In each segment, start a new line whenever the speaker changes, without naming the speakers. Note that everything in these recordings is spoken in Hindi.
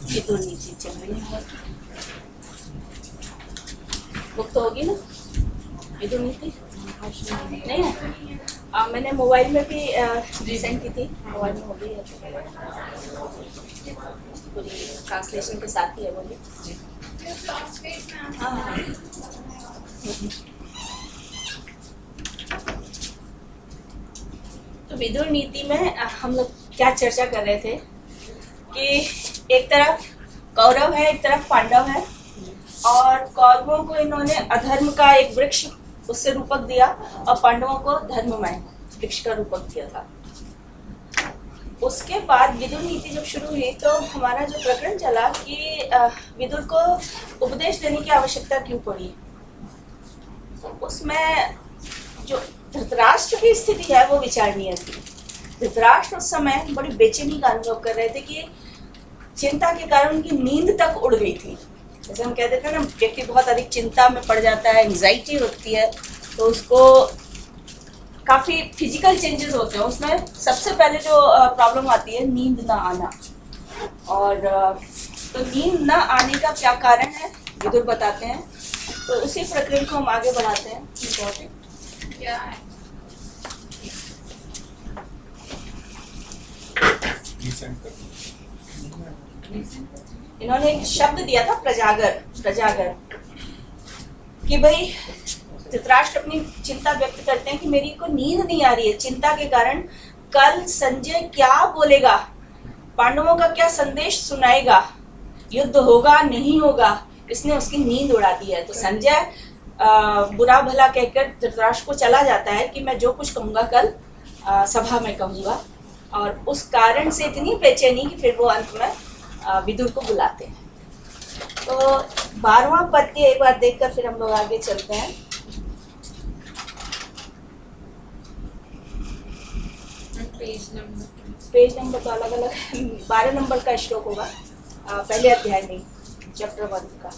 ये तो नीचे चल रही है, बुक तो होगी ना, ये तो नीति नहीं है। मैंने मोबाइल में भी रिसेंट की थी, मोबाइल में हो गई है पूरी ट्रांसलेशन के साथ ही है वो भी। हाँ तो विदुर नीति में हम लोग क्या चर्चा कर रहे थे कि एक तरफ कौरव है, एक तरफ पांडव है, और कौरवों को इन्होंने अधर्म का एक वृक्ष उससे रूपक दिया और पांडवों को धर्ममय वृक्ष का रूपक दिया था। उसके बाद विदुर नीति जब शुरू हुई तो हमारा जो प्रकरण चला कि विदुर को उपदेश देने की आवश्यकता क्यों पड़ी। तो उसमें जो धृतराष्ट्र की स्थिति है वो विचारणीय थी। धृतराष्ट्र उस समय बड़ी बेचैनी का अनुभव कर रहे थे कि चिंता के कारण उनकी नींद तक उड़ गई थी। जैसे हम कहते थे ना, व्यक्ति बहुत अधिक चिंता में पड़ जाता है, एंग्जाइटी होती है, तो उसको काफ़ी फिजिकल चेंजेस होते हैं। उसमें सबसे पहले जो प्रॉब्लम आती है नींद ना आना। और तो नींद ना आने का क्या कारण है विदुर बताते हैं। तो उसी प्रक्रिया को हम आगे बढ़ाते हैं। क्या है इन्होंने एक शब्द दिया था, प्रजागर। प्रजागर कि भाई धृतराष्ट्र अपनी चिंता व्यक्त करते हैं कि मेरी को नींद नहीं आ रही है चिंता के कारण। कल संजय क्या बोलेगा, पांडवों का क्या संदेश सुनाएगा, युद्ध होगा नहीं होगा, इसने उसकी नींद उड़ा दी है। तो संजय बुरा भला कहकर धृतराष्ट्र को चला जाता है कि मैं जो कुछ कहूँगा कल सभा में कहूँगा, और उस कारण से इतनी बेचैनी कि फिर वो अंत में विदुर को बुलाते हैं। तो 12वां पद्य एक बार देखकर फिर हम लोग आगे चलते हैं। पेज नंबर तो अलग अलग है, 12 नंबर का श्लोक होगा, पहले अध्याय में, चैप्टर 1 का।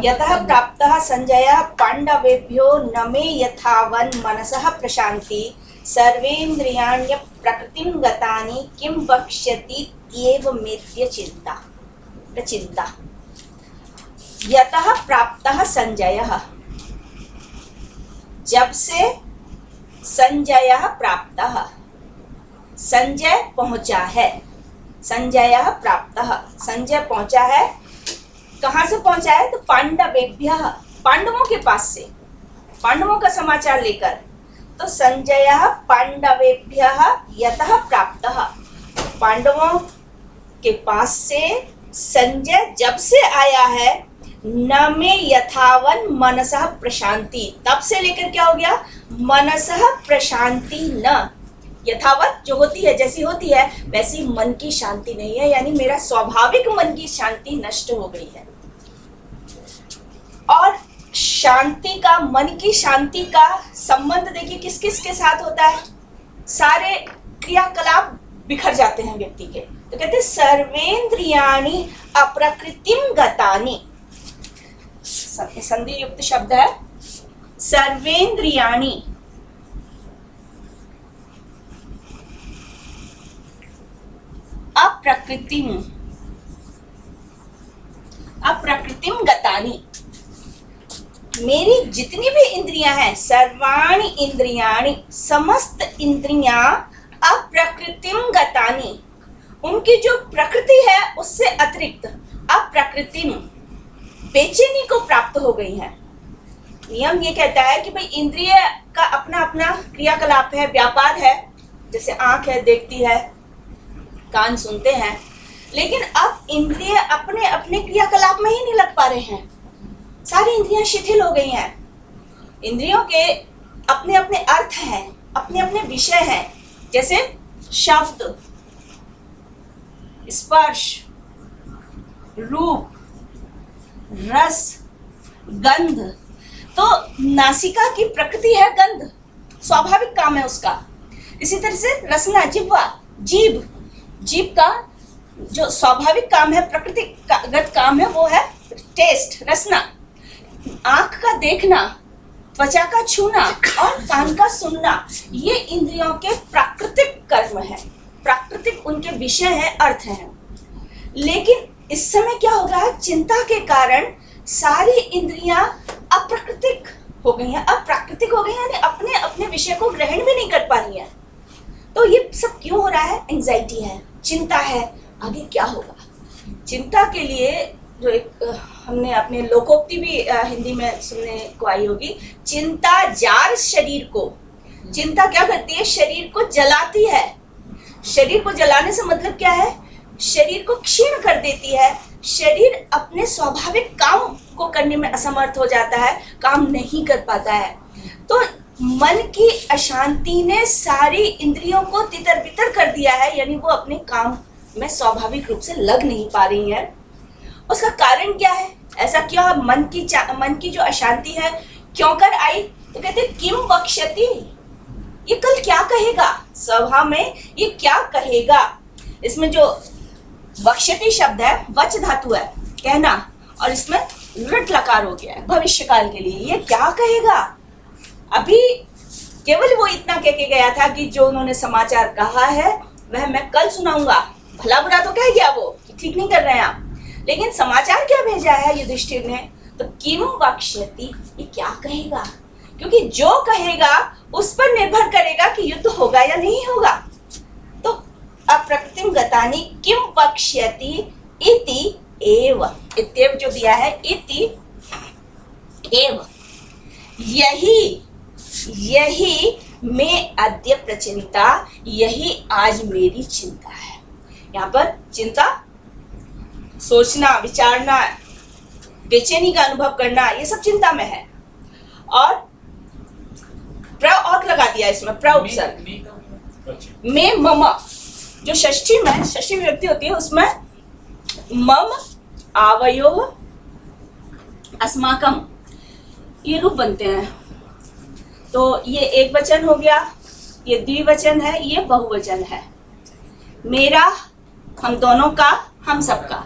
यतः प्राप्तः संजयः पांडवेभ्यो न मे यथावन मनसः प्रशांति सर्वेन्द्रियाण्य प्रकृतिं गतानि किं वक्ष्यति इत्येव मेत्य चिंता। यतः प्राप्तः संजयः, जब से संजयः प्राप्तः, संजय पहुंचा है। संजयः प्राप्तः, संजय पहुंचा है। कहाँ से पहुंचा है? तो पांडवेभ्यः, पांडवों के पास से, पांडवों का समाचार लेकर। तो संजयः पांडवेभ्यः यतः प्राप्तः, पांडवों के पास से संजय जब से आया है, न में यथावन मनसः प्रशांति, तब से लेकर क्या हो गया? मनसः प्रशांति न, यथावत जो होती है, जैसी होती है वैसी मन की शांति नहीं है, यानी मेरा स्वाभाविक मन की शांति नष्ट हो गई है। और शांति का, मन की शांति का संबंध देखिए किस किस के साथ होता है। सारे क्रियाकलाप बिखर जाते हैं व्यक्ति के। तो कहते हैं सर्वेन्द्रियाणि अप्रकृतिम गतानि, संधि युक्त शब्द है। सर्वेन्द्रियाणि अप्रकृतिम गतानि, मेरी जितनी भी इंद्रियां हैं, सर्वाणि इंद्रियाणि, समस्त इंद्रियां अप्रकृतिम गतानि, उनकी जो प्रकृति है उससे अतिरिक्त अप्रकृतिम, बेचैनी को प्राप्त हो गई है। नियम ये कहता है कि भाई इंद्रिय का अपना अपना क्रियाकलाप है, व्यापार है। जैसे आंख है, देखती है, कान सुनते हैं, लेकिन अब इंद्रिय अपने अपने क्रियाकलाप में ही नहीं लग पा रहे हैं। सारी इंद्रियां शिथिल हो गई हैं। इंद्रियों के अपने अपने अर्थ हैं, अपने अपने विषय हैं, जैसे शब्द, स्पर्श, रूप, रस, गंध। तो नासिका की प्रकृति है गंध, स्वाभाविक काम है उसका। इसी तरह से रसना, जिह्वा, जीभ, जीभ का जो स्वाभाविक काम है, प्रकृतिगत काम है, वो है टेस्ट, रसना। आंख का देखना, त्वचा का छूना और कान का सुनना, ये इंद्रियों के प्राकृतिक कर्म है, प्राकृतिक उनके विषय है, अर्थ है। लेकिन इस समय क्या हो रहा है, चिंता के कारण सारी इंद्रियां अप्राकृतिक हो गई हैं, अप्राकृतिक हो गई हैं, यानी अपने अपने विषय को ग्रहण भी नहीं कर पा रही हैं। तो ये सब क्यों हो रहा है? एंजाइटी है, चिंता है, आगे क्या होगा। चिंता के लिए जो एक हमने अपने लोकोक्ति भी हिंदी में सुनने को आई होगी, चिंता जार शरीर को। चिंता क्या करती है? शरीर को जलाती है। शरीर को जलाने से मतलब क्या है? शरीर को क्षीण कर देती है, शरीर अपने स्वाभाविक काम को करने में असमर्थ हो जाता है, काम नहीं कर पाता है। तो मन की अशांति ने सारी इंद्रियों को तितर बितर कर दिया है, यानी वो अपने काम में स्वाभाविक रूप से लग नहीं पा रही है। उसका कारण क्या है? ऐसा क्या मन की जो अशांति है क्यों कर आई? तो कहते किम वक्ष्यति, ये कल क्या कहेगा सभा में, ये क्या कहेगा। इसमें जो वक्ष्यति शब्द है वच धातु है, कहना, और इसमें लृट लकार हो गया है भविष्य काल के लिए। ये क्या कहेगा? अभी केवल वो इतना कह के गया था कि जो उन्होंने समाचार कहा है वह मैं कल सुनाऊंगा। भला बुरा तो कह गया वो कि ठीक नहीं कर रहे हैं आप, लेकिन समाचार क्या भेजा है युधिष्ठिर ने? तो किम वक्ष्यति, ये क्या कहेगा? क्योंकि जो कहेगा उस पर निर्भर करेगा कि युद्ध होगा या नहीं होगा। तो अप्रकृतिम गतानि किम वक्ष्यति इति एव, इत्येव जो दिया है, इति एव, यही में अद्य प्रचिंता, यही आज मेरी चिंता है। यहाँ पर चिंता, सोचना, विचारना, बेचैनी का अनुभव करना, ये सब चिंता में है। और प्र और लगा दिया इसमें, प्र उपसर्ग में मम, जो षष्ठी में षष्ठी विभक्ति होती है उसमें मम आवयो अस्माकम ये रूप बनते हैं। तो ये एक वचन हो गया, ये द्विवचन है, ये बहुवचन है। मेरा, हम दोनों का, हम सबका।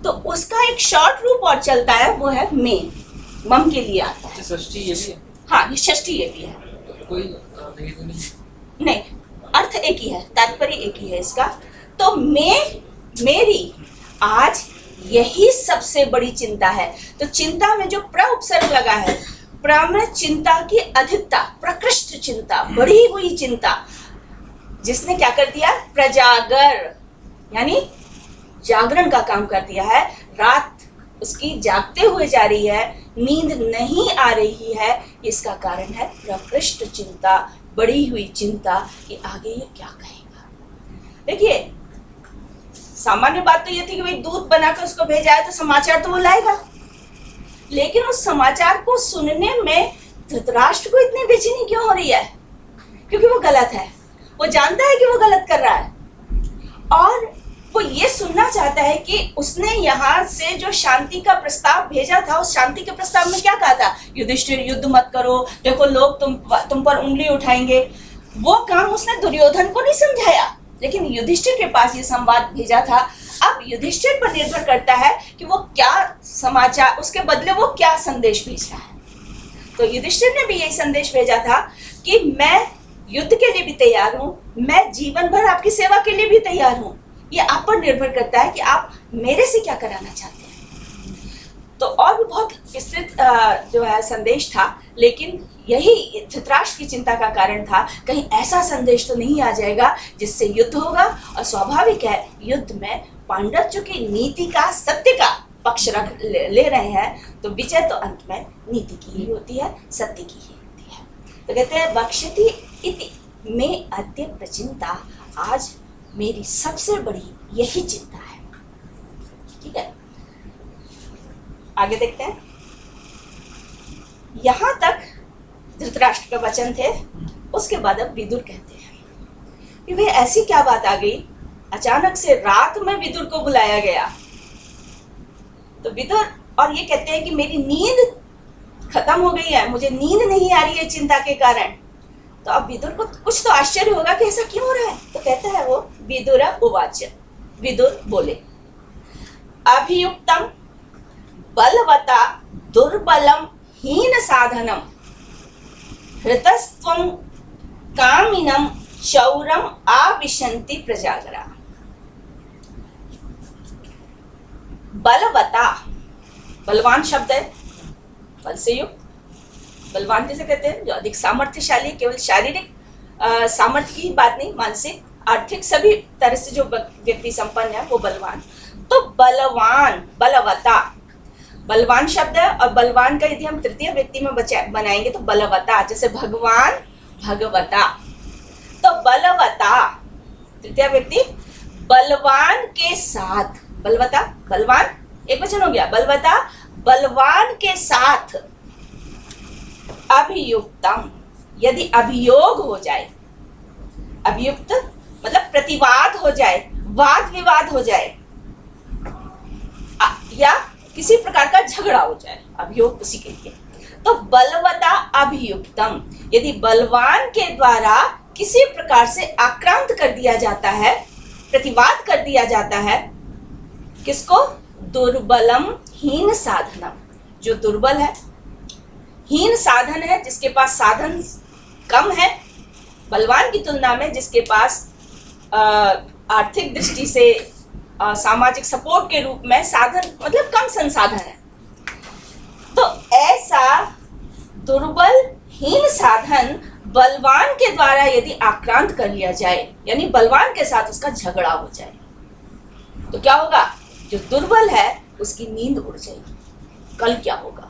तो उसका एक शॉर्ट रूप और चलता है, वो है में, मम के लिए आता है।
षष्ठी ये भी है?
हाँ, ये षष्ठी ये भी है।
तो कोई
नहीं, अर्थ एक ही है, तात्पर्य एक ही है इसका। तो मेरी आज यही सबसे बड़ी चिंता है। तो चिंता में जो प्र उपसर्ग लगा है, प्र में चिंता की अधिकता, प्रकृष्ट चिंता, बढ़ी हुई चिंता, जिसने क्या कर दिया? प्रजागर, यानी जागरण का काम कर दिया है। रात उसकी जागते हुए जा रही है, नींद नहीं आ रही है। इसका कारण है प्रकृष्ट चिंता, बढ़ी हुई चिंता कि आगे ये क्या कहेगा। देखिए, सामान्य बात तो ये थी कि भाई दूध बनाकर उसको भेजा है तो समाचार तो वो लाएगा, लेकिन उस समाचार को सुनने में धृतराष्ट्र को इतनी बेचैनी क्यों हो रही है? क्योंकि वो गलत है, वो जानता है कि वो गलत कर रहा है, और वो ये सुनना चाहता है कि उसने यहाँ से जो शांति का प्रस्ताव भेजा था, उस शांति के प्रस्ताव में क्या कहा था? युधिष्ठिर युद्ध मत करो, देखो लोग तुम पर उंगली उठाएंगे। वो काम उसने दुर्योधन को नहीं समझाया, लेकिन युधिष्ठिर के पास ये संवाद भेजा था। अब युधिष्ठिर पर निर्भर करता है कि वो क्या समाचार, उसके बदले वो क्या संदेश भेज रहा है। तो युधिष्ठिर ने भी यही संदेश भेजा था कि मैं युद्ध के लिए भी तैयार हूँ, मैं जीवन भर आपकी सेवा के लिए भी तैयार हूँ। ये आप पर निर्भर करता है कि आप मेरे से क्या कराना चाहते हैं। तो और भी बहुत विस्तृत जो है संदेश था, लेकिन यही धृतराष्ट्र की चिंता का कारण था, कहीं ऐसा संदेश तो नहीं आ जाएगा जिससे युद्ध होगा। और स्वाभाविक है, युद्ध में पांडव चूंकि नीति का, सत्य का पक्ष रख ले रहे हैं, तो विजय तो अंत में नीति की ही होती है, सत्य की ही होती है। तो कहते हैं वक्ष्यति इति में अद्य प्रचिंता, आज मेरी सबसे बड़ी यही चिंता है। ठीक है, आगे देखते हैं। यहां तक धृतराष्ट्र के वचन थे। उसके बाद अब विदुर कहते हैं कि भाई ऐसी क्या बात आ गई, अचानक से रात में विदुर को बुलाया गया। तो विदुर और ये कहते हैं कि मेरी नींद खत्म हो गई है, मुझे नींद नहीं आ रही है चिंता के कारण। तो अब विदुर को कुछ तो आश्चर्य होगा कि ऐसा क्यों हो रहा है, तो कहता है वो विदुर उवाच, विदुर बोले, अभियुक्तम बलवता दुर्बलम हीन साधनम हृतस्त्वं कामिनम शौरम आविशन्ति प्रजागरा। बलवता, बलवान शब्द है, बल से युक्त। बलवान किसे कहते हैं? जो अधिक सामर्थ्यशाली, केवल शारीरिक सामर्थ्य की बात नहीं, मानसिक आर्थिक सभी तरह से जो व्यक्ति संपन्न है वो बलवान। तो बलवान, बलवता, बलवान शब्द है, और बलवान का यदि हम तृतीय व्यक्ति में बनाएंगे तो बलवता, जैसे भगवान भगवता। तो बलवता तृतीय व्यक्ति, बलवान के साथ, बलवता बलवान एक वचन हो गया, बलवता बलवान के साथ, अभियुक्तम यदि अभियोग हो जाए, अभियुक्त मतलब प्रतिवाद हो जाए, वाद विवाद हो जाए, या किसी प्रकार का झगड़ा हो जाए, अभियोग उसी के लिए। तो बलवता अभियुक्तम, यदि बलवान के द्वारा किसी प्रकार से आक्रांत कर दिया जाता है, प्रतिवाद कर दिया जाता है, किसको? दुर्बलम हीन साधनम, जो दुर्बल है, हीन साधन है, जिसके पास साधन कम है, बलवान की तुलना में जिसके पास आर्थिक दृष्टि से सामाजिक सपोर्ट के रूप में साधन मतलब कम संसाधन है, तो ऐसा दुर्बल हीन साधन बलवान के द्वारा यदि आक्रांत कर लिया जाए, यानी बलवान के साथ उसका झगड़ा हो जाए, तो क्या होगा? जो दुर्बल है उसकी नींद उड़ जाएगी। कल क्या होगा,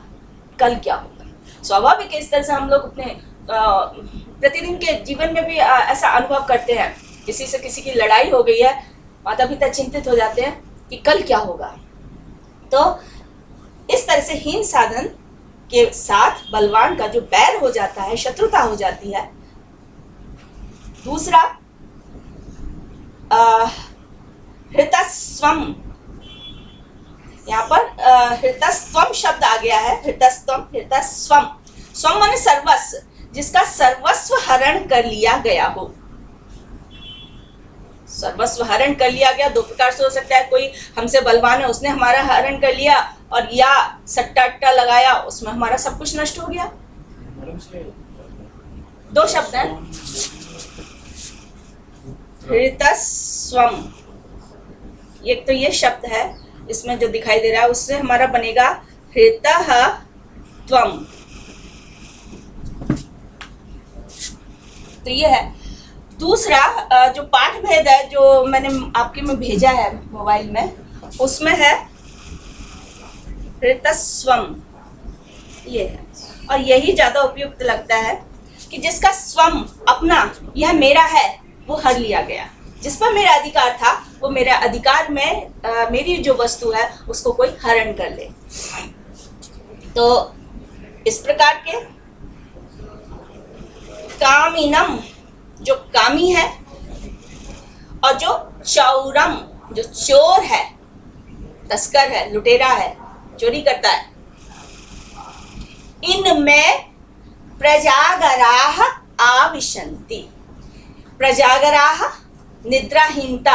कल क्या होगा? स्वाभाविक इस तरह से हम लोग अपने प्रतिदिन के जीवन में भी ऐसा अनुभव करते हैं। किसी से किसी की लड़ाई हो गई है, माता पिता चिंतित हो जाते हैं कि कल क्या होगा। तो इस तरह से हीन साधन के साथ बलवान का जो बैर हो जाता है, शत्रुता हो जाती है। दूसरा हृतस्वम, यहाँ पर हृतस्वम शब्द आ गया है, हृतस्वम, हृतस्वम, स्वम माने सर्वस्व, जिसका सर्वस्व हरण कर लिया गया हो। सर्वस्व हरण कर लिया गया दो प्रकार से हो सकता है, कोई हमसे बलवान है, उसने हमारा हरण कर लिया, और या सट्टा अट्टा लगाया, उसमें हमारा सब कुछ नष्ट हो गया। दो शब्द हैं, हृतस्वम, एक तो ये शब्द है, इसमें जो दिखाई दे रहा है उससे हमारा बनेगा हृतः त्वम, तो ये है। दूसरा जो पाठ भेद है जो मैंने आपके में भेजा है मोबाइल में, उसमें है हृतस्वम, ये है, और यही ज्यादा उपयुक्त लगता है कि जिसका स्वम अपना, यह मेरा है, वो हर लिया गया। जिस पर मेरा अधिकार था वो मेरा अधिकार में मेरी जो वस्तु है उसको कोई हरण कर ले। तो इस प्रकार के कामिनम, जो कामी है, और जो चौरम, जो चोर है, तस्कर है, लुटेरा है, चोरी करता है, इनमें प्रजागराह आविशन्ति। प्रजागराह निद्राहीनता,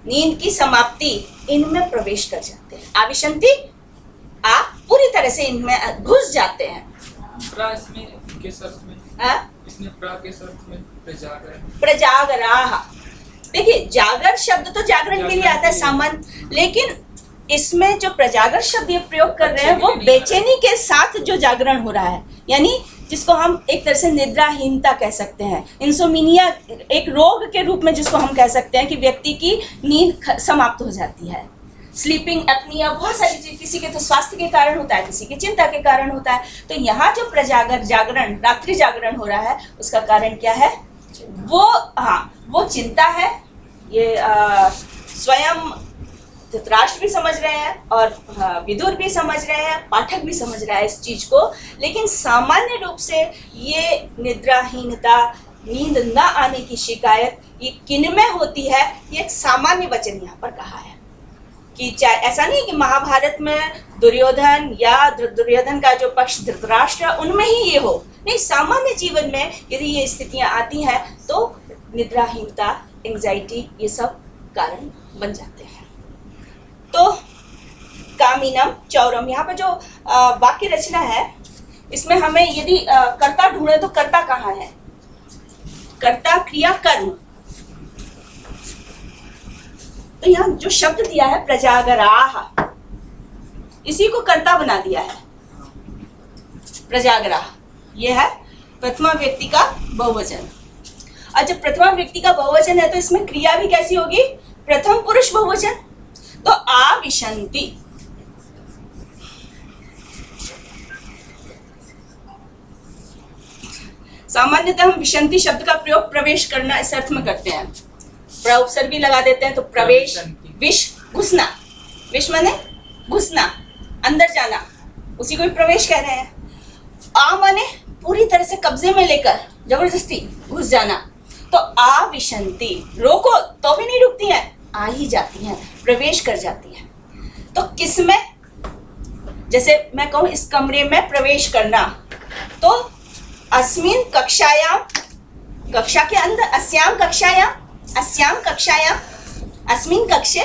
नींद की समाप्ति, इनमें प्रवेश कर जाते हैं। आविशन्ति पूरी तरह से इनमें घुस जाते हैं। प्रजागराह, देखिए जागर शब्द तो जागरण के लिए आता है सामान्य, लेकिन इसमें जो प्रजागर शब्द ये प्रयोग कर रहे हैं वो बेचैनी के साथ जो जागरण हो रहा है, यानी जिसको हम एक तरह से निद्राहीनता कह सकते हैं, इंसोमिनिया एक रोग के रूप में जिसको हम कह सकते हैं कि व्यक्ति की नींद समाप्त हो जाती है। स्लीपिंग एपनिया, बहुत सारी चीज, किसी के तो स्वास्थ्य के कारण होता है, किसी की चिंता के कारण होता है। तो यहाँ जो जागरण, रात्रि जागरण हो रहा है, उसका कारण क्या है? वो चिंता है। ये स्वयं धृतराष्ट्र भी समझ रहे हैं, और विदुर भी समझ रहे हैं, पाठक भी समझ रहा है इस चीज को। लेकिन सामान्य रूप से ये निद्राहीनता, नींद न आने की शिकायत, ये किन में होती है? ये एक सामान्य वचन यहाँ पर कहा है। कि चाहे ऐसा नहीं कि महाभारत में दुर्योधन या दुर्योधन का जो पक्ष धृतराष्ट्र उनमें ही ये हो, नहीं, सामान्य जीवन में यदि ये स्थितियां आती हैं तो निद्राहीनता, एंजाइटी, ये सब कारण बन जाते हैं। तो कामिनम चौरम, यहाँ पे जो वाक्य रचना है इसमें हमें यदि कर्ता ढूंढे तो कर्ता कहाँ है? कर्ता, क्रिया, कर्म। तो यहाँ जो शब्द दिया है प्रजागराह, इसी को कर्ता बना दिया है, प्रजागराह। यह है प्रथमा व्यक्ति का बहुवचन। और जब प्रथमा व्यक्ति का बहुवचन है तो इसमें क्रिया भी कैसी होगी? प्रथम पुरुष बहुवचन। तो आविशन्ति, सामान्यतः हम विशंति शब्द का प्रयोग प्रवेश करना इस अर्थ में करते हैं, प्रउपसर्ग भी लगा देते हैं। तो प्रवेश, विश, घुसना, विश माने घुसना, अंदर जाना, उसी को भी प्रवेश कह रहे हैं। आ माने पूरी तरह से कब्जे में लेकर जबरदस्ती घुस जाना। तो आविशंति, रोको तो भी नहीं रुकती हैं, आ ही जाती हैं, प्रवेश कर जाती हैं। तो किसमें? जैसे मैं कहूं इस कमरे में प्रवेश करना, तो अस्मिन कक्षायाम, कक्षा के अंदर, अस्याम कक्षायाम, अस्याम कक्षायाम, अस्मिन कक्षे।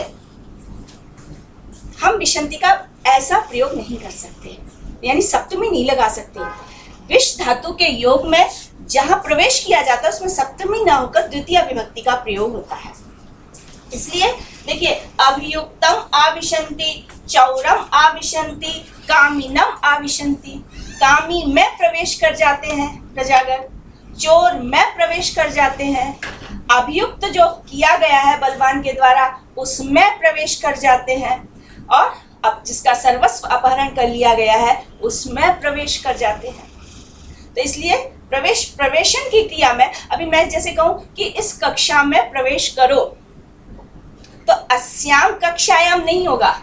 हम विशंति का ऐसा प्रयोग नहीं कर सकते, यानी सप्तमी नहीं लगा सकते। विश धातु के योग में जहां प्रवेश किया जाता है उसमें सप्तमी ना होकर द्वितीय विभक्ति का प्रयोग होता है। इसलिए देखिए, अभियुक्तम आविशन्ति, चौरम आविशन्ति, कामिनम आविशन्ति। कामी में प्रवेश कर जाते हैं प्रजागर, चोर में प्रवेश कर जाते हैं, अभियुक्त जो किया गया है बलवान के द्वारा उसमें प्रवेश कर जाते हैं, और अब जिसका सर्वस्व अपहरण कर लिया गया है उसमें प्रवेश कर जाते हैं। तो इसलिए प्रवेशन की क्रिया में, अभी मैं जैसे कहूं कि इस कक्षा में प्रवेश करो, तो अस्याम कक्षायाम नहीं होगा,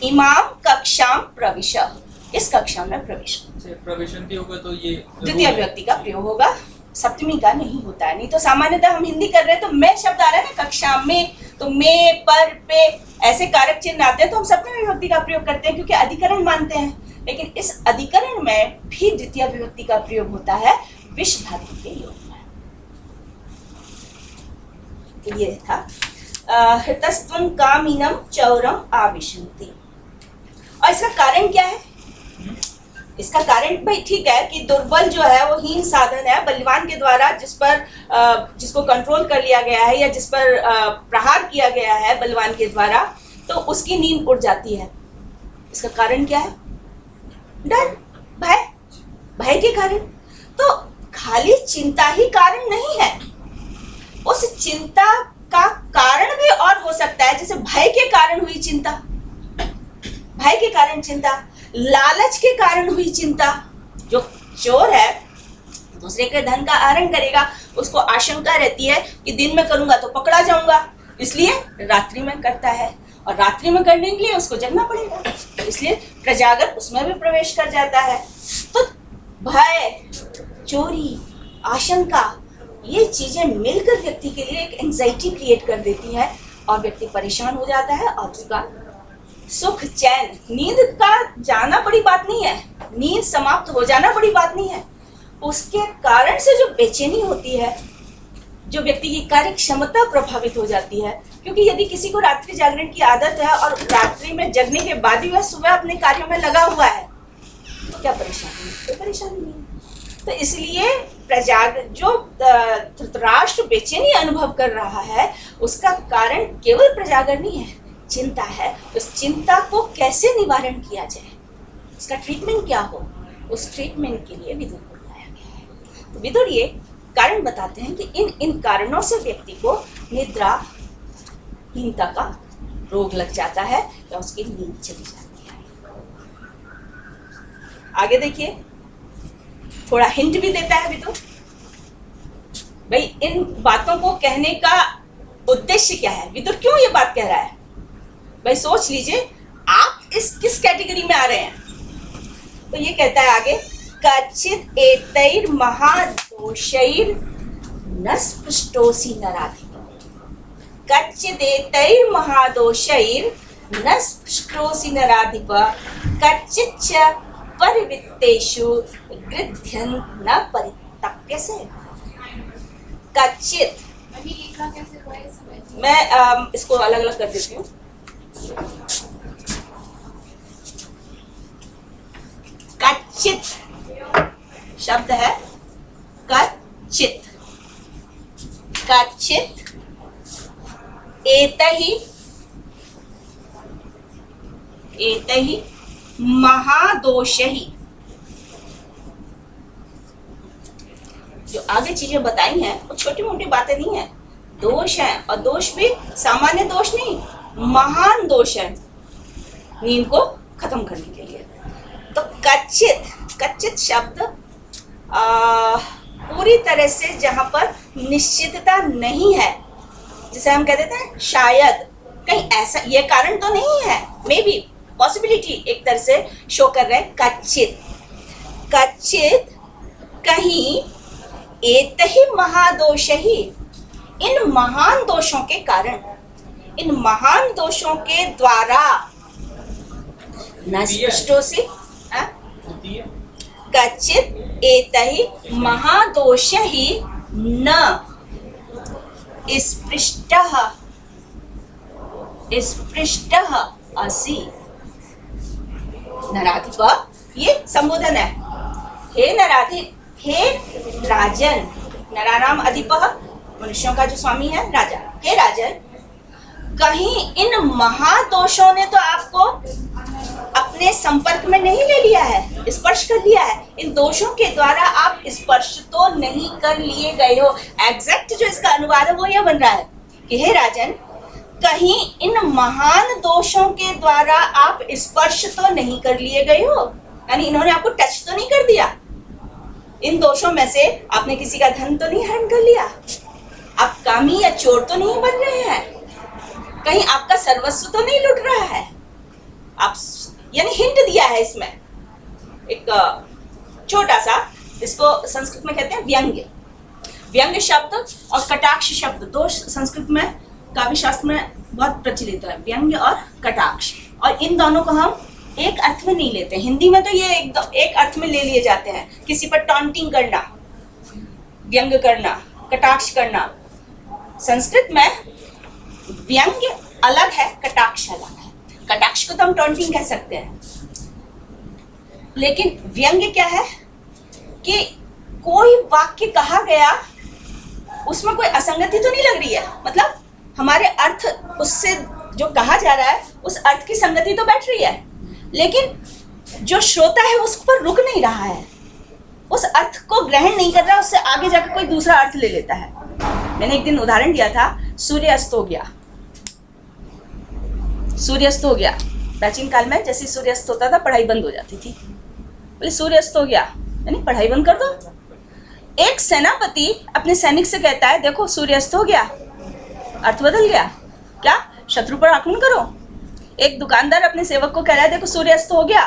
इमाम कक्षाम प्रविश, इस कक्षा में प्रवेश।
प्रवेशन्ति होगा तो ये
द्वितीय विभक्ति का प्रयोग होगा, सप्तमी का नहीं होता है। नहीं तो सामान्यतः हम हिंदी कर रहे हैं तो मैं शब्द आ रहा है ना कक्षा में, तो में, पर, पे ऐसे कारक चिन्ह आते हैं तो हम सप्तमी विभक्ति का प्रयोग करते हैं क्योंकि अधिकरण मानते हैं। लेकिन इस अधिकरण में भी द्वितीय विभक्ति का प्रयोग होता है विश धातु के योग में। तो ये था हृतस्त्वं कामिनम चौरम आविशन्ति। और इसका कारण क्या है? इसका कारण भाई ठीक है कि दुर्बल जो है वो हीन साधन है, बलवान के द्वारा जिसको कंट्रोल कर लिया गया है या जिस पर प्रहार किया गया है बलवान के द्वारा, तो उसकी नींद उड़ जाती है। इसका कारण क्या है? डर, भय, भय के कारण। तो खाली चिंता ही कारण नहीं है, उस चिंता का कारण भी और हो सकता है, जैसे भय के कारण हुई चिंता, भय के कारण चिंता, लालच के कारण हुई चिंता। जो चोर है दूसरे के धन का आहरण करेगा, उसको आशंका रहती है कि दिन में करूंगा तो पकड़ा जाऊंगा, इसलिए रात्रि में करता है, और रात्रि में करने के लिए उसको जगना पड़ेगा, इसलिए प्रजागर उसमें भी प्रवेश कर जाता है। तो भय, चोरी, आशंका, ये चीजें मिलकर व्यक्ति के लिए एक एंजाइटी क्रिएट कर देती है और व्यक्ति परेशान हो जाता है, और उसका सुख, चैन, नींद का जाना बड़ी बात नहीं है, नींद समाप्त हो जाना बड़ी बात नहीं है, उसके कारण से जो बेचैनी होती है, जो व्यक्ति की कार्य क्षमता प्रभावित हो जाती है। क्योंकि यदि किसी को रात्रि जागरण की आदत है और रात्रि में जगने के बाद भी वह सुबह अपने कार्यों में लगा हुआ है, तो क्या परेशानी? कोई परेशानी नहीं। तो इसलिए जो धृतराष्ट्र बेचैनी अनुभव कर रहा है उसका कारण केवल प्रजागर नहीं है, चिंता है। उस चिंता को कैसे निवारण किया जाए, उसका ट्रीटमेंट क्या हो, उस ट्रीटमेंट के लिए विदुर को बुलाया गया है। तो विदुर ये कारण बताते हैं कि इन कारणों से व्यक्ति को निद्राहीनता का रोग लग जाता है या उसकी नींद चली जाती है। आगे देखिए, थोड़ा हिंट भी देता है विदुर, भाई इन बातों को कहने का उद्देश्य क्या है, विदुर क्यों ये बात कह रहा है। भाई सोच लीजिए आप इस किस कैटेगरी में आ रहे हैं। तो ये कहता है आगे, कचित एतैर महादोषैर न स्पृष्टोसी नराधिप। कच्चिदेतैर्महादोषैर् न स्पृष्टोऽसि नराधिप कच्चिच्च परिवृत्तेषु गृध्यन् न परितप्यसे। कच्चित,
अभी लिखा कैसे हुआ है समझ नहीं।
मैं इसको अलग अलग कर देती हूँ। कच्चित शब्द है कच्चित, कच्चित एतहि एतहि महादोषहि। जो आगे चीजें बताई हैं वो छोटी मोटी बातें नहीं है, दोष हैं, और दोष भी सामान्य दोष नहीं, महान दोष है नींद को खत्म करने के लिए। तो कच्चित, कच्चित शब्द पूरी तरह से जहां पर निश्चितता नहीं है, जिसे हम कह देते हैं शायद कहीं ऐसा, ये कारण तो नहीं है, मे बी पॉसिबिलिटी एक तरह से शो कर रहे हैं। कच्चित, कच्चित कहीं एतहि महादोषहि, इन महान दोषों के कारण, इन महान दोषों के द्वारा न स्पृष्टोऽसि कच्चित् एतहि महादोषहि न स्पृष्टः स्पृष्टः असि। नराधिप, ये संबोधन है। हे नराधिप, हे राजन, नरानाम अधिपः, मनुष्यों का जो स्वामी है राजा। हे राजन, कहीं इन महादोषों ने तो आपको अपने संपर्क में नहीं ले लिया है, स्पर्श कर लिया है। इन दोषों के द्वारा आप स्पर्श तो नहीं कर लिए गए हो। एग्जैक्ट जो इसका अनुवाद है वो यह बन रहा है कि हे राजन, कहीं इन महान दोषों के द्वारा आप स्पर्श तो नहीं कर लिए गए हो, यानी इन्होंने आपको टच तो नहीं कर दिया। इन दोषों में से आपने किसी का धन तो नहीं हरण कर लिया, आप कामी या चोर तो नहीं बन रहे हैं, कहीं आपका सर्वस्व तो नहीं लुट रहा है। आप, यानी हिंट दिया है इसमें एक छोटा सा, इसको संस्कृत में कहते हैं व्यंग्य। व्यंग्य शब्द और कटाक्ष शब्द दो संस्कृत में काव्य शास्त्र में बहुत प्रचलित है, व्यंग्य और कटाक्ष। और इन दोनों को हम एक अर्थ में नहीं लेते। हिंदी में तो ये एक अर्थ में ले लिए जाते हैं, किसी पर टॉन्टिंग करना, व्यंग्य करना, कटाक्ष करना। संस्कृत में व्यंग्य अलग है, कटाक्ष अलग है। कटाक्ष को तो हम टॉन्टिंग कह सकते हैं, लेकिन व्यंग्य क्या है कि कोई वाक्य कहा गया उसमें कोई असंगति तो नहीं लग रही है, मतलब हमारे अर्थ उससे जो कहा जा रहा है उस अर्थ की संगति तो बैठ रही है, लेकिन जो श्रोता है उस पर रुक नहीं रहा है, उस अर्थ को ग्रहण नहीं कर रहा, उससे आगे जाकर कोई दूसरा अर्थ ले लेता है। मैंने एक दिन उदाहरण दिया था, सूर्य अस्त हो गया, सूर्य अस्त हो गया। प्राचीन काल में जैसे सूर्य अस्त होता था पढ़ाई बंद हो जाती थी, बोले सूर्य अस्त हो गया यानी पढ़ाई बंद कर दो। एक सेनापति अपने सैनिक से कहता है देखो सूर्य अस्त हो गया, अर्थ बदल गया, क्या शत्रु पर आक्रमण करो। एक दुकानदार अपने सेवक को कह रहा है देखो सूर्य अस्त हो गया,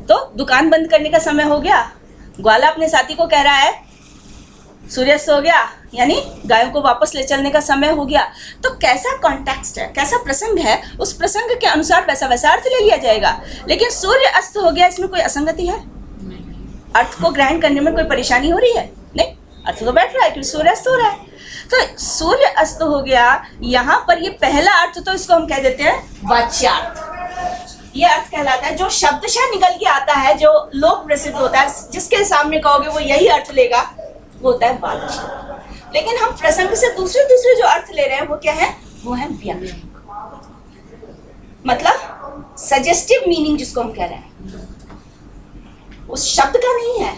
तो दुकान बंद करने का समय हो गया। ग्वाला अपने साथी को कह रहा है सूर्य अस्त हो गया यानी गायों को वापस ले चलने का समय हो गया। तो कैसा कॉन्टेक्स्ट है, कैसा प्रसंग है, उस प्रसंग के अनुसार वैसा वैसा अर्थ ले लिया जाएगा। लेकिन सूर्य अस्त हो गया, इसमें कोई असंगति है? अर्थ को ग्रहण करने में कोई परेशानी हो रही है? नहीं, अर्थ तो बैठ रहा है क्योंकि सूर्य अस्त हो रहा है। तो सूर्य अस्त हो गया, यहाँ पर ये पहला अर्थ तो इसको हम कह देते हैं वाच्यार्थ। ये अर्थ कहलाता है जो शब्दशः निकल के आता है, जो लोक प्रसिद्ध होता है, जिसके सामने कहोगे वो यही अर्थ लेगा, वो होता है वाच्य। लेकिन हम प्रसंग से दूसरे दूसरे जो अर्थ ले रहे हैं वो क्या है? वो है व्यंग्य, मतलब सजेस्टिव मीनिंग जिसको हम कह रहे हैं, उस शब्द का नहीं है,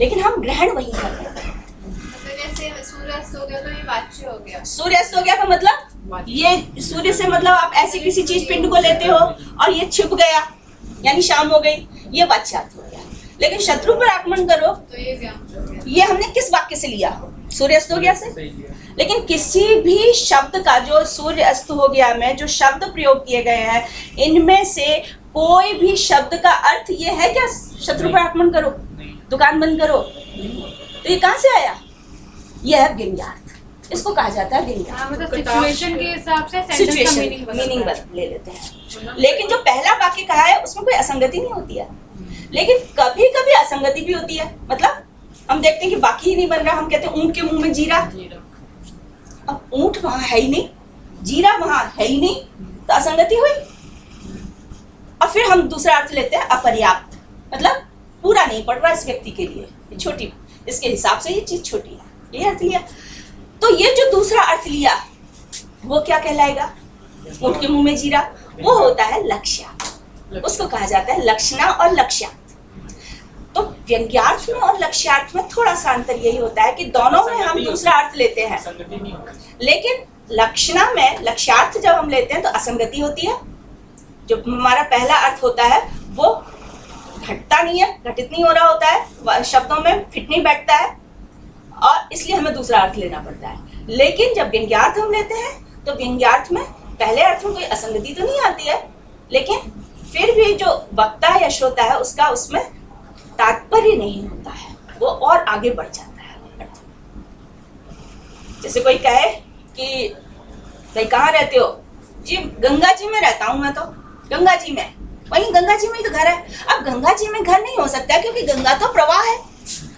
लेकिन हम ग्रहण वही कर रहे हैं।
जैसे सूर्यास्त हो गया तो ये वाच्य हो गया।
सूर्यास्त हो गया का मतलब ये सूर्य से मतलब आप ऐसी किसी चीज पिंड को लेते हो और ये छिप गया यानी शाम हो गई, ये वाच्यार्थ हो गया। लेकिन शत्रु पर आक्रमण करो
तो ये व्यंग्य हो गया।
ये हमने किस वाक्य से लिया? सूर्यास्त हो गया से। लेकिन किसी भी शब्द का जो सूर्य अस्त हो गया में जो शब्द प्रयोग किए गए हैं, इनमें से कोई भी शब्द का अर्थ ये है क्या शत्रु पर आक्रमण करो, दुकान बंद करो? तो ये कहां से आया? यह है व्यंग्यार्थ। इसको कहा जाता है व्यंग्यार्थ।
हाँ, मतलब सिचुएशन के हिसाब से सेंटेंस का
सिचुएशन
मीनिंग
मीनिंग ले लेते हैं। लेकिन जो पहला वाक्य कहा है उसमें कोई असंगति नहीं होती है, लेकिन कभी कभी असंगति भी होती है। मतलब हम देखते हैं कि बाकी ही नहीं बन रहा, हम कहते हैं ऊंट के मुंह में जीरा। अब ऊंट वहां है ही नहीं, जीरा वहां है ही नहीं, तो असंगति हुई। और फिर हम दूसरा अर्थ लेते हैं अपर्याप्त, मतलब पूरा नहीं पड़ रहा इस व्यक्ति के लिए, ये छोटी, इसके हिसाब से ये चीज छोटी है, ये अर्थ लिया। तो ये जो दूसरा अर्थ लिया वो क्या कहलाएगा? ऊंट के मुंह में जीरा, वो होता है लक्ष्यार्थ। उसको कहा जाता है लक्षणा और लक्ष्यार्थ। तो व्यंग्यार्थ में और लक्ष्यार्थ में थोड़ा सा अंतर यही होता है कि दोनों में हम दूसरा अर्थ लेते हैं, लेकिन लक्षणा में लक्ष्यार्थ जब हम लेते हैं तो असंगति होती है। जो हमारा पहला अर्थ होता है वो घटता नहीं है, घटित नहीं हो रहा होता है, शब्दों में फिट नहीं बैठता है, और इसलिए हमें दूसरा अर्थ लेना पड़ता है। लेकिन जब व्यंग्यार्थ हम लेते हैं तो व्यंग्यार्थ में पहले अर्थ में कोई असंगति तो नहीं आती है, लेकिन फिर भी जो वक्ता या श्रोता है उसका उसमें तात्पर्य नहीं होता है, वो और आगे बढ़ जाता है। जैसे कोई कहे कि भाई कहाँ रहते हो? जी गंगा जी में रहता हूँ मैं, तो गंगा जी में, वहीं गंगा जी में ही तो घर है। अब गंगा जी में घर नहीं हो सकता क्योंकि गंगा तो प्रवाह है,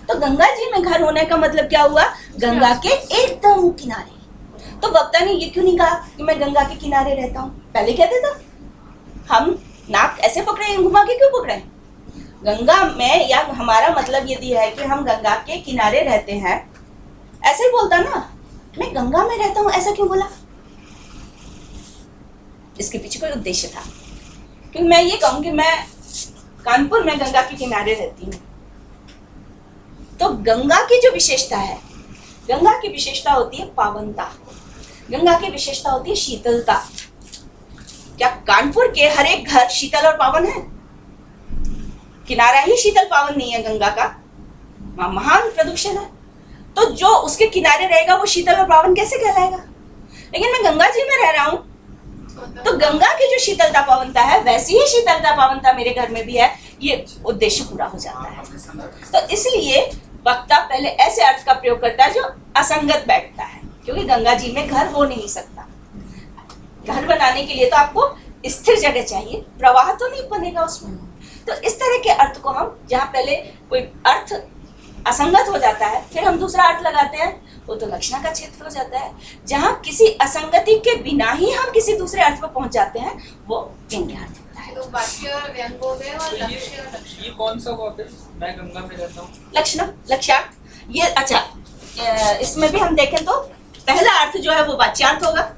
तो गंगा जी में घर होने का मतलब क्या हुआ? गंगा के एकदम किनारे। तो वक्ता ने ये क्यों नहीं कहा कि मैं गंगा के किनारे रहता हूँ? पहले कहते था, हम नाक ऐसे पकड़े, घुमा के क्यों पकड़े? गंगा में, या हमारा मतलब यदि है कि हम गंगा के किनारे रहते हैं, ऐसे ही बोलता ना, मैं गंगा में रहता हूँ, ऐसा क्यों बोला? इसके पीछे कोई उद्देश्य था, क्योंकि मैं ये कहूँ कि मैं कानपुर में गंगा के किनारे रहती हूँ, तो गंगा की जो विशेषता है, गंगा की विशेषता होती है पावनता, गंगा की विशेषता होती है शीतलता। क्या कानपुर के हर एक घर शीतल और पावन है? किनारा ही शीतल पावन नहीं है गंगा का, महान प्रदूषण है। तो जो उसके किनारे रहेगा वो शीतल और पावन कैसे कहलाएगा? लेकिन मैं गंगा जी में रह रहा हूँ, तो गंगा की जो शीतलता पावनता है वैसी ही शीतलता पावनता मेरे घर में भी है, ये उद्देश्य पूरा हो जाता है। तो इसलिए वक्ता पहले ऐसे अर्थ का प्रयोग करता है जो असंगत बैठता है, क्योंकि गंगा जी में घर हो नहीं सकता। घर बनाने के लिए तो आपको स्थिर जगह चाहिए, प्रवाह तो नहीं बनेगा उसमें। तो इस तरह के अर्थ को हम, जहाँ पहले कोई अर्थ असंगत हो जाता है फिर हम दूसरा अर्थ लगाते हैं, वो तो लक्षणा का क्षेत्र हो जाता है। जहाँ किसी असंगति के बिना ही हम किसी दूसरे अर्थ पर पहुंच जाते हैं, वो व्यंग्यार्थ होता है।
तो वाक्य और व्यंग हो गए और
तो
लक्ष्य और लक्ष्य।
ये कौन सा हुआ फिर? मैं गंगा में रहता हूँ,
लक्षणा, लक्ष्यार्थ। ये अच्छा, इसमें भी हम देखें तो पहला अर्थ जो है वो वाच्यार्थ होगा।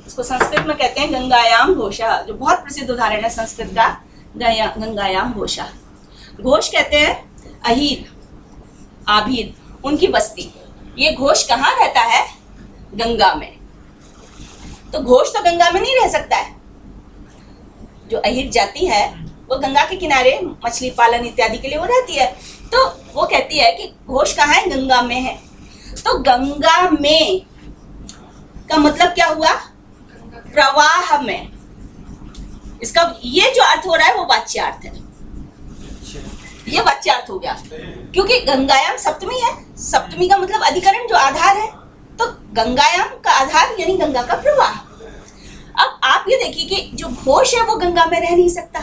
इसको संस्कृत में कहते हैं गंगायाम घोषा, जो बहुत प्रसिद्ध उदाहरण है संस्कृत का, गंगायाम घोषा। घोष कहते हैं अहीर, आभीर, उनकी बस्ती। ये घोष कहाँ रहता है? गंगा में। तो घोष तो गंगा में नहीं रह सकता है। जो अहीर जाति है वो गंगा के किनारे मछली पालन इत्यादि के लिए वो रहती है, तो वो कहती है कि घोष कहाँ है? गंगा में है। तो गंगा में का मतलब क्या हुआ? प्रवाह में। इसका ये जो अर्थ हो रहा है वो वाच्यार्थ है, ये वाच्यार्थ हो गया, क्योंकि गंगायाम सप्तमी है। सप्तमी का मतलब अधिकरण, जो आधार है, तो गंगायाम का आधार यानी गंगा का प्रवाह। अब आप ये देखिए कि जो घोष है वो गंगा में रह नहीं सकता,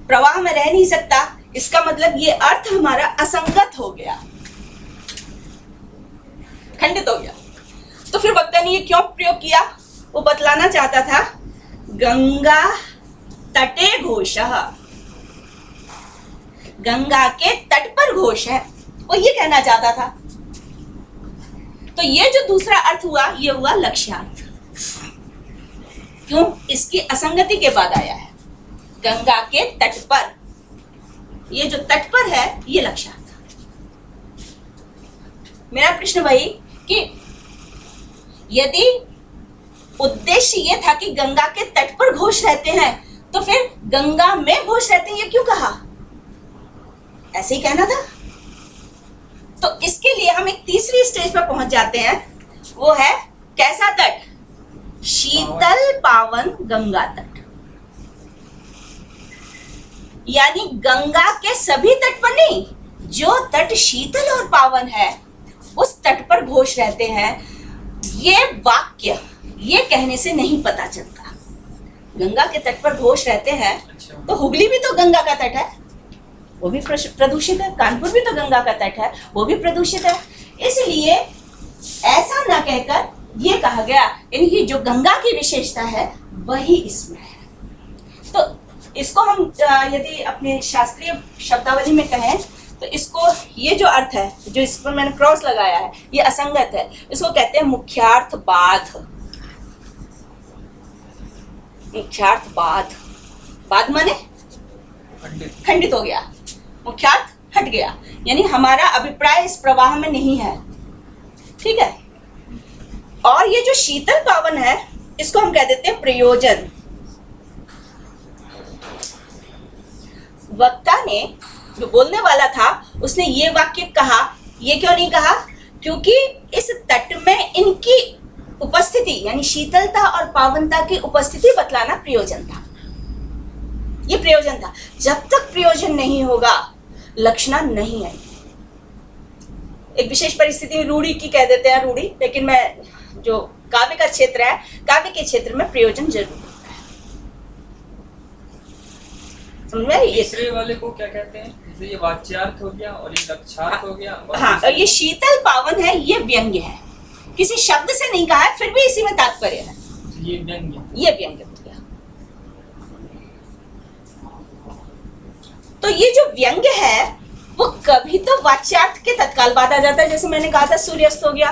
प्रवाह में रह नहीं सकता। इसका मतलब ये अर्थ हमारा असंगत हो गया, खंडित हो गया। तो फिर वक्ता ने ये क्यों प्रयोग किया? वो बतलाना चाहता था गंगा तटे घोषः, गंगा के तट पर घोष है, वो ये कहना चाहता था। तो ये जो दूसरा अर्थ हुआ ये हुआ लक्ष्यार्थ। क्यों? इसकी असंगति के बाद आया है, गंगा के तट पर। ये जो तट पर है ये लक्ष्यार्थ। मेरा प्रश्न भाई कि यदि उद्देश्य ये था कि गंगा के तट पर घोष रहते हैं, तो फिर गंगा में घोष रहते हैं ये क्यों कहा? ऐसे ही कहना था। तो इसके लिए हम एक तीसरी स्टेज पर पहुंच जाते हैं, वो है कैसा तट? शीतल पावन गंगा तट। यानी गंगा के सभी तट पर नहीं, जो तट शीतल और पावन है उस तट पर घोष रहते हैं, ये वाक्य ये कहने से नहीं पता चलता। गंगा के तट पर घोष रहते हैं
अच्छा।
तो हुगली भी तो गंगा का तट है, वो भी प्रदूषित है। कानपुर भी तो गंगा का तट है, वो भी प्रदूषित है। इसलिए ऐसा ना कहकर ये कहा गया, यानी कि जो गंगा की विशेषता है वही इसमें है। तो इसको हम यदि अपने शास्त्रीय शब्दावली में कहें तो इसको, ये जो अर्थ है जो इस पर मैंने क्रॉस लगाया है, ये असंगत है। इसको कहते हैं मुख्यार्थ बाध। मुख्यार्थ बाध, बाध माने खंडित हो गया, मुख्यार्थ हट गया, यानी हमारा अभिप्राय इस प्रवाह में नहीं है। ठीक है। और ये जो शीतल पावन है, इसको हम कह देते हैं प्रयोजन। वक्ता ने, जो बोलने वाला था, उसने ये वाक्य कहा। ये क्यों नहीं कहा? क्योंकि इस तट में इनकी उपस्थिति, यानी शीतलता और पावनता की उपस्थिति बतलाना प्रयोजन था। ये प्रयोजन था। जब तक प्रयोजन नहीं होगा, लक्षणा नहीं है। एक विशेष परिस्थिति रूढ़ी की कह देते हैं रूढ़ी, लेकिन मैं जो काव्य का क्षेत्र है, काव्य के क्षेत्र में प्रयोजन जरूर होता है। समझ में?
तीसरे वाले को क्या कहते हैं? जैसे ये वाच्यार्थ हो गया और ये लक्षार्थ हो गया।
हाँ, और ये शीतल पावन है, ये व्यंग्य है। किसी शब्द से नहीं कहा है, फिर भी इसी में तात्पर्य है।
ये व्यंग्य,
ये व्यंग्य हो गया। तो ये जो व्यंग्य है वो कभी तो वाच्यार्थ के तत्काल बाद आ जाता है, जैसे मैंने कहा था सूर्यास्त हो गया,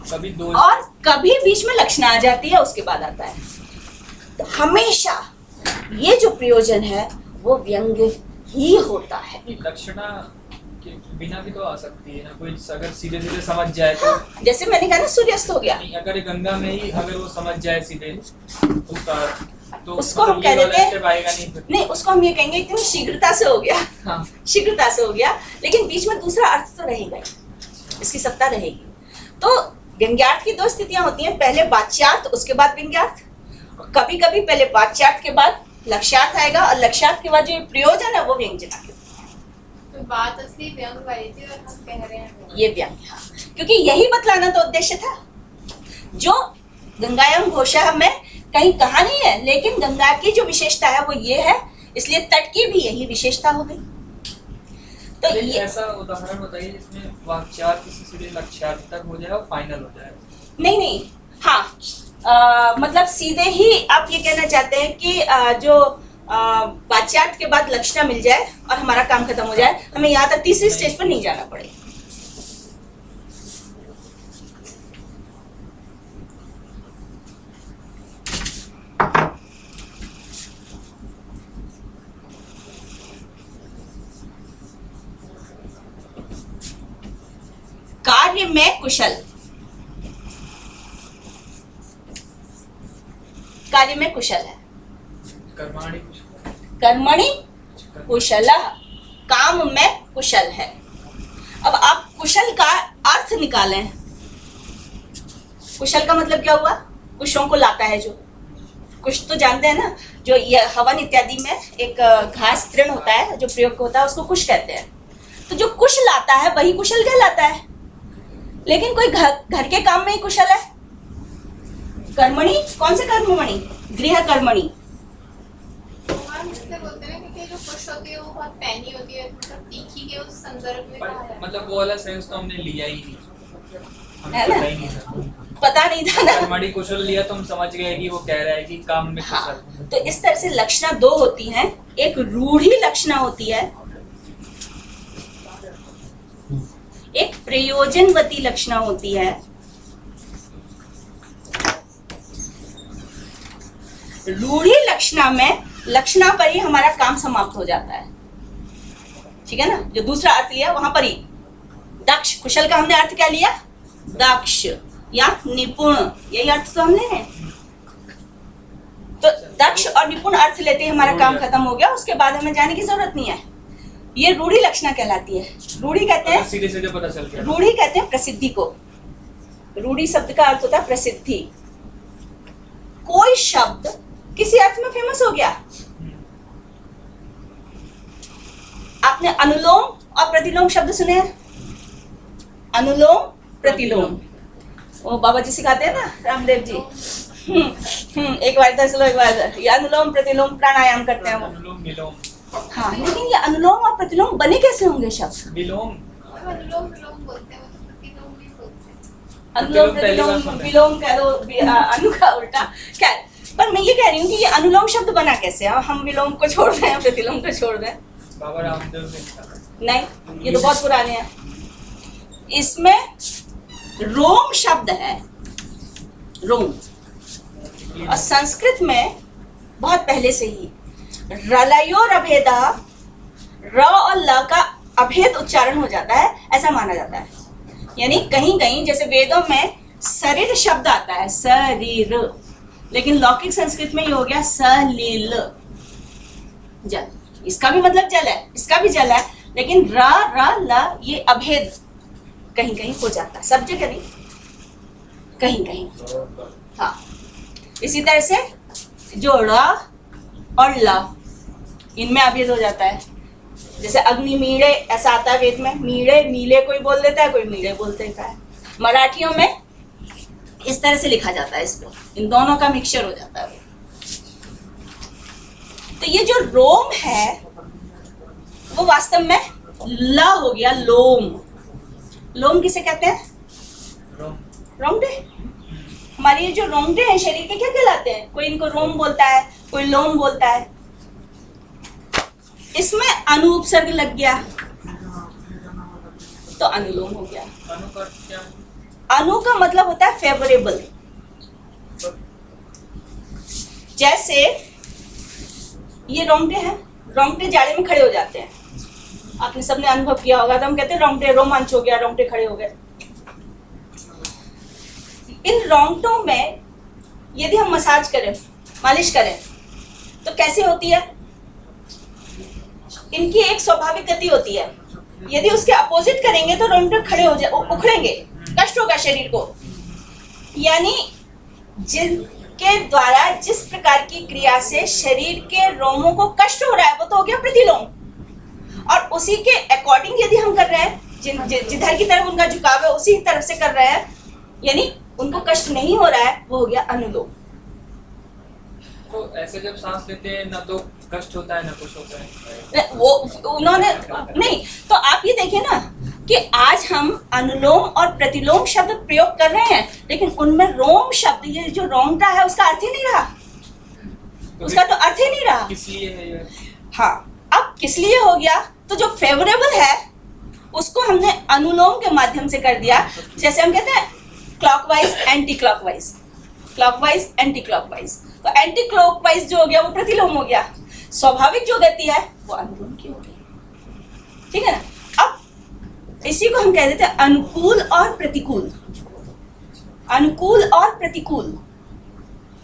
कभी दो,
और कभी बीच में लक्षणा आ जाती है, उसके बाद आता है। तो हमेशा ये जो प्रयोजन है वो व्यंग्य ही होता है।
लक्षणा के बिना भी तो आ सकती है ना, कोई अगर सीधे सीधे समझ जाए तो।
जैसे मैंने कहा ना सूर्यास्त हो गया,
नहीं, अगर गंगा में ही अगर वो समझ जाए सीधे तो
उसको हम कह देते हैं,
नहीं,
नहीं, उसको हम ये कहेंगे इतनी शीघ्रता से हो गया।
हाँ।
शीघ्रता से हो गया, लेकिन बीच में दूसरा अर्थ तो रहेगा ही, इसकी सत्ता रहेगी। तो व्यंग्यार्थ की दो स्थितियां होती हैं, पहले वाच्यार्थ, उसके बाद व्यंग्यार्थ। कभी कभी पहले वाच्यार्थ के बाद लक्ष्यार्थ आएगा, और लक्ष्यार्थ के बाद जो प्रयोजन है वो व्यंजन आएगा।
तो बात असली व्यंग वाली थी और हम कह रहे हैं
ये व्यंग्य, हाँ। क्योंकि यही बतलाना तो उद्देश्य था। जो गंगायाम घोषा में कहीं कहा नहीं है, लेकिन गंगा की जो विशेषता है वो ये है, इसलिए तट की भी यही विशेषता हो गई। तो ये
ऐसा उदाहरण बताइए जिसमें वाच्यार्थ से सीधे लक्ष्यार्थ तक हो जाए और फाइनल हो जाए।
नहीं नहीं, हाँ, मतलब सीधे ही आप ये कहना चाहते हैं कि जो वाच्यार्थ के बाद लक्षणा मिल जाए और हमारा काम खत्म हो जाए, हमें यहाँ तक तीसरी स्टेज पर नहीं जाना पड़े। कार्य में कुशल, कार्य में कुशल है,
कर्माणि
कर्मणि कुशल, काम में कुशल है। अब आप कुशल का अर्थ निकालें। कुशल का मतलब क्या हुआ? कुशों को लाता है जो। कुश तो जानते हैं ना, जो ये हवन इत्यादि में एक घास तृण होता है जो प्रयोग होता है, उसको कुश कहते हैं। तो जो कुश लाता है वही कुशल कहलाता है। लेकिन कोई घर के काम में ही कुशल है। कर्मणि, कौन से कर्मणि? गृह कर्मणि।
इसलिए बोलते हैं क्योंकि जो कुश होती है वो बहुत पैनी होती है, मतलब तीखी के उस संदर्भ में कहा है।
मतलब वो वाला सेंस तो हमने लिया ही नहीं, हमें
है ना?
पता ही नहीं था।
पता नहीं था ना।
कर्मणि कुशल लिया तो हम समझ गए कि वो कह रहा है कि काम में
हाँ,
कुशल।
तो इस तरह से लक्षणा दो होती हैं। एक रूढ़ी लक्षणा होती है, एक प्रयोजनवती लक्षणा होती है। रूढ़ी लक्षणा में लक्षणा पर ही हमारा काम समाप्त हो जाता है। ठीक है ना? जो दूसरा अर्थ लिया वहां पर ही दक्ष, कुशल का हमने अर्थ क्या लिया? दक्ष या निपुण, यही अर्थ तो हमने है। तो दक्ष और निपुण अर्थ लेते ही हमारा काम खत्म हो गया, उसके बाद हमें जाने की जरूरत नहीं है। ये रूढ़ी लक्षणा कहलाती है। रूढ़ी कहते हैं,
सीधे सीधे पता चल गया।
रूढ़ी कहते हैं प्रसिद्धि को। रूढ़ी शब्द का अर्थ होता है प्रसिद्धि। कोई शब्द किसी अर्थ में फेमस हो गया। आपने अनुलोम और प्रतिलोम शब्द सुने हैं? अनुलोम प्रतिलोम, वो बाबा जी सिखाते हैं ना, रामदेव जी। एक बार इधर चलो, एक बार इधर। ये अनुलोम प्रतिलोम प्राणायाम करते हैं वो।
अनुलोम विलोम।
हाँ, लेकिन ये अनुलोम और प्रतिलोम बने कैसे होंगे शब्द?
विलोम।
अनुलोम विलोम बोलते हैं, वो तो प्रतिलोम भी बोलते हैं।
अनुलोम
पहली बार
प्रतिलोम
सुना है।
विलोम कह दो, अनु का उल्टा। क्या, पर मैं ये कह रही हूँ कि ये अनुलोम शब्द बना कैसे? हम विलोम को छोड़ रहे हैं, प्रतिलोम को छोड़ रहे हैं।
बाबा रामदेव ने लिखा।
नहीं, ये तो बहुत पुराने हैं। इसमें रोम शब्द है, रोम, और संस्कृत में बहुत पहले से ही रलयोर अभेदा, र और ल का अभेद उच्चारण हो जाता है, ऐसा माना जाता है। यानी कहीं कहीं जैसे वेदों में शरीर शब्द आता है, शरीर, लेकिन लौकिक संस्कृत में ये हो गया सलील, जल। इसका भी मतलब जल है, इसका भी जल है, लेकिन र र ल ये अभेद कहीं कहीं हो जाता है, सब जगह नहीं, कहीं कहीं। हाँ, इसी तरह से जो र और ल इनमें अभेद हो जाता है। जैसे अग्नि मीड़े ऐसा आता है वेद में, मीड़े मीले कोई बोल देता है, कोई मीड़े बोल देता है। मराठियों में इस तरह से लिखा जाता है इसको, इन दोनों का मिक्सचर हो जाता है। तो ये जो रोम है वो वास्तव में ल हो गया, लोम। लोम किसे कहते हैं?
रोम।
रोंगटे। हमारे ये जो रोंगटे हैं शरीर के क्या कहलाते हैं? कोई इनको रोम बोलता है, कोई लोम बोलता है। इसमें अनु उपसर्ग लग गया तो अनुलोम हो गया।
अनु का क्या?
अनु का मतलब होता है फेवरेबल। जैसे ये रोंगटे हैं, रोंगटे जाड़े में खड़े हो जाते हैं, आपने सबने अनुभव किया होगा। तो हम कहते हैं रोंगटे, रोमांच हो गया, रोंगटे खड़े हो गए। इन रोंगटों में यदि हम मसाज करें, मालिश करें, तो कैसे होती है? इनकी एक स्वाभाविक गति होती है। यदि उसके अपोजिट करेंगे तो रोंगटे खड़े हो जाए, उखड़ेंगे, कष्ट होगा शरीर को। यानी जिनके द्वारा जिस प्रकार की क्रिया से शरीर के रोमों को कष्ट हो रहा है वो तो हो गया प्रतिलोम, और उसी के अकॉर्डिंग यदि हम कर रहे हैं, जिधर की तरफ उनका झुकाव है उसी तरफ से कर रहे हैं, यानी उनको कष्ट नहीं हो रहा है, वो हो गया अनुलोम।
तो ऐसे जब सांस लेते हैं ना तो कष्ट होता है ना कुछ होता है।
वो उन्होंने नहीं, तो आप ये देखिए ना कि आज हम अनुलोम और प्रतिलोम शब्द प्रयोग कर रहे हैं, लेकिन उनमें रोम शब्द, ये जो रोंगटा है उसका अर्थ ही नहीं रहा, उसका तो अर्थ ही नहीं रहा।
किस लिए है ये?
हाँ, अब किस लिए हो गया? तो जो फेवरेबल है उसको हमने अनुलोम के माध्यम से कर दिया। जैसे हम कहते हैं clockwise anti clockwise, clockwise anti clockwise, तो एंटी क्लॉकवाइज जो हो गया वो प्रतिलोम हो गया। स्वाभाविक जो गति है वो अनुलोम की हो गई, ठीक है ना। अब इसी को हम कह देते हैं अनुकूल और प्रतिकूल। अनुकूल और प्रतिकूल,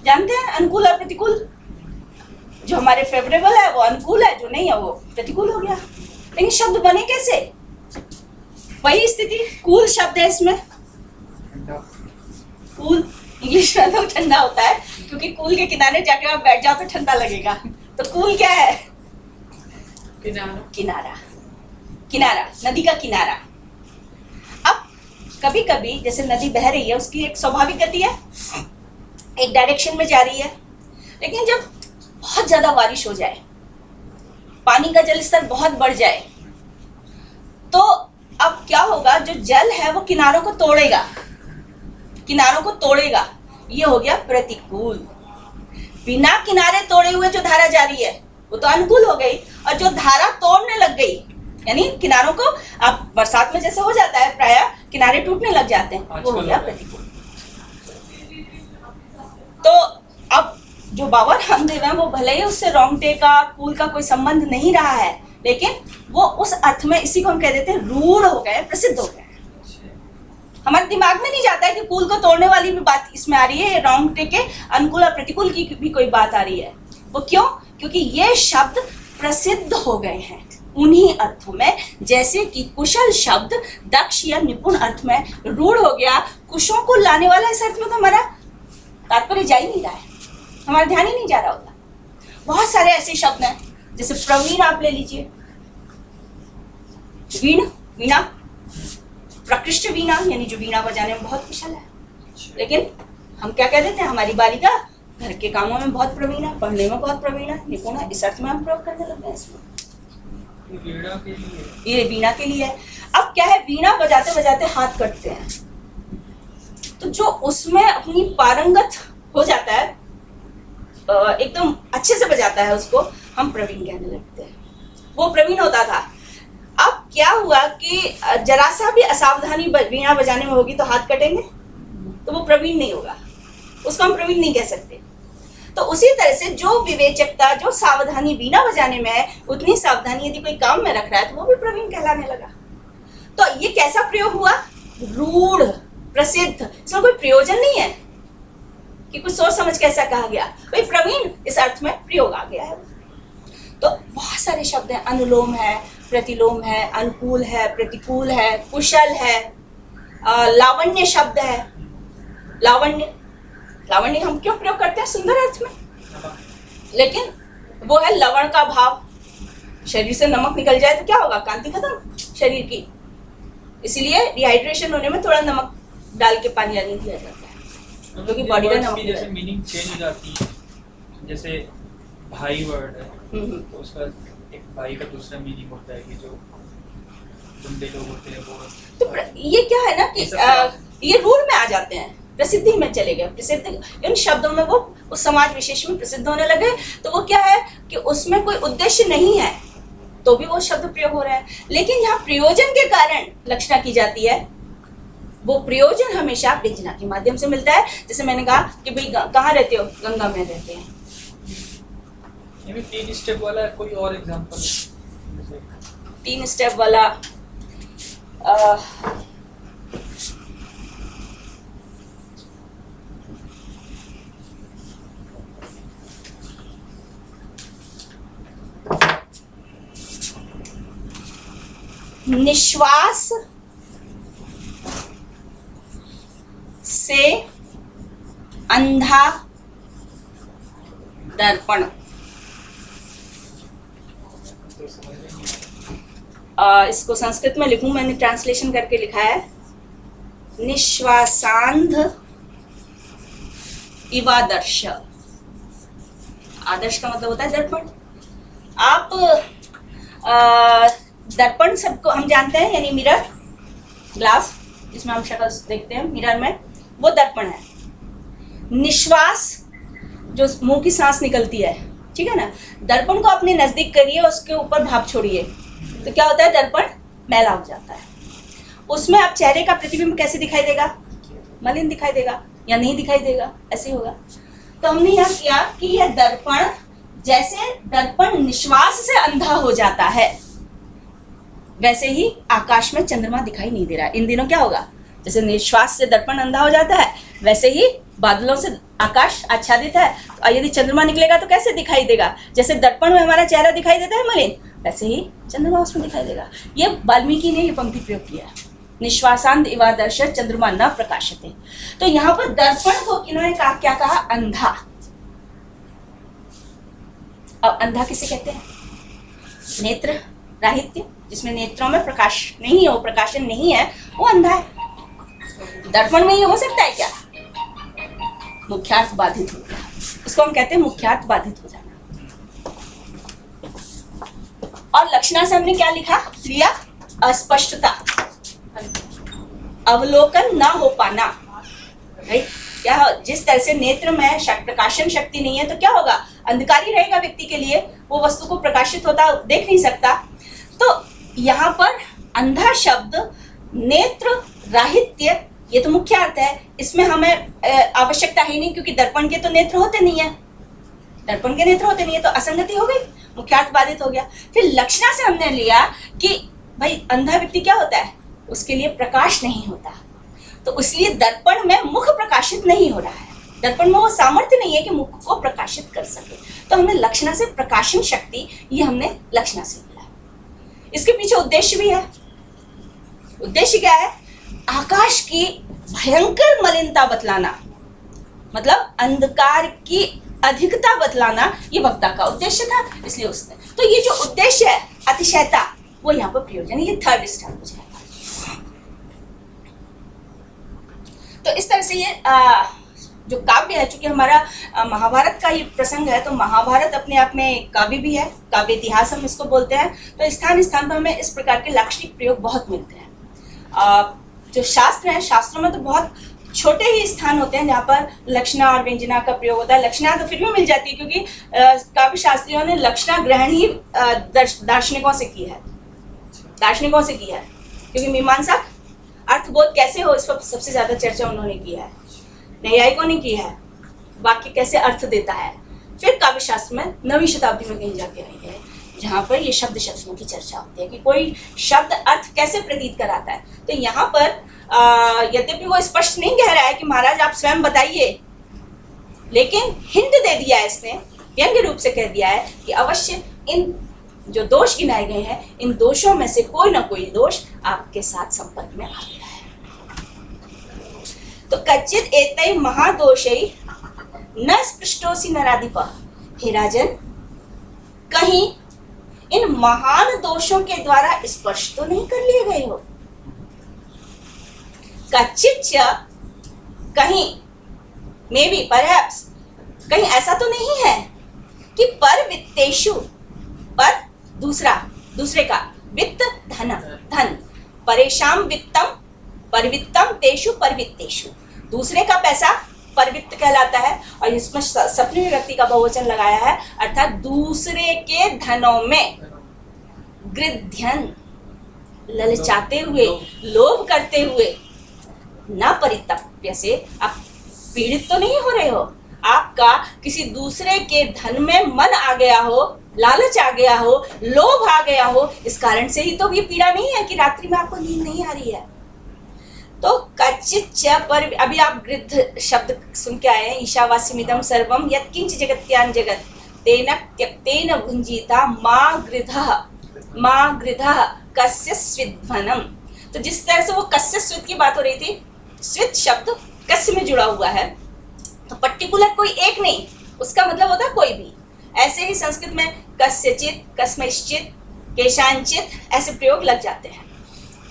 जानते हैं अनुकूल और प्रतिकूल? जो हमारे फेवरेबल है वो अनुकूल है, जो नहीं है वो प्रतिकूल हो गया। लेकिन शब्द बने कैसे? वही स्थिति, कूल शब्द है इसमें। कूल इंग्लिश में तो ठंडा होता है, क्योंकि कूल के किनारे जाके आप बैठ जाओ तो ठंडा लगेगा। तो कूल क्या है? किनारा, किनारा, नदी का किनारा। अब कभी कभी जैसे नदी बह रही है, उसकी एक स्वाभाविक गति है, एक डायरेक्शन में जा रही है, लेकिन जब बहुत ज्यादा बारिश हो जाए, पानी का जल स्तर बहुत बढ़ जाए, तो अब क्या होगा? जो जल है वो किनारों को तोड़ेगा, किनारों को तोड़ेगा। ये हो गया प्रतिकूल। बिना किनारे तोड़े हुए जो धारा जा रही है वो तो अनुकूल हो गई, और जो धारा तोड़ने लग गई, यानी किनारों को, अब बरसात में जैसे हो जाता है प्राय किनारे टूटने लग जाते हैं, वो हो गया प्रतिकूल। तो अब जो बाबा रामदेव है वो भले ही उससे रोंगटे का, कूल का कोई संबंध नहीं रहा है, लेकिन वो उस अर्थ में, इसी को हम कह देते हैं रूढ़ हो गए, प्रसिद्ध हो गए। हमारे दिमाग में नहीं जाता है कि कूल को तोड़ने वाली भी बात इसमें आ रही है, रोंगटे के अनुकूल और प्रतिकूल की भी कोई बात आ रही है। वो क्यों? क्योंकि ये शब्द प्रसिद्ध हो गए हैं उन्हीं अर्थों में, जैसे कि कुशल शब्द दक्ष या निपुण अर्थ में रूढ़ हो गया। कुशों को लाने वाला इस अर्थ में तो हमारा तात्पर्य जा ही नहीं रहा है, हमारा ध्यान ही नहीं जा रहा होता। बहुत सारे ऐसे शब्द हैं, जैसे प्रवीण आप ले लीजिए, वीणा वीणा प्रकृष्ट वीणा यानी जो वीणा बजाने में बहुत कुशल है, लेकिन हम क्या कह देते हैं, हमारी बालिका घर के कामों में बहुत प्रवीण है, पढ़ने में बहुत प्रवीण है, निपुण है, इस अर्थ में हम प्रयोग करने लगे हैं इसमें।
वीणा के लिए,
ये वीणा के लिए है। अब क्या है, वीणा बजाते बजाते हाथ कटते हैं, तो जो उसमें अपनी पारंगत हो जाता है, एकदम अच्छे से बजाता है, उसको हम प्रवीण कहने लगते हैं। वो प्रवीण होता था। अब क्या हुआ कि जरा सा भी असावधानी वीणा बजाने में होगी तो हाथ कटेंगे, तो वो प्रवीण नहीं होगा, उसको हम प्रवीण नहीं कह सकते। तो उसी तरह से जो विवेचकता, जो सावधानी वीणा बजाने में है, उतनी सावधानी यदि कोई काम में रख रहा है तो वो भी प्रवीण कहलाने लगा। तो ये कैसा प्रयोग हुआ, रूढ़ प्रसिद्ध, इसमें कोई प्रयोजन नहीं है कि कुछ सोच समझ कैसा कहा गया, भाई प्रवीण इस अर्थ में प्रयोग आ गया है। तो बहुत सारे शब्द हैं, अनुलोम है, प्रतिलोम है, अनुकूल है, प्रतिकूल है, कुशल है, लावण्य शब्द है। लावण्य लावण्य हम क्यों प्रयोग करते हैं, सुंदर अर्थ में, लेकिन वो है लवण का भाव। शरीर से नमक निकल जाए तो क्या होगा, कांति खत्म शरीर की, इसीलिए डिहाइड्रेशन होने में थोड़ा नमक डाल के पानी आने दिया जाता है, क्योंकि बॉडी का नमक
जैसे मीनिंग चेंज हो जाती है। जैसे भाई वर्ड है, तो उसका एक भाई का दूसरा मीनिंग होता है कि जो गुंडे लोग होते हैं वो।
तो ये क्या है ना कि ये रूल में आ जाते हैं, प्रसिद्धि में चले गए, प्रसिद्ध इन शब्दों में वो उस समाज विशेष में प्रसिद्ध होने लगे। तो वो क्या है कि उसमें कोई उद्देश्य नहीं है तो भी वो शब्द प्रयोग हो रहा है, लेकिन यहाँ प्रयोजन के कारण लक्षणा की जाती है। वो प्रयोजन हमेशा व्यंजना के माध्यम से मिलता है। जैसे मैंने कहा कि भाई कहाँ रहते हो, गंगा में रहते हैं।
ये भी 3 स्टेप वाला कोई और एग्जांपल?
3 स्टेप वाला निश्वास से अंधा दर्पण। इसको संस्कृत में लिखूं, मैंने ट्रांसलेशन करके लिखा है, निश्वासांध इवादर्श। आदर्श का मतलब होता है दर्पण। आप दर्पण सबको हम जानते हैं, यानी मिरर, ग्लास जिसमें हम शक्ल देखते हैं मिरर में, वो दर्पण है। निश्वास जो मुंह की सांस निकलती है, ठीक है ना, दर्पण को अपने नजदीक करिए, उसके ऊपर भाप छोड़िए, तो क्या होता है, दर्पण मैला हो जाता है। उसमें आप चेहरे का प्रतिबिंब कैसे दिखाई देगा, मलिन दिखाई देगा या नहीं दिखाई देगा, ऐसे होगा। तो हमने यहाँ किया कि यह दर्पण, जैसे दर्पण निश्वास से अंधा हो जाता है, वैसे ही आकाश में चंद्रमा दिखाई नहीं दे रहा है। इन दिनों क्या होगा, जैसे निश्वास से दर्पण अंधा हो जाता है, वैसे ही बादलों से आकाश आच्छादित है, तो यदि चंद्रमा निकलेगा तो कैसे दिखाई देगा, जैसे दर्पण में हमारा चेहरा दिखाई देता है मलिन, वैसे ही चंद्रमा उसमें दिखाई देगा। ये वाल्मीकि ने ये पंक्ति प्रयोग किया है, निश्वासांध इवादर्श चंद्रमा न प्रकाशते। तो यहाँ पर दर्पण को इन्होंने क्या कहा, अंधा। अब अंधा किसे कहते हैं, नेत्र राहित्य, जिसमें नेत्रों में प्रकाश नहीं हो, प्रकाशन नहीं है, वो अंधा है। दर्पण में ये हो सकता है क्या, मुख्यार्थ बाधित हो गया, इसको हम कहते हैं मुख्यार्थ बाधित हो जाना। और लक्षणा से हमने क्या लिया, अस्पष्टता, अवलोकन ना हो पाना। राइट, क्या जिस तरह से नेत्र में प्रकाशन शक्ति नहीं है तो क्या होगा, अंधकारी रहेगा व्यक्ति के लिए, वो वस्तु को प्रकाशित होता देख नहीं सकता। तो यहाँ पर अंधा शब्द, नेत्र राहित्य, ये तो मुख्य अर्थ है, इसमें हमें आवश्यकता ही नहीं, क्योंकि दर्पण के तो नेत्र होते नहीं है, दर्पण के नेत्र होते नहीं है, तो असंगति हो गई, मुख्यार्थ बाधित हो गया। फिर लक्षणा से हमने लिया कि भाई अंधा व्यक्ति क्या होता है, उसके लिए प्रकाश नहीं होता, तो इसलिए दर्पण में मुख प्रकाशित नहीं हो रहा है, दर्पण में वो सामर्थ्य नहीं है कि मुख को प्रकाशित कर सके। तो हमने लक्षणा से प्रकाशन शक्ति, ये हमने लक्षणा से लिया। इसके पीछे उद्देश्य भी है। उद्देश्य क्या है, आकाश की भयंकर मलिनता बतलाना, मतलब अंधकार की अधिकता बतलाना, ये वक्ता का उद्देश्य था, इसलिए उसने। तो ये जो उद्देश्य है, अतिशयता, वो यहाँ पर प्रयोग, यानी ये थर्ड स्टार हो जाएगा। तो इस तरह से ये जो काव्य है, चूंकि हमारा महाभारत का ये प्रसंग है, तो महाभारत अपने आप में काव्य भी है, काव्य इतिहास हम इसको बोलते हैं। तो स्थान स्थान पर हमें इस प्रकार के लाक्षणिक प्रयोग बहुत मिलते हैं। जो शास्त्र हैं, शास्त्रों में तो बहुत छोटे ही स्थान होते हैं जहाँ पर लक्षणा और व्यंजना का प्रयोग होता है। लक्षणा तो फिर भी मिल जाती है, क्योंकि काव्य शास्त्रियों ने लक्षणा ग्रहण ही दार्शनिकों से की है, क्योंकि मीमांसा अर्थबोध कैसे हो, इस पर सबसे ज्यादा चर्चा उन्होंने की है, न्यायिकों ने की है, वाक्य कैसे अर्थ देता है। फिर काव्य शास्त्र में 9वीं शताब्दी में कहीं जाके आई है, जहाँ पर ये शब्द शस्त्रों की चर्चा होती है कि कोई शब्द अर्थ कैसे प्रतीत कराता है। तो यहाँ पर यद्यपि वो स्पष्ट नहीं कह रहा है कि महाराज आप स्वयं बताइए, लेकिन हिंट दे दिया है इसने, व्यंग्य रूप से कह दिया है कि अवश्य इन जो दोष गिनाए गए हैं, इन दोषों में से कोई ना कोई दोष आपके साथ संपर्क में आ गया है। तो कच्चित एतै महादोषै न स्पृष्टोसि नराधिपः। हे राजन, कहीं इन महान दोषों के द्वारा स्पर्श तो नहीं कर लिए गए हो। कच्चित कहीं, मे बी परहैप्स, कहीं ऐसा तो नहीं है कि पर वित्तेषु, पर दूसरे का, वित्त धन, परेशान वित्तम परवित्तम तेषु परवित्तेषु, दूसरे का पैसा परवित्त कहलाता है। और इसमें सप्तमी विभक्ति का बहुवचन लगाया है, अर्थात दूसरे के धनों में गृध्यन, ललचाते हुए, लोभ करते हुए, न परितप्य से, आप पीड़ित तो नहीं हो रहे हो, आपका किसी दूसरे के धन में मन आ गया हो, लालच आ गया हो, लोभ आ गया हो, इस कारण से ही तो ये पीड़ा नहीं है कि रात्रि में आपको नींद नहीं आ रही है। तो कच्चित पर, अभी आप गृध्र शब्द सुन के आए हैं, ईशावास्यमिदं सर्वम यत्किंच जगत्यान जगत तेन त्यक्तेन भुंजीता मा गृधः कस्य स्विद्वनम। तो जिस तरह से वो कस्य स्विद की बात हो रही थी, स्विद शब्द कस्य में जुड़ा हुआ है, तो पर्टिकुलर कोई एक नहीं, उसका मतलब होता है कोई भी। ऐसे ही संस्कृत में कस्यचित, कस्मैश्चित, केशांचित ऐसे प्रयोग लग जाते हैं।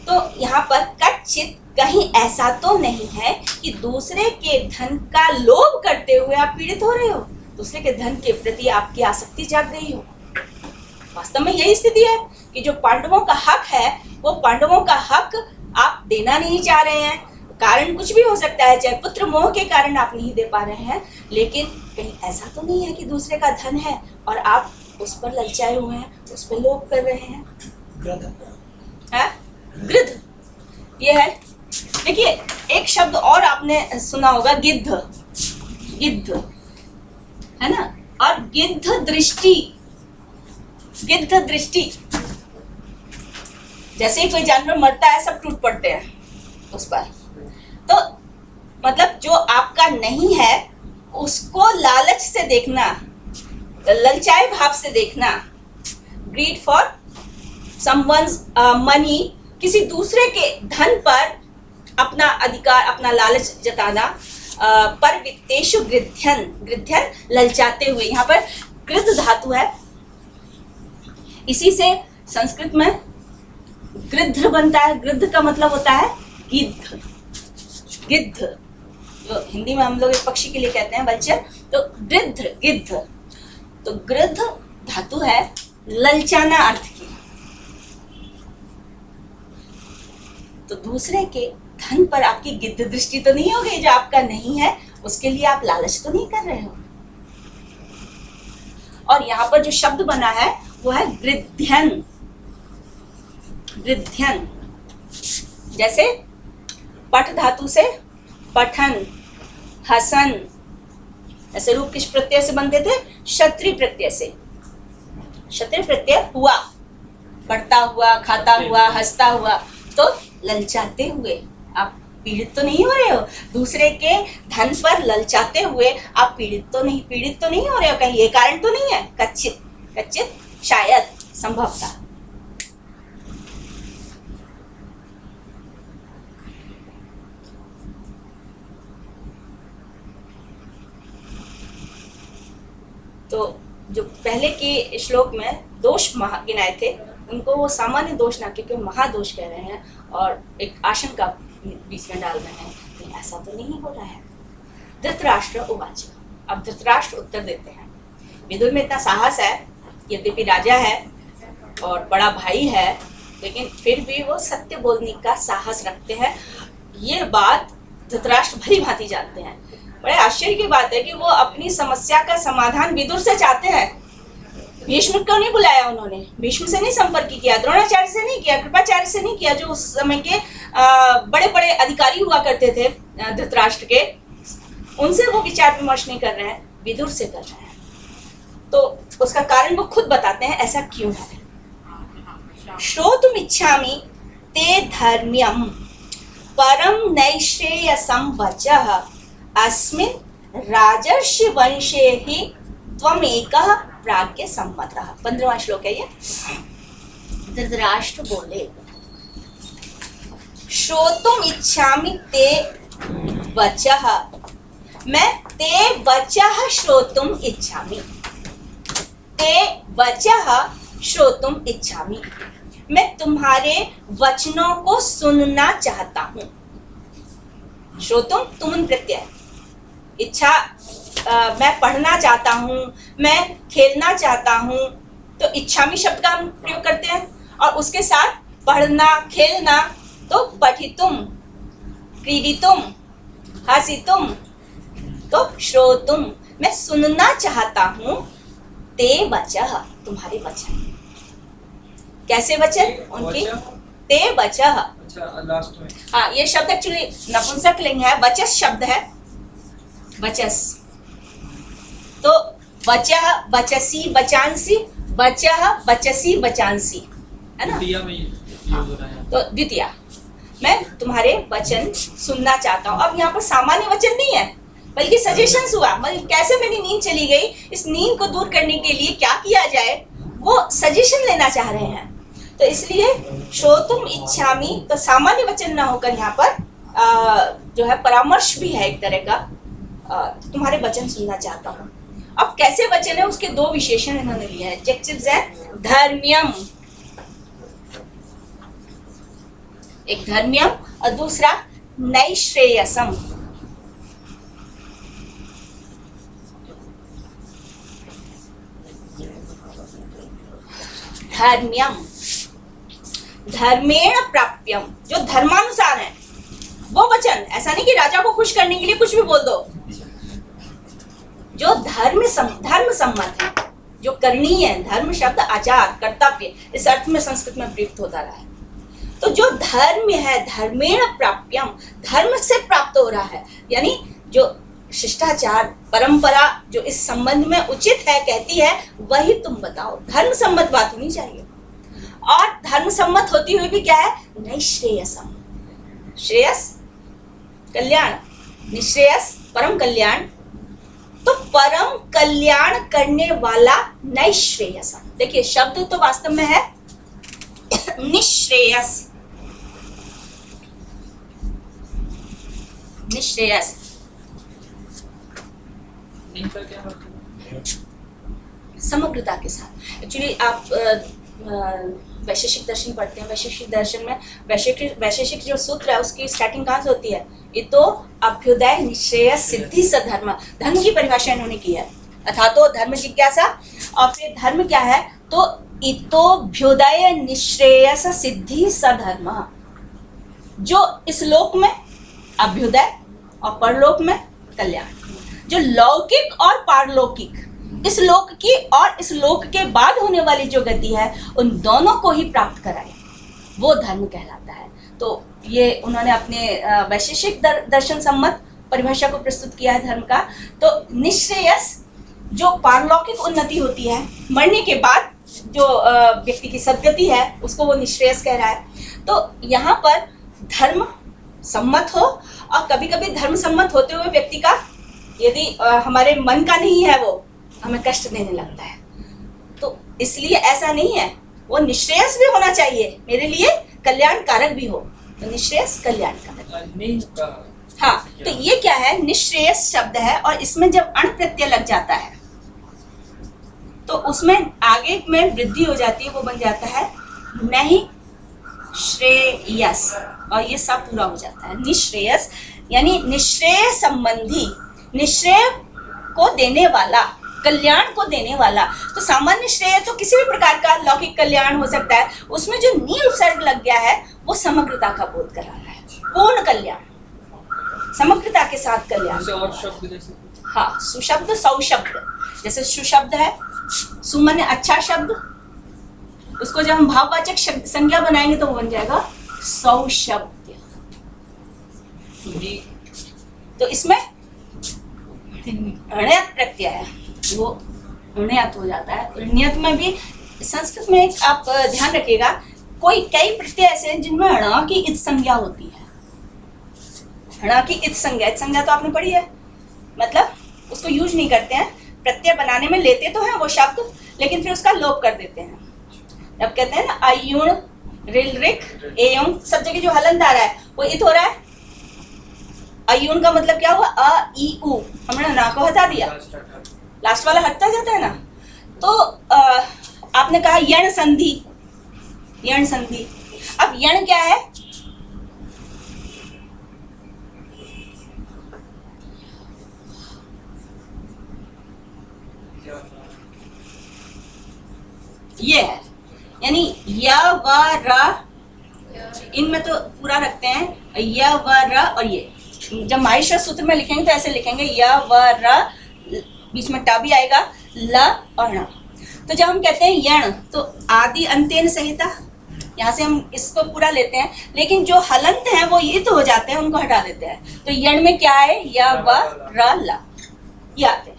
तो यहाँ पर कच्चित, कहीं ऐसा तो नहीं है कि दूसरे के धन का लोभ करते हुए आप पीड़ित हो रहे हो, दूसरे के धन के प्रति आपकी आसक्ति जाग रही हो। वास्तव में यही स्थिति है कि जो पांडवों का हक है, वो पांडवों का हक आप देना नहीं चाह रहे हैं। कारण कुछ भी हो सकता है, चाहे पुत्र मोह के कारण आप नहीं दे पा रहे हैं, लेकिन कहीं ऐसा तो नहीं है कि दूसरे का धन है और आप उस पर ललचाए हुए हैं, उस पर लोभ कर रहे हैं। गृध ये है। देखिए, एक शब्द और आपने सुना होगा, गिद्ध, गिद्ध है ना, और गिद्ध दृष्टि, गिद्ध दृष्टि, जैसे ही कोई जानवर मरता है सब टूट पड़ते हैं उस पर। तो मतलब जो आपका नहीं है उसको लालच से देखना, ललचाए भाव से देखना, ग्रीड फॉर समवन्स मनी, किसी दूसरे के धन पर अपना अधिकार, अपना लालच जताना, पर वित्तेषु गृध्यन, गृध्यन ललचाते हुए, यहाँ पर गृध धातु है, इसी से संस्कृत में गृध्र बनता है। गृध्र का मतलब होता है गिद्ध, गिद्ध, जो हिंदी में हम लोग एक पक्षी के लिए कहते हैं वल्चर, तो गृध्र, गिद्ध। तो गृध्र धातु है ललचाना अर्थ की। तो दूसरे के धन पर आपकी गिद्ध दृष्टि तो नहीं हो गई, जो आपका नहीं है उसके लिए आप लालच तो नहीं कर रहे हो। और यहाँ पर जो शब्द बना है वो है गृध्यन, गृध्यन, जैसे पठ धातु से पठन, हसन, ऐसे रूप किस प्रत्यय से बनते थे? क्षत्रिय प्रत्यय से। क्षत्रिय प्रत्यय हुआ, पढ़ता हुआ, खाता हुआ, हंसता हुआ। तो ललचाते हुए, आप पीड़ित तो नहीं हो रहे हो, दूसरे के धन पर ललचाते हुए आप पीड़ित तो नहीं हो रहे हो, कहीं ये कारण तो नहीं है? कच्चित, कच्चित शायद, संभवतः। तो जो पहले के श्लोक में दोष गिनाए थे, उनको वो सामान्य दोष ना क्योंकि महादोष कह रहे हैं और एक आशंका बीच में डाल रहे हैं, तो ऐसा तो नहीं हो रहा है। धृतराष्ट्र उवाच, अब धृतराष्ट्र उत्तर देते हैं। विदुर में इतना साहस है, यद्यपि राजा है और बड़ा भाई है, लेकिन फिर भी वो सत्य बोलने का साहस रखते हैं। ये बात धृतराष्ट्र भली भांति जानते हैं। बड़े आश्चर्य की बात है कि वो अपनी समस्या का समाधान विदुर से चाहते हैं। भीष्म को नहीं बुलाया उन्होंने, भीष्म से नहीं संपर्क किया, द्रोणाचार्य से नहीं किया, कृपाचार्य से नहीं किया, जो उस समय के बड़े बड़े अधिकारी हुआ करते थे धृतराष्ट्र के, उनसे वो विचार विमर्श नहीं कर रहे हैं, विदुर से कर रहे हैं। तो उसका कारण वो खुद बताते हैं ऐसा क्यों है। श्रोतुम इच्छामि ते धर्म्यम परम नैश्रेयसं वचः अस्मिन् राजर्षि वंशे हि त्वमेकः प्राज्ञ सम्मतः। 15वां श्लोक है ये। धृतराष्ट्र बोले, श्रोतुम इच्छामि ते वचः, मैं ते वचः श्रोतुम इच्छामि, ते वचः श्रोतुम इच्छामि, मैं तुम्हारे वचनों को सुनना चाहता हूँ। श्रोतुम तुम प्रत्यय, इच्छा मैं पढ़ना चाहता हूँ, मैं खेलना चाहता हूँ, तो इच्छामि शब्द का हम प्रयोग करते हैं, और उसके साथ पढ़ना खेलना तो पठितुम, क्रीडितुम, हसितुम, तो श्रोतुम मैं सुनना चाहता हूँ, ते वचः तुम्हारे वचन। कैसे वचन उनकी? ते वचः।
अच्छा, लास्ट में
हाँ, ये शब्द एक्चुअली नपुंसक लिंग है, वचस शब्द है, वचस। तो वचः वचसी वचांसी, वचः वचसी वचांसी, है ना?
द्वितीया में यूज हो रहा है।
तो द्वितीया, मैं तुम्हारे वचन सुनना चाहता हूँ। अब यहाँ पर सामान्य वचन नहीं है, बल्कि सजेशंस हुआ, मतलब कैसे मेरी नींद चली गई, इस नींद को दूर करने के लिए क्या किया जाए, वो सजेशन लेना चाह रहे हैं। तो इसलिए श्रोतुम इच्छामि, तो सामान्य वचन ना होकर यहाँ पर जो है परामर्श भी है एक तरह का, तुम्हारे वचन सुनना चाहता हूँ। अब कैसे वचन है, उसके दो विशेषण इन्होंने लिए हैं, एडजेक्टिव्स हैं। धर्म्यम, एक धर्म्यम और दूसरा नैश्रेयसम। धर्म्यम, धर्मेण प्राप्यम, जो धर्मानुसार है वो वचन। ऐसा नहीं कि राजा को खुश करने के लिए कुछ भी बोल दो, जो धर्म सम्मत है, जो करणीय है। धर्म शब्द आचार, कर्तव्य, इस अर्थ में संस्कृत में प्रयुक्त होता रहा है। तो जो धर्म है, धर्मेण प्राप्यम, धर्म से प्राप्त हो रहा है, यानी जो शिष्टाचार परंपरा जो इस संबंध में उचित है कहती है, वही तुम बताओ। धर्म सम्मत बात होनी चाहिए। और धर्म सम्मत होती हुई भी क्या है? नैश्रेयसम, श्रेयस कल्याण, निश्रेयस परम कल्याण, तो परम कल्याण करने वाला नैश्रेयसम। देखिए शब्द तो वास्तव में है निश्रेयस, निश्रेयस।
इनका क्या मतलब है?
समग्रता के साथ। एक्चुअली आप वैशेषिक दर्शन पढ़ते हैं, वैशेषिक दर्शन में वैशेषिक जो सूत्र है उसकी स्टार्टिंग कहाँ से होती है? इतो अभ्युदय निश्रेय सिद्धि सधर्म, धर्म की परिभाषा इन्होंने की है। अर्थात तो धर्म जिज्ञासा, और फिर धर्म क्या है? तो इतोभ्युदय निश्रेयस सिद्धि सधर्म, जो इस लोक में अभ्युदय और परलोक में कल्याण, जो लौकिक और पारलौकिक, इस लोक की और इस लोक के बाद होने वाली जो गति है, उन दोनों को ही प्राप्त कराए, वो धर्म कहलाता है। तो ये उन्होंने अपने वैशेषिक दर्शन सम्मत परिभाषा को प्रस्तुत किया है धर्म का। तो निश्रेयस, जो पारलौकिक उन्नति होती है, मरने के बाद जो व्यक्ति की सद्गति है, उसको वो निश्रेयस कह रहा है। तो यहाँ पर धर्म सम्मत हो, और कभी कभी धर्म सम्मत होते हुए व्यक्ति का यदि हमारे मन का नहीं है, वो हमें कष्ट देने लगता है, तो इसलिए ऐसा नहीं है, वो निश्रेयस भी होना चाहिए, मेरे लिए कल्याण कारक भी हो, तो निश्रेयस कल्याण कारक। हाँ, तो ये क्या है? निश्रेयस शब्द है, और इसमें जब अण प्रत्यय लग जाता है तो उसमें आगे में वृद्धि हो जाती है, वो बन जाता है नहीं श्रेयस, और ये सब पूरा हो जाता है। निश्रेयस यानी निश्रेय संबंधी, निश्रेय को देने वाला, कल्याण को देने वाला। तो सामान्य श्रेय तो किसी भी प्रकार का लौकिक कल्याण हो सकता है, उसमें जो नी उपसर्ग लग गया है वो समग्रता का बोध करा रहा है, पूर्ण कल्याण, समग्रता के साथ कल्याण।
जैसे और शब्द जैसे
हाँ, सुशब्द सौशब्द, जैसे सुशब्द है, सु माने अच्छा शब्द, उसको जब हम भाववाचक संज्ञा बनाएंगे तो वो बन जाएगा सौशब्द। तो इसमें ण्यत प्रत्यय है, वो ण्यत हो जाता है। ण्यत में भी संस्कृत में एक आप ध्यान रखिएगा, कई प्रत्यय ऐसे हैं जिनमें ण की इत संज्ञा होती है। ण की इत संज्ञा तो आपने पढ़ी है, मतलब उसको यूज नहीं करते हैं, प्रत्यय बनाने में लेते तो हैं वो शब्द, लेकिन फिर उसका लोप कर देते हैं। जब कहते हैं ना अयुण रिल रिक एयुण, सब जगह जो हलंत आ रहा है वो इत हो रहा है। अयुण का मतलब क्या हुआ, अ ई उ, हमने ना को हटा दिया, लास्ट वाला हटता जाता है ना। तो आपने कहा यण संधि, यण संधि। अब यण क्या है, ये है, यानी य व र, इनमें तो पूरा रखते हैं य व र, और ये जब माहेश्वर सूत्र में लिखेंगे तो ऐसे लिखेंगे य व र, बीच में टा भी आएगा, ल और ण। तो जब हम कहते हैं यण तो आदि अंत्यन संहिता, यहाँ से हम इसको पूरा लेते हैं, लेकिन जो हलंत हैं वो ये तो हो जाते हैं, उनको हटा देते हैं। तो यण में क्या है, य व र ल, ये आते हैं।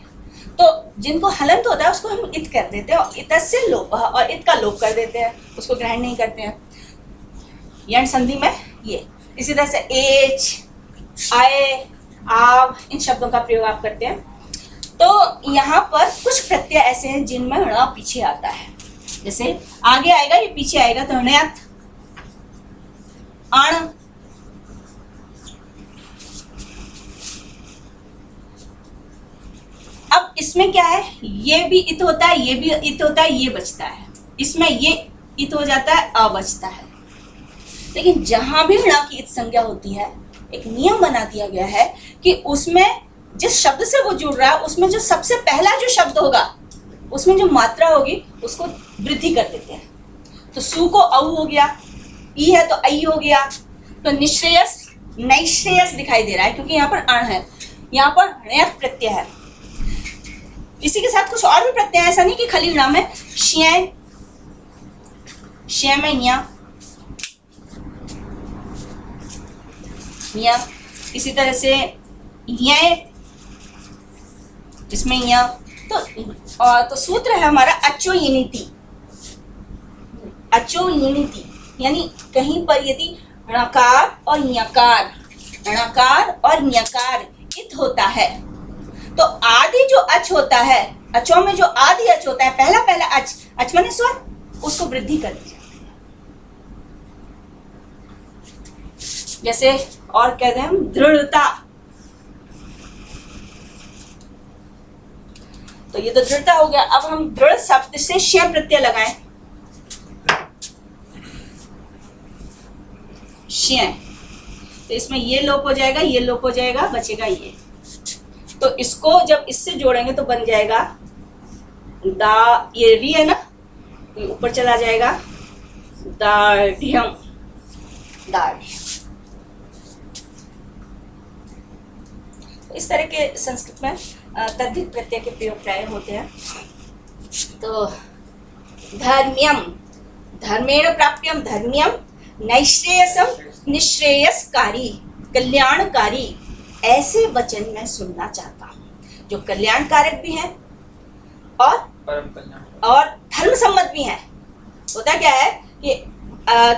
तो जिनको हलंत होता है उसको हम इत कर देते हैं, और इतस्य लोप, और इत का लोप कर देते हैं, उसको ग्रहण नहीं करते हैं यण संधि में। ये इसी तरह से एच, आए, आव, इन शब्दों का प्रयोग आप करते हैं। तो यहाँ पर कुछ प्रत्यय ऐसे हैं जिनमें ण पीछे आता है, जैसे आगे आएगा ये पीछे आएगा, तो ण्यत, अण, अब इसमें क्या है, ये भी इत होता है, ये भी इत होता है, ये बचता है, इसमें ये इत हो जाता है, अ बचता है। लेकिन जहां भी ण की इत संज्ञा होती है, एक नियम बना दिया गया है कि उसमें जिस शब्द से वो जुड़ रहा है उसमें जो सबसे पहला जो शब्द होगा उसमें जो मात्रा होगी उसको वृद्धि कर देते हैं। तो सु को औ हो गया, ई है तो आई हो गया, तो निश्रेयस नैश्रेयस दिखाई दे रहा है क्योंकि यहाँ पर अण है, यहाँ पर ण्यत प्रत्यय है। इसी के साथ कुछ और भी प्रत्यय, ऐसा नहीं कि खाली ण में, श्य, श्य में य, या इसी तरह से ये, इसमें य, तो सूत्र है हमारा अचोयिनिति, अचोयिनिति, यानी कहीं पर यदि णकार और ञकार, णकार और ञकार इत होता है तो आदि जो अच होता है, अचो में जो आदि अच होता है, पहला पहला अच, अच माने स्वर, उसको वृद्धि कर दी जाती है। जैसे और कहते हैं हम दृढ़ता, तो ये तो दृढ़ता हो गया। अब हम दृढ़ शब्द से श्य प्रत्यय लगाएं, श्य, तो इसमें ये लोप हो जाएगा, ये लोप हो जाएगा, बचेगा ये। तो इसको जब इससे जोड़ेंगे तो बन जाएगा दा, ये री है ना, ये ऊपर चला जाएगा, दाढ़्यम, दाढ़्यम। इस तरह के संस्कृत में तद्धित प्रत्यय के प्रयोग प्राय होते हैं। तो धर्म्यम, धर्मेण प्राप्यम धर्म्यम, नैश्रेयसम निश्रेयसकारी, कल्याणकारी, ऐसे वचन मैं सुनना चाहता हूँ जो कल्याणकारक भी हैं और
परम कल्याण,
और धर्म सम्मत भी हैं। होता क्या है कि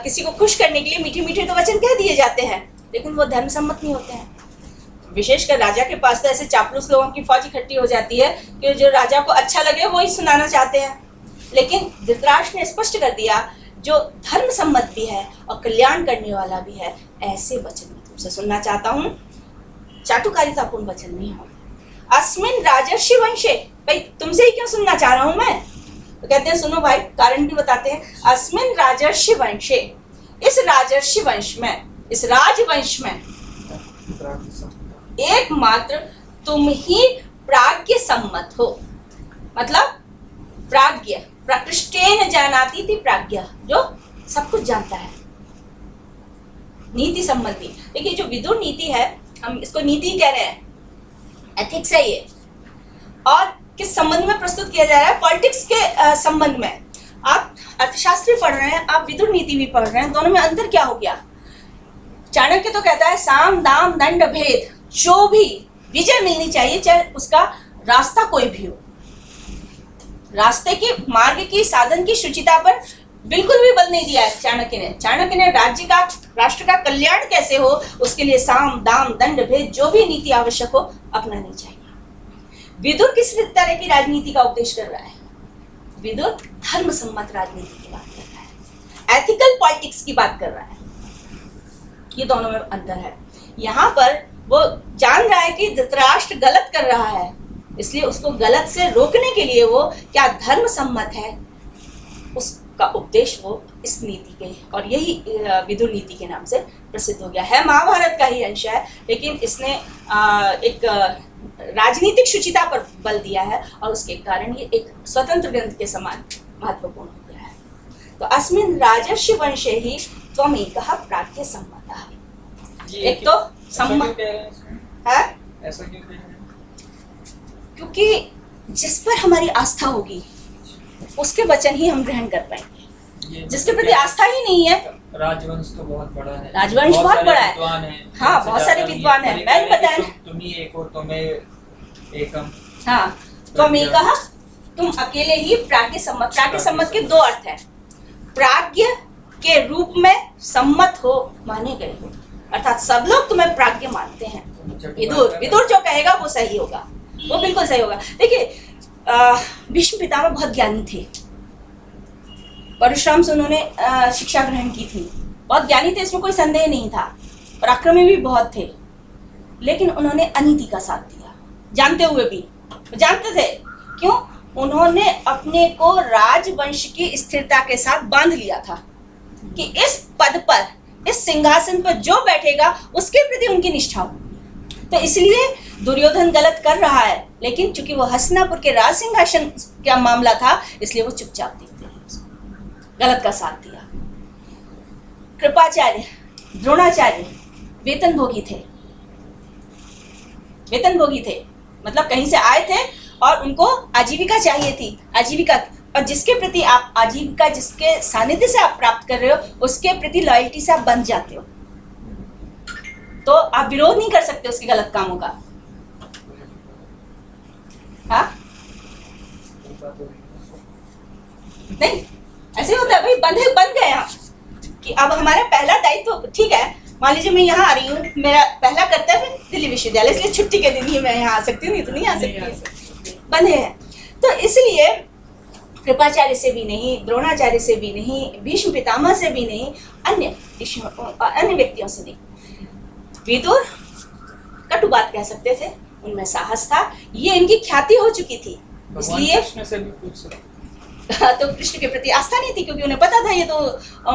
किसी को खुश करने के लिए मीठे मीठे तो वचन कह दिए जाते हैं, लेकिन वो धर्म सम्मत नहीं होते हैं। विशेषकर राजा के पास तो ऐसे चापलूस लोगों की फौज इकट्ठी हो जाती है कि जो राजा को अच्छा लगे वो ही सुनाना चाहते हैं। लेकिन धृतराष्ट्र ने स्पष्ट कर दिया जो धर्म सम्मत भी है और कल्याण करने वाला भी है, ऐसे वचन मैं तुमसे सुनना चाहता हूँ, चाटुकारितापूर्ण वचन नहीं हो। अस्मिन राजर्षि वंशे, भाई तुमसे ही क्यों सुनना चाह रहा हूं मैं, तो कहते हैं सुनो भाई, कारण भी बताते हैं। अस्मिन राजर्षि वंशे, इस राजर्षि वंश में, इस राजवंश में एकमात्र तुम ही प्राज्ञ सम्मत हो। मतलब प्राज्ञ, प्रकृष्टेन जानाति थी प्राज्ञ, जो सब कुछ जानता है, नीति संबंधी। देखिए जो विदुर नीति है, हम इसको नीति कह रहे हैं, एथिक्स है ये। और किस संबंध में प्रस्तुत किया जा रहा है? पॉलिटिक्स के संबंध में। आप अर्थशास्त्र पढ़ रहे हैं, आप विदुर नीति भी पढ़ रहे हैं, दोनों में अंतर क्या हो गया? चाणक्य तो कहता है साम दाम दंड भेद, जो भी विजय मिलनी चाहिए चाहे उसका रास्ता कोई भी हो, रास्ते के मार्ग की, साधन की शुचिता पर बिल्कुल भी बल नहीं दिया है चाणक्य ने। चाणक्य ने राज्य का, राष्ट्र का कल्याण कैसे हो उसके लिए साम दाम दंड भेद जो भी नीति आवश्यक हो अपनानी चाहिए। विदुर किस तरह की राजनीति का उपदेश कर रहा है? विदुर धर्म सम्मत राजनीति की बात कर रहा है, एथिकल पॉलिटिक्स की बात कर रहा है। ये दोनों में अंतर है। यहाँ पर वो जान रहा है कि धृतराष्ट्र गलत कर रहा है, इसलिए उसको गलत से रोकने के लिए वो क्या धर्म सम्मत है उसका उपदेश वो इस नीति के, और यही विदुर नीति के नाम से प्रसिद्ध हो गया है। महाभारत का ही अंश है, लेकिन इसने एक राजनीतिक शुचिता पर बल दिया है और उसके कारण ये एक स्वतंत्र ग्रंथ के समान महत्वपूर्ण हो गया है। तो अस्मिन् राजर्षि वंशे ही त्वमेकः प्राज्ञ सम्मतः। एक तो सम्मत है,
ऐसा क्यों कह रहे हैं?
क्योंकि जिस पर हमारी आस्था होगी उसके वचन ही हम ग्रहण कर पाएंगे। जिसके प्रति आस्था ही नहीं है,
राजवंश तो बहुत बड़ा है,
राजवंश बहुत बड़ा है,
विद्वान है,
हाँ बहुत सारे विद्वान है। मैंने बताया
तुम ही एक और तुम्हें एकम।
हाँ, त्वमेकः, तुम अकेले ही प्राज्ञ सम्मत। प्राज्ञ सम्मत के दो अर्थ है, प्राज्ञ के रूप में सम्मत हो, माने गए हो, अर्थात सब लोग तुम्हें प्राज्ञ मानते हैं। विदुर, विदुर जो कहेगा वो सही होगा, वो बिल्कुल सही होगा। देखिए भीष्म पितामह बहुत ज्ञानी थे, परशुराम से उन्होंने शिक्षा ग्रहण की थी, बहुत ज्ञानी थे, इसमें कोई संदेह नहीं था, पराक्रमी भी बहुत थे, लेकिन उन्होंने अनीति का साथ दिया, जानते हुए भी। जानते थे क्यों? उन्होंने अपने को राजवंश की स्थिरता के साथ बांध लिया था कि इस पद पर, इस सिंहासन पर जो बैठेगा उसके प्रति उनकी निष्ठा हो। तो इसलिए दुर्योधन गलत कर रहा है, लेकिन चूंकि वो हस्तिनापुर के राज सिंहासन का मामला था इसलिए वो चुपचाप देखते हैं, गलत का साथ दिया। कृपाचार्य, द्रोणाचार्य वेतनभोगी थे, वेतनभोगी थे, मतलब कहीं से आए थे और उनको आजीविका चाहिए थी, आजीविका, और जिसके प्रति आप आजीविका, जिसके सानिध्य से आप प्राप्त कर रहे हो उसके प्रति लॉयल्टी से आप बंध जाते हो, तो आप विरोध नहीं कर सकते उसके गलत कामों का। हाँ नहीं, ऐसे होता है भाई, बंध गए हम कि अब हमारा पहला दायित्व, ठीक है मान लीजिए मैं यहाँ आ रही हूँ, मेरा पहला कर्तव्य दिल्ली विश्वविद्यालय, इसलिए छुट्टी के दिन ही मैं यहाँ आ सकती हूँ, नहीं तो नहीं आ सकती, बंधे हैं। तो इसलिए कृपाचार्य से भी नहीं, द्रोणाचार्य से भी नहीं, भीष्म पितामह से भी नहीं, अन्य व्यक्तियों से नहीं। विदुर कटु बात कह सकते थे, उनमें साहस था, ये इनकी ख्याति हो चुकी थी, इसलिए
कृष्ण से भी पूछ सकते।
तो कृष्ण के प्रति आस्था नहीं थी, क्योंकि उन्हें पता था ये तो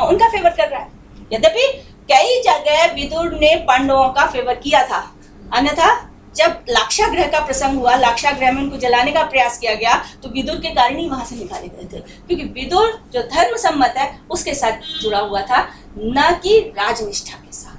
उनका फेवर कर रहा है। यद्यपि कई जगह विदुर ने पांडवों का फेवर किया था, अन्यथा जब लाक्षागृह का प्रसंग हुआ, लाक्षागृह में उनको जलाने का प्रयास किया गया, तो विदुर के कारण ही वहां से निकाले गए थे, क्योंकि विदुर जो धर्म सम्मत है उसके साथ जुड़ा हुआ था, न कि राजनिष्ठा के साथ।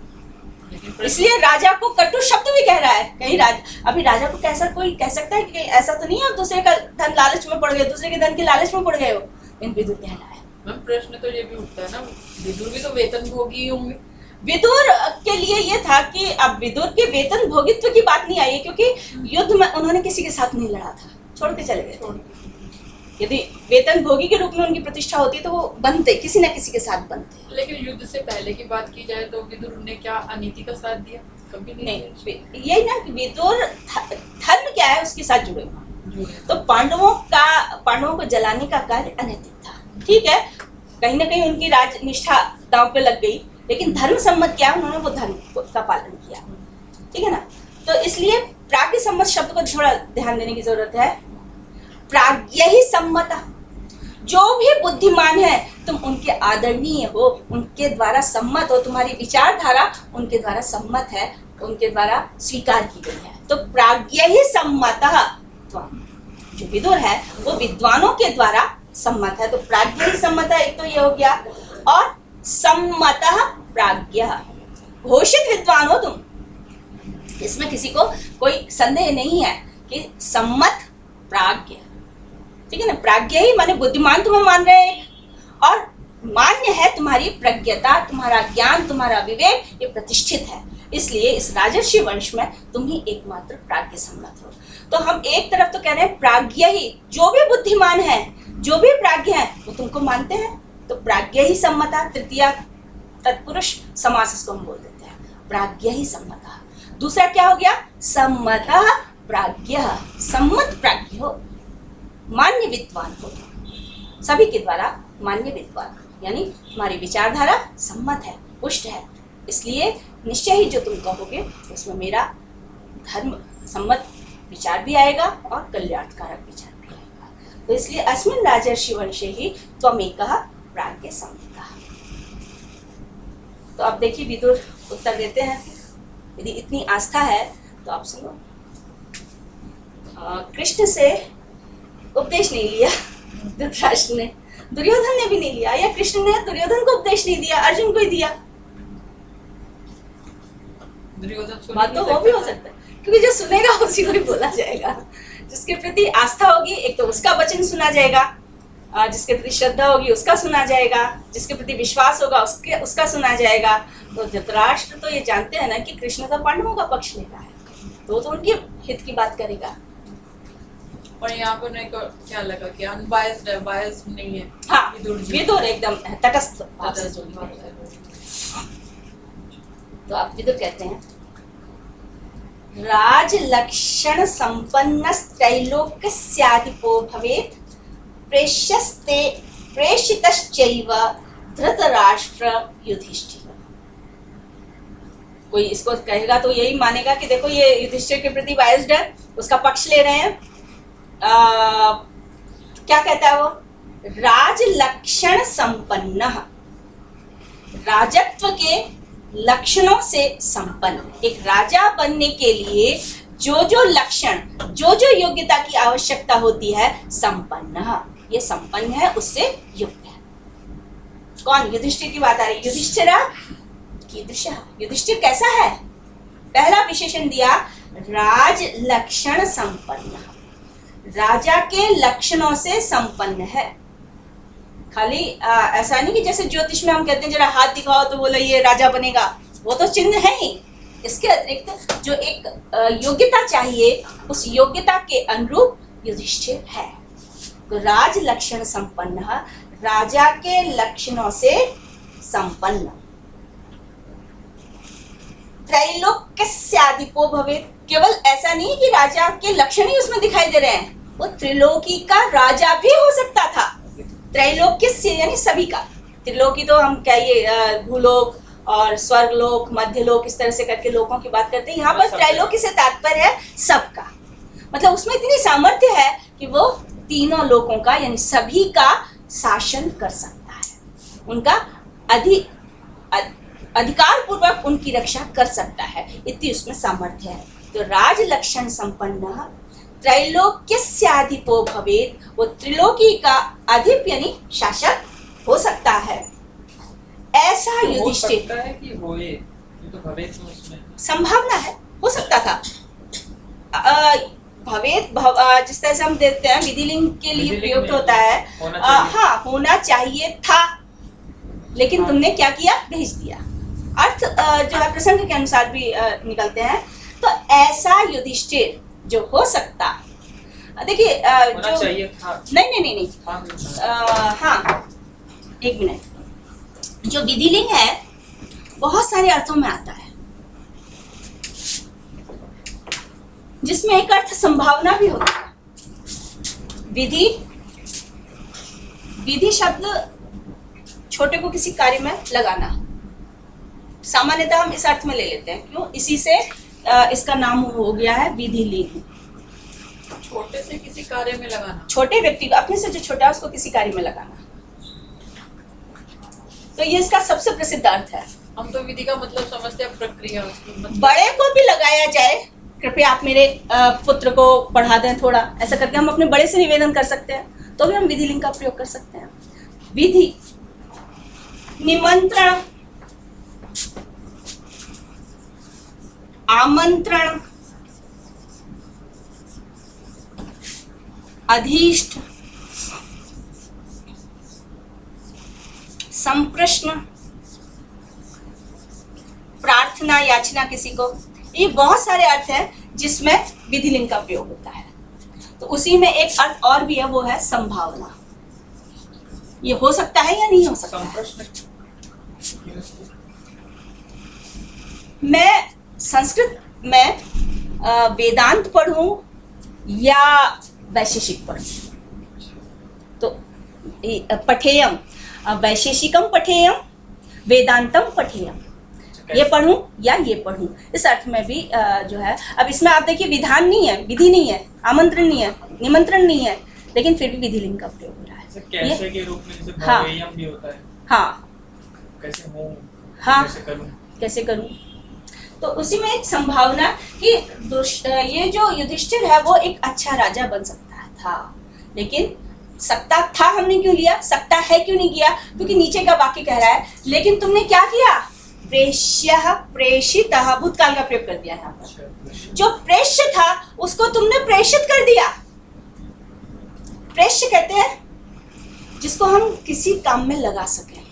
इसलिए राजा को कटु शब्द भी कह रहा है। कहीं अभी राजा को कैसा कोई कह सकता है कि कहीं ऐसा तो नहीं है दूसरे का धन लालच में पड़ गए, दूसरे के धन के लालच में पड़ गए हो, इन विदुर कहना है।
मैम प्रश्न तो ये भी उठता है ना, विदुर भी तो वेतन भोगी होंगे।
विदुर के लिए ये था कि अब विदुर के वेतन भोगित्व की बात नहीं आई है, क्योंकि युद्ध में उन्होंने किसी के साथ नहीं लड़ा था, छोड़ के चले गए। यदि वेतन भोगी के रूप में उनकी प्रतिष्ठा होती तो वो बनते, किसी न किसी के साथ बनते।
लेकिन युद्ध से पहले की बात की जाए तो विदुर ने क्या अनीति का साथ दिया? कभी
नहीं, यही ना कि विदुर धर्म क्या है उसके साथ जुड़े हुए। तो पांडवों को जलाने का कार्य अनैतिक था, ठीक है, कहीं ना कहीं उनकी राजनिष्ठा दांव पे लग गई, लेकिन धर्म सम्मत क्या, उन्होंने वो धर्म का पालन किया, ठीक है ना। तो इसलिए प्राज्ञ सम्मत शब्द को थोड़ा ध्यान देने की जरूरत है। प्राज्ञ ही सम्मत, जो भी बुद्धिमान है तुम उनके आदरणीय हो, उनके द्वारा सम्मत हो, तुम्हारी विचारधारा उनके द्वारा सम्मत है, उनके द्वारा स्वीकार की गई है। तो प्राज्ञ ही सम्मतः त्वम्। जो विदुर है वो विद्वानों के द्वारा सम्मत है, तो प्राज्ञ ही सम्मत है, एक तो ये हो गया। और सम्मतः प्राज्ञ, घोषित विद्वान हो तुम, इसमें किसी को कोई संदेह नहीं है कि सम्मत प्राज्ञ, ठीक है ना। प्राज्ञ ही माने बुद्धिमान तुम्हें मान रहे हैं, और मान्य है तुम्हारी प्रज्ञता, तुम्हारा ज्ञान, तुम्हारा विवेक, ये प्रतिष्ठित है। इसलिए इस राजर्षि वंश में तुम ही एकमात्र प्राज्ञ सम्मत हो। तो हम एक तरफ तो कह रहे हैं प्राज्ञ ही, जो भी बुद्धिमान है, जो भी प्राज्ञ है, वो तुमको मानते हैं, तो प्राज्ञ ही सम्मता, तृतीया तत्पुरुष समास इसको हम बोल देते हैं, प्राज्ञ ही सम्मता। दूसरा क्या हो गया, सम्मतः प्राज्ञ, सम्मत प्राज्ञ हो, मान्य विद्वान हो, सभी के द्वारा मान्य विद्वान, यानी तुम्हारी विचारधारा सम्मत है, पुष्ट है। इसलिए निश्चय ही जो तुम कहोगे उसमें मेरा धर्म सम्मत विचार भी आएगा और कल्याणकारक विचार भी आएगा। तो इसलिए अस्मिन् राजर्षि वंशे ही त्वमेकः प्राज्ञ सम्मतः। तो अब देखिए विदुर उत्तर देते हैं, यदि इतनी आस्था है तो आप सुनो। कृष्ण से उपदेश नहीं लिया धृतराष्ट्र ने, दुर्योधन ने भी नहीं लिया, या कृष्ण ने दुर्योधन को उपदेश नहीं दिया, अर्जुन को ही दिया।
दुर्योधन
बात तो वो भी हो सकता है, क्योंकि जो सुनेगा उसी को ही बोला जाएगा। जिसके प्रति आस्था होगी एक तो उसका वचन सुना जाएगा, जिसके प्रति श्रद्धा होगी उसका सुना जाएगा, जिसके प्रति विश्वास होगा उसका सुना जाएगा। तो धृतराष्ट्र तो ये जानते हैं ना कि कृष्ण तो पांडवों का पक्ष ले रहा है, तो उनके हित की बात करेगा।
और यहाँ पर मेरे को क्या लगा कि अनबायस्ड है, बायस नहीं है।
हाँ,
जी।
विदुर एकदम तटस्थ भाव से जो भी है। तो आप विदुर कहते हैं, राज लक्षण संपन्न त्रैलोक्यस्याधिपो भवेत् प्रेषितश्चैव धृतराष्ट्र युधिष्ठिर। कोई इसको कहेगा तो यही मानेगा कि देखो ये युधिष्ठिर के प्रति बायस्ड है, उसका पक्ष ले रहे हैं। क्या कहता है वो, राज लक्षण संपन्न, राजत्व के लक्षणों से संपन्न, एक राजा बनने के लिए जो जो लक्षण, जो जो योग्यता की आवश्यकता होती है, संपन्न, ये संपन्न है, उससे युक्त है। कौन, युधिष्ठिर की बात आ रही है। युधिष्ठिर कीदृशः, युधिष्ठिर कैसा है, पहला विशेषण दिया राज लक्षण संपन्न, राजा के लक्षणों से संपन्न है। खाली ऐसा नहीं कि जैसे ज्योतिष में हम कहते हैं जरा हाथ दिखाओ तो बोला ये राजा बनेगा, वो तो चिन्ह है ही। इसके अतिरिक्त जो एक योग्यता चाहिए, उस योग्यता के अनुरूप युधिष्ठिर है। तो राज लक्षण संपन्न, राजा के लक्षणों से संपन्न। त्रैलोक्यस्याधिपो भवेत्, केवल ऐसा नहीं कि राजा के लक्षण ही उसमें दिखाई दे रहे हैं, वो त्रिलोकी का राजा भी हो सकता था। त्रैलोक्य से यानी सभी का, त्रिलोकी तो हम क्या ये भूलोक और स्वर्गलोक, मध्यलोक, इस तरह से करके लोकों की बात करते हैं। यहाँ पर त्रैलोकी से तात्पर्य है सबका, मतलब उसमें इतनी सामर्थ्य है कि वो तीनों लोकों का यानी सभी का शासन कर सकता है, उनका अधिकार पूर्वक उनकी रक्षा कर सकता है, इतनी उसमें सामर्थ्य है। तो राज लक्षण संपन्न त्रैलोक्यस्याधिपो भवेत्, वो त्रिलोकी का अधिप यानी शासक हो सकता है। ऐसा
तो
युधिष्ठिर
है कि होए, ये तो भवेत् में उसमें
संभावना है, हो सकता था। भवेत् जिस तरह से हम देखते हैं विधिलिंग के लिए
विधिलिंग
प्रयुक्त
में
होता है,
होना चाहिए।
हाँ होना चाहिए था, लेकिन तुमने क्या किया, भेज दिया। अर्थ जो है प्रसंग के अनुसार भी निकलते हैं। तो ऐसा युधिष्ठिर जो हो सकता, देखिए
होना
जो
चाहिए था।
नहीं
हाँ,
हाँ एक मिनट, जो विधिलिंग है बहुत सारे अर्थों में आता है, जिसमें एक अर्थ संभावना भी होता है। विधि, विधि शब्द छोटे को किसी कार्य में लगाना, सामान्यतः हम इस अर्थ में ले लेते हैं, क्यों, इसी से इसका नाम हो गया है विधिलिंग।
छोटे से किसी कार्य में लगाना।
छोटे व्यक्ति को, अपने से जो छोटा है उसको किसी कार्य में लगाना। तो ये इसका सबसे प्रसिद्ध अर्थ है।
हम तो विधि का मतलब समझते हैं, प्रक्रिया उसकी मतलब।
बड़े को भी लगाया जाए, कृपया आप मेरे पुत्र को पढ़ा दें थोड़ा, ऐसा करके हम अपने बड़े से निवेदन कर सकते हैं, तो भी हम विधि लिंग का प्रयोग कर सकते हैं। विधि, निमंत्रण, आमंत्रण, अधीष्ट, संप्रश्न, प्रार्थना, याचना किसी को, ये बहुत सारे अर्थ हैं जिसमें विधि लिंग का प्रयोग होता है। तो उसी में एक अर्थ और भी है, वो है संभावना। ये हो सकता है या नहीं हो सकता है? मैं संस्कृत में वेदांत पढ़ूं या वैशेषिक पढ़ूं, तो पठेयम, वैशेषिकम पठेयम, वेदांतम पठेयम, ये पढ़ूं या ये पढ़ूं, इस अर्थ में भी जो है। अब इसमें आप देखिए विधान नहीं है, विधि नहीं है, आमंत्रण नहीं है, निमंत्रण नहीं है, लेकिन फिर भी विधि लिंग का प्रयोग हो रहा है।
कैसे के रूप में जैसे
हाँ।
भवेयम भी होता है।
हाँ,
कैसे हूँ,
हाँ,
कैसे करूँ।
कैसे करूं। तो उसी में एक संभावना कि ये जो युधिष्ठिर है वो एक अच्छा राजा बन सकता था, लेकिन सकता था हमने क्यों लिया, सकता है क्यों नहीं किया, क्योंकि नीचे का वाक्य कह रहा है लेकिन तुमने क्या किया, प्रेष्यः प्रेषितः, भूतकाल का प्रयोग कर दिया यहाँ पर। जो प्रेष्य था उसको तुमने प्रेषित कर दिया। प्रेष्य कहते हैं जिसको हम किसी काम में लगा सकें,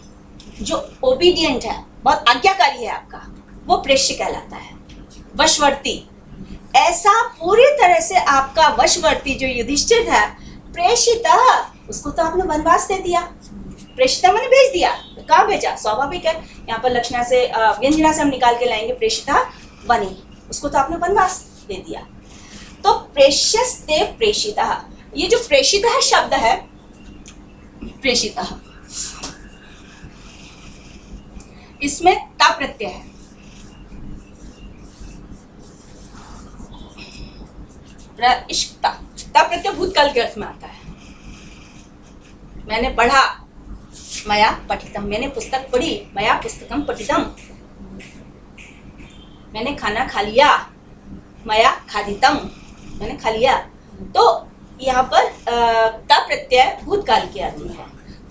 जो ओबीडियंट है, बहुत आज्ञाकारी है आपका, वो प्रेष्य कहलाता है। वशवर्ती, ऐसा पूरी तरह से आपका वशवर्ती जो युधिष्ठिर है, प्रेषितः, उसको तो आपने वनवास दे दिया। प्रेषिता मैंने भेज दिया, कहाँ भेजा, स्वाभाविक है, यहाँ पर लक्षणा से व्यंजना से हम निकाल के लाएंगे, प्रेषिता वनी, उसको तो आपने वनवास दे दिया। तो प्रेष्यस्ते प्रेषितः, ये जो प्रेषितः शब्द है, प्रेषितः, इसमें ता प्रत्यय है। प्रेषिता, ता प्रत्यय भूतकाल के अर्थ में आता है। मैंने पढ़ा, मया पठितम, मैंने पुस्तक पढ़ी, मया पुस्तकम पठितम। मैंने खाना खा लिया, मया खादितम, मैंने खा लिया। तो यहाँ पर ता प्रत्यय भूतकाल के अर्थ में है।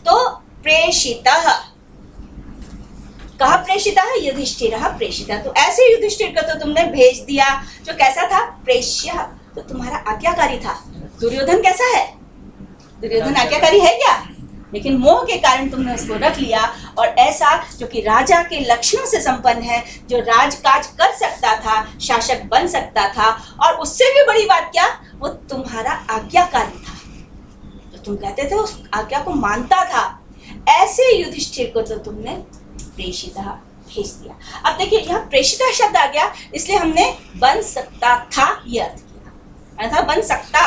तो प्रेषितः, कहा प्रेषितः, युधिष्ठिरः प्रेषितः, तो ऐसे युधिष्ठिर को तो तुमने भेज दिया जो कैसा था, प्रेष्य, तो तुम्हारा आज्ञाकारी था। दुर्योधन कैसा है, दुर्योधन आज्ञाकारी है क्या, लेकिन मोह के कारण तुमने उसको रख लिया, और ऐसा जो कि राजा के लक्षणों से संपन्न है, जो राजकाज कर सकता था, शासक बन सकता था, और उससे भी बड़ी बात क्या, वो तुम्हारा आज्ञाकारी था, तो तुम कहते थे उस आज्ञा को मानता था। ऐसे युधिष्ठिर को तो तुमने प्रेषितः भेज दिया। अब देखिए यहाँ प्रेषितः शब्द आ गया, इसलिए हमने बन सकता था ये अर्थ किया, अन्यथा बन सकता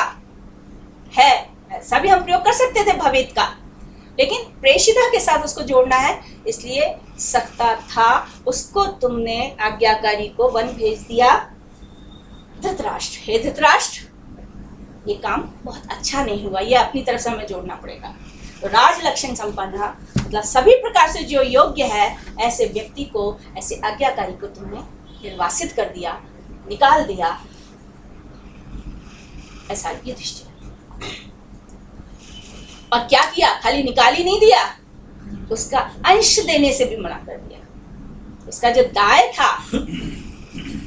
है ऐसा भी हम प्रयोग कर सकते थे भवेत का, लेकिन प्रेषिता के साथ उसको जोड़ना है, इसलिए सकता था, उसको तुमने आज्ञाकारी को वन भेज दिया। धृतराष्ट्र, हे धृतराष्ट्र, ये काम बहुत अच्छा नहीं हुआ, ये अपनी तरफ से हमें जोड़ना पड़ेगा। तो राज लक्षण संपन्न, मतलब सभी प्रकार से जो योग्य है, ऐसे व्यक्ति को, ऐसे आज्ञाकारी को तुमने निर्वासित कर दिया, निकाल दिया, ऐसा युधिष्ठिर। और क्या किया, खाली निकाल ही नहीं दिया, उसका अंश देने से भी मना कर दिया। उसका जो दाय था,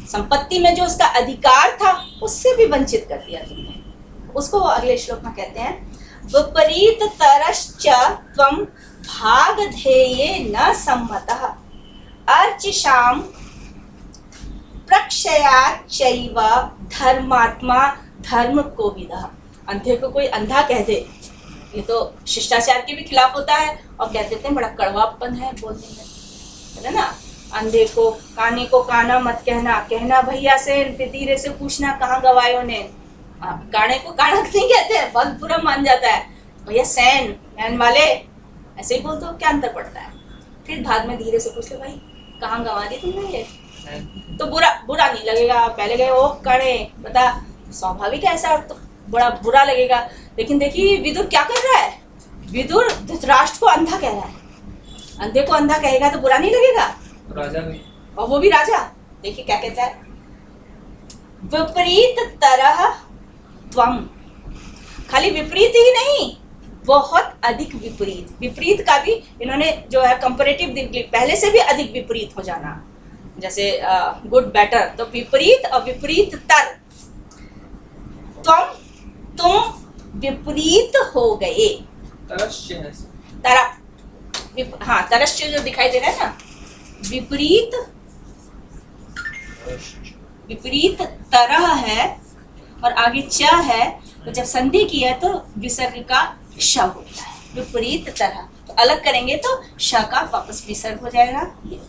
संपत्ति में जो उसका अधिकार था, उससे भी वंचित कर दिया तुमने। उसको वो अगले श्लोक में कहते हैं, विपरीत तरश्च त्वं भागधेये न सम्मतः अर्चिषां प्रक्षयाच्चैव धर्मात्मा धर्म कोविदः। अंधे को कोई अंधा कह दे, ये तो शिष्टाचार के भी खिलाफ होता है, और कह देते हैं बड़ा कड़वापन है बोलने में, है ना। अंधे को काना मत कहना, कहना भैया से, धीरे से पूछना कहाँ गवायों ने। काने को काना नहीं कहते हैं, बहुत बुरा मान जाता है, भैया सैन वाले, ऐसे ही बोल दो, क्या अंतर पड़ता है। फिर बाद में धीरे से पूछ लो, भाई कहाँ गवा दी तुमने ये, तो बुरा नहीं लगेगा। पहले गए, ओ कड़े बता, स्वाभाविक है ऐसा, तो बड़ा बुरा लगेगा। लेकिन देखिए विदुर क्या कर रहा है, विदुर धृतराष्ट्र को अंधा कह रहा है। अंधे को अंधा कहेगा तो बुरा नहीं लगेगा,
राजा भी
और वो भी राजा। देखिए क्या कहता है, विपरीत तरह त्वम, खाली विपरीत ही नहीं, बहुत अधिक विपरीत। विपरीत का भी इन्होंने जो है कंपैरेटिव, पहले से भी अधिक विपरीत हो जाना, जैसे गुड बेटर, तो विपरीत और विपरीत तर। तुम विपरीत हो गए।
तरस्य है।
तरा, हाँ तरस्य जो दिखाई दे रहा है ना, विपरीत, विपरीत तरह है और आगे च है, तो जब संधि की है तो विसर्ग का श हो गया है, विपरीत तरह। तो अलग करेंगे तो श का वापस विसर्ग हो जाएगा। ये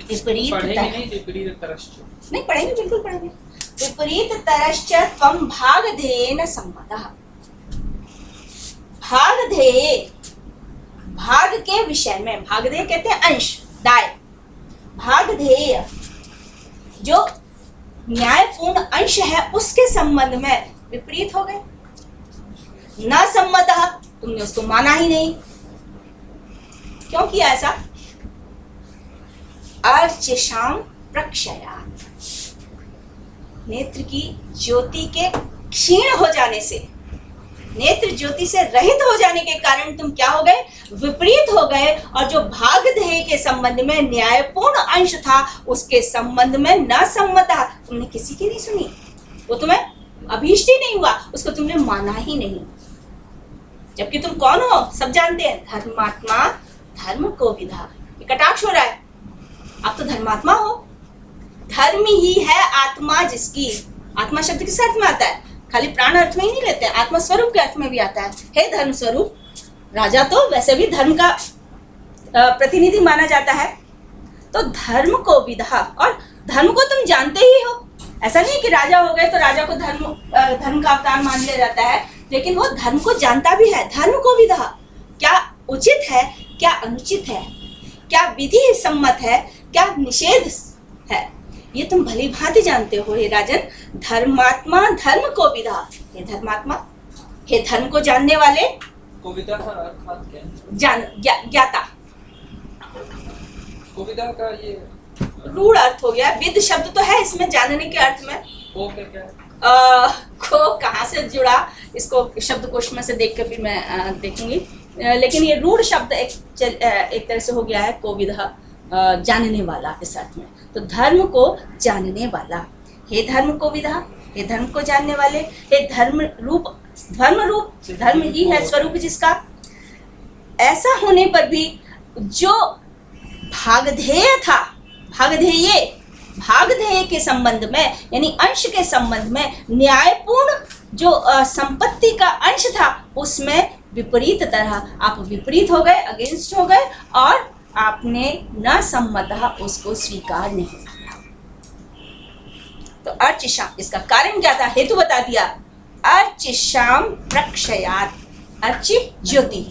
विपरीत
पढ़ेंगे
तरह
नहीं, विपरीत तरस्य।
नहीं पढ़ेंगे, बिल्कुल पढ़ेंगे। विपरीत तरश्च त्वं भागधेयेन सम्मतः। भागधेय, भाग के विषय में, भागधेय कहते हैं अंश, दाय। भागधेय जो न्यायपूर्ण अंश है उसके संबंध में विपरीत हो गए। न सम्मतः, तुमने उसको माना ही नहीं। क्यों किया ऐसा? अर्चिषाम प्रक्षयात्, नेत्र की ज्योति के क्षीण हो जाने से, नेत्र ज्योति से रहित हो जाने के कारण तुम क्या हो गए, विपरीत हो गए। और जो भागधेय के संबंध में न्यायपूर्ण अंश था उसके संबंध में न सम्मता, तुमने किसी की नहीं सुनी, वो तुम्हें अभीष्ट ही नहीं हुआ, उसको तुमने माना ही नहीं। जबकि तुम कौन हो सब जानते हैं, धर्मात्मा धर्म को विधा। ये कटाक्ष हो रहा है, आप तो धर्मात्मा हो। धर्म ही है आत्मा जिसकी, आत्मा शब्द किस अर्थ में आता है, खाली प्राण अर्थ में ही नहीं लेते हैं, आत्मा स्वरूप के अर्थ में भी आता है। हे धर्म स्वरूप, राजा तो वैसे भी धर्म का प्रतिनिधि माना जाता है। तो धर्म को विधा, और धर्म को तुम जानते ही हो। ऐसा नहीं कि राजा हो गए तो राजा को धर्म का अवतार मान लिया जाता है, लेकिन वो धर्म को जानता भी है। धर्म को विधा, क्या उचित है, क्या अनुचित है, क्या विधि सम्मत है, क्या निषेध है, ये तुम भली भांति जानते हो। हे राजन, धर्मात्मा धर्म को विधा। हे धर्मात्मा, हे धर्म को जानने वाले,
कविता का अर्थात क्या है?
ज्ञाता।
कविता का ये
रूढ़ अर्थ हो गया। विद शब्द तो है इसमें जानने के अर्थ में।
को क्या है?
को कहाँ से जुड़ा, इसको शब्दकोश में से देख कर भी मैं देखूंगी। लेकिन ये रूढ़ शब्द एक तरह से हो गया है कोविधा, जानने वाला इस अर्थ में। तो धर्म को जानने वाला, हे धर्म को विधा, हे धर्म को जानने वाले, हे धर्म रूप, धर्म ही है स्वरूप जिसका। ऐसा होने पर भी जो भागधेय था, भागधेय के संबंध में, यानी अंश के संबंध में न्यायपूर्ण जो संपत्ति का अंश था उसमें विपरीत तरह आप विपरीत हो गए, अगेंस्ट हो गए, और आपने न सम्मतः उसको स्वीकार नहीं किया। तो अर्चिषाम, इसका कारण क्या था, हेतु बता दिया। अर्चिषाम प्रक्षयात्, अर्चि ज्योति,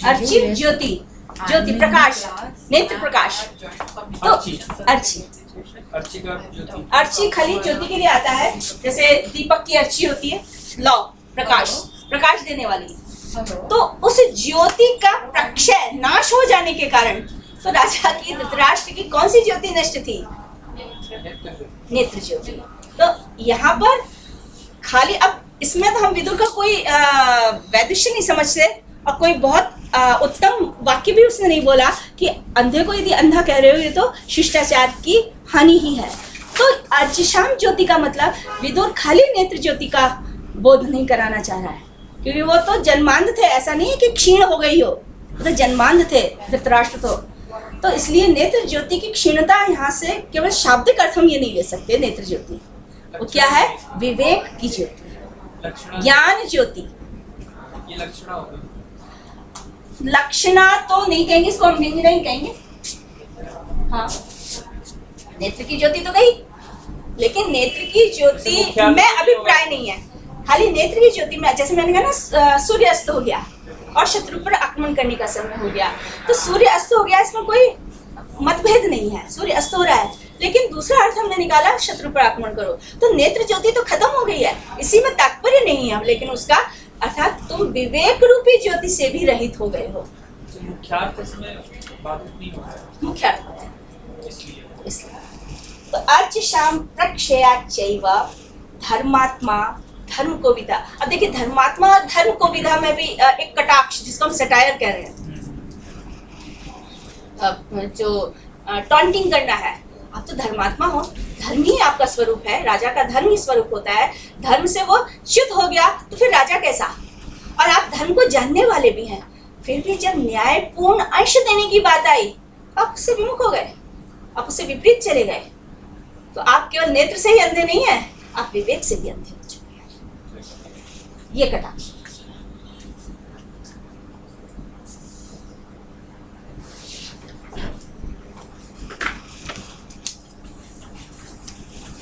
अर्चि ज्योति, ज्योति प्रकाश, नेत्र प्रकाश। तो अर्ची, अर्ची खाली ज्योति के लिए आता है, जैसे दीपक की अर्ची होती है, लौ प्रकाश, प्रकाश देने वाली। तो उस ज्योति का प्रक्षय, नाश हो जाने के कारण, तो राजा की, धृतराष्ट्र की कौन सी ज्योति नष्ट थी, नेत्र ज्योति। तो यहाँ पर खाली, अब इसमें तो हम विदुर का कोई वैदुष्य नहीं समझते, और कोई बहुत उत्तम वाक्य भी उसने नहीं बोला कि अंधे को यदि अंधा कह रहे हो ये तो शिष्टाचार की हानि ही है। तो अर्चिषाम ज्योति का मतलब विदुर खाली नेत्र ज्योति का बोध नहीं कराना चाह रहा है, क्योंकि वो तो जन्मांध थे। ऐसा नहीं है कि क्षीण हो गई हो, वो तो जन्मांध थे धृतराष्ट्र तो इसलिए नेत्र ज्योति की क्षीणता यहाँ से केवल शाब्दिक अर्थ हम ये नहीं ले सकते। नेत्र ज्योति वो क्या है, विवेक की ज्योति, ज्ञान ज्योति।
ये लक्षणा हो गई,
लक्षणा तो नहीं कहेंगे, इसको हम व्यंजना ही कहेंगे। हाँ, नेत्र की ज्योति तो गई, लेकिन नेत्र की ज्योति में अभिप्राय नहीं है। खाली नेत्र की ज्योति में, जैसे मैंने कहा ना, सूर्य अस्त हो गया और शत्रु पर आक्रमण करने का समय हो गया, तो सूर्य अस्त हो गया, इसमें कोई मतभेद नहीं है, सूर्य अस्त हो रहा है, लेकिन दूसरा अर्थ हमने निकाला शत्रु पर आक्रमण करो, तो नेत्र ज्योति तो खत्म हो गई है, इसी में तात्पर्य नहीं है, लेकिन उसका अर्थात तुम विवेक रूपी ज्योति से भी रहित हो गए हो।
तो मुख्यार्थ इसमें बाधित नहीं होता है,
मुख्य अर्थ है
इसलिए
तो अर्च शाम प्रक्षयाचैव धर्मात्मा धर्म को विदा। अब देखिए धर्मात्मा और धर्म को विदा में भी एक कटाक्ष जिसको हम सटायर कह रहे हैं, जो टॉन्टिंग करना है। आप तो धर्मात्मा हो, धर्म ही आपका स्वरूप है, राजा का धर्म ही स्वरूप होता है, धर्म से वो च्युत हो गया तो फिर राजा कैसा। और आप धर्म को जानने वाले भी हैं, फिर भी जब न्यायपूर्ण अंश देने की बात आई आप उससे विमुख हो गए, आप उससे विपरीत चले गए। तो आप केवल नेत्र से ही अंधे नहीं है, आप विवेक से भी अंधे हो चुके हैं। ये कटाक्ष।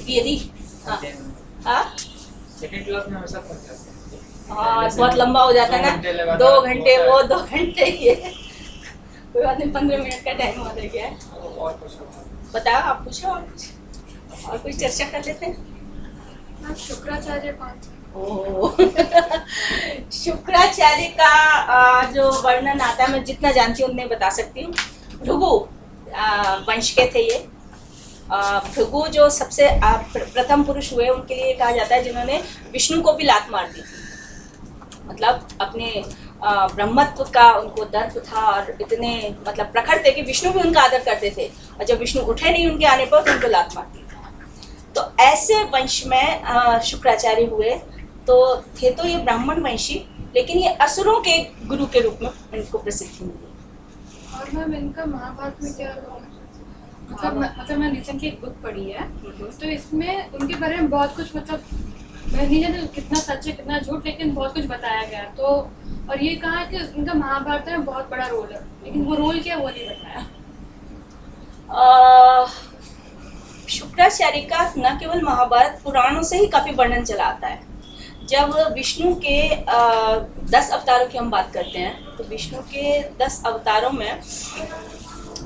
यदि
सेकंड क्लास में हमेशा फंस जाते हैं।
हाँ बहुत लंबा हो जाता है ना, 2 घंटे वो 2 घंटे ये, कोई बात नहीं, 15 मिनट का टाइम हो गया है।
और कुछ
बताओ, आप पूछो और कुछ चर्चा कर लेते हैं।
शुक्राचार्य कौन थे?
ओह शुक्राचार्य का जो वर्णन आता है, मैं जितना जानती हूँ उतने बता सकती हूँ। भृगु वंश के थे ये। भृगु जो सबसे प्रथम पुरुष हुए, उनके लिए कहा जाता है जिन्होंने विष्णु को भी लात मार दी थी। मतलब अपने ब्रह्मत्व का उनको दर्प था और इतने मतलब प्रखर थे कि विष्णु भी उनका आदर करते थे, और जब विष्णु उठे नहीं उनके आने पर तो उनको लात मार दी। तो ऐसे वंश में शुक्राचार्य हुए, तो थे तो ये ब्राह्मण वंशी, लेकिन ये असुरों के गुरु के रूप में इनको प्रसिद्धि मिली।
और मैम इनका महाभारत में क्या मतलब मैं रिसेंटली एक बुक पढ़ी है, तो इसमें उनके बारे में बहुत कुछ मतलब मैं नहीं जानती कितना सच है कितना झूठ, लेकिन बहुत कुछ बताया गया। तो और ये कहा कि उनका महाभारत में बहुत बड़ा रोल है, लेकिन वो रोल क्या वो नहीं बताया।
शुक्राचार्य का न केवल महाभारत, पुराणों से ही काफी वर्णन चला आता है। जब विष्णु के 10 अवतारों की हम बात करते हैं, तो विष्णु के 10 अवतारों में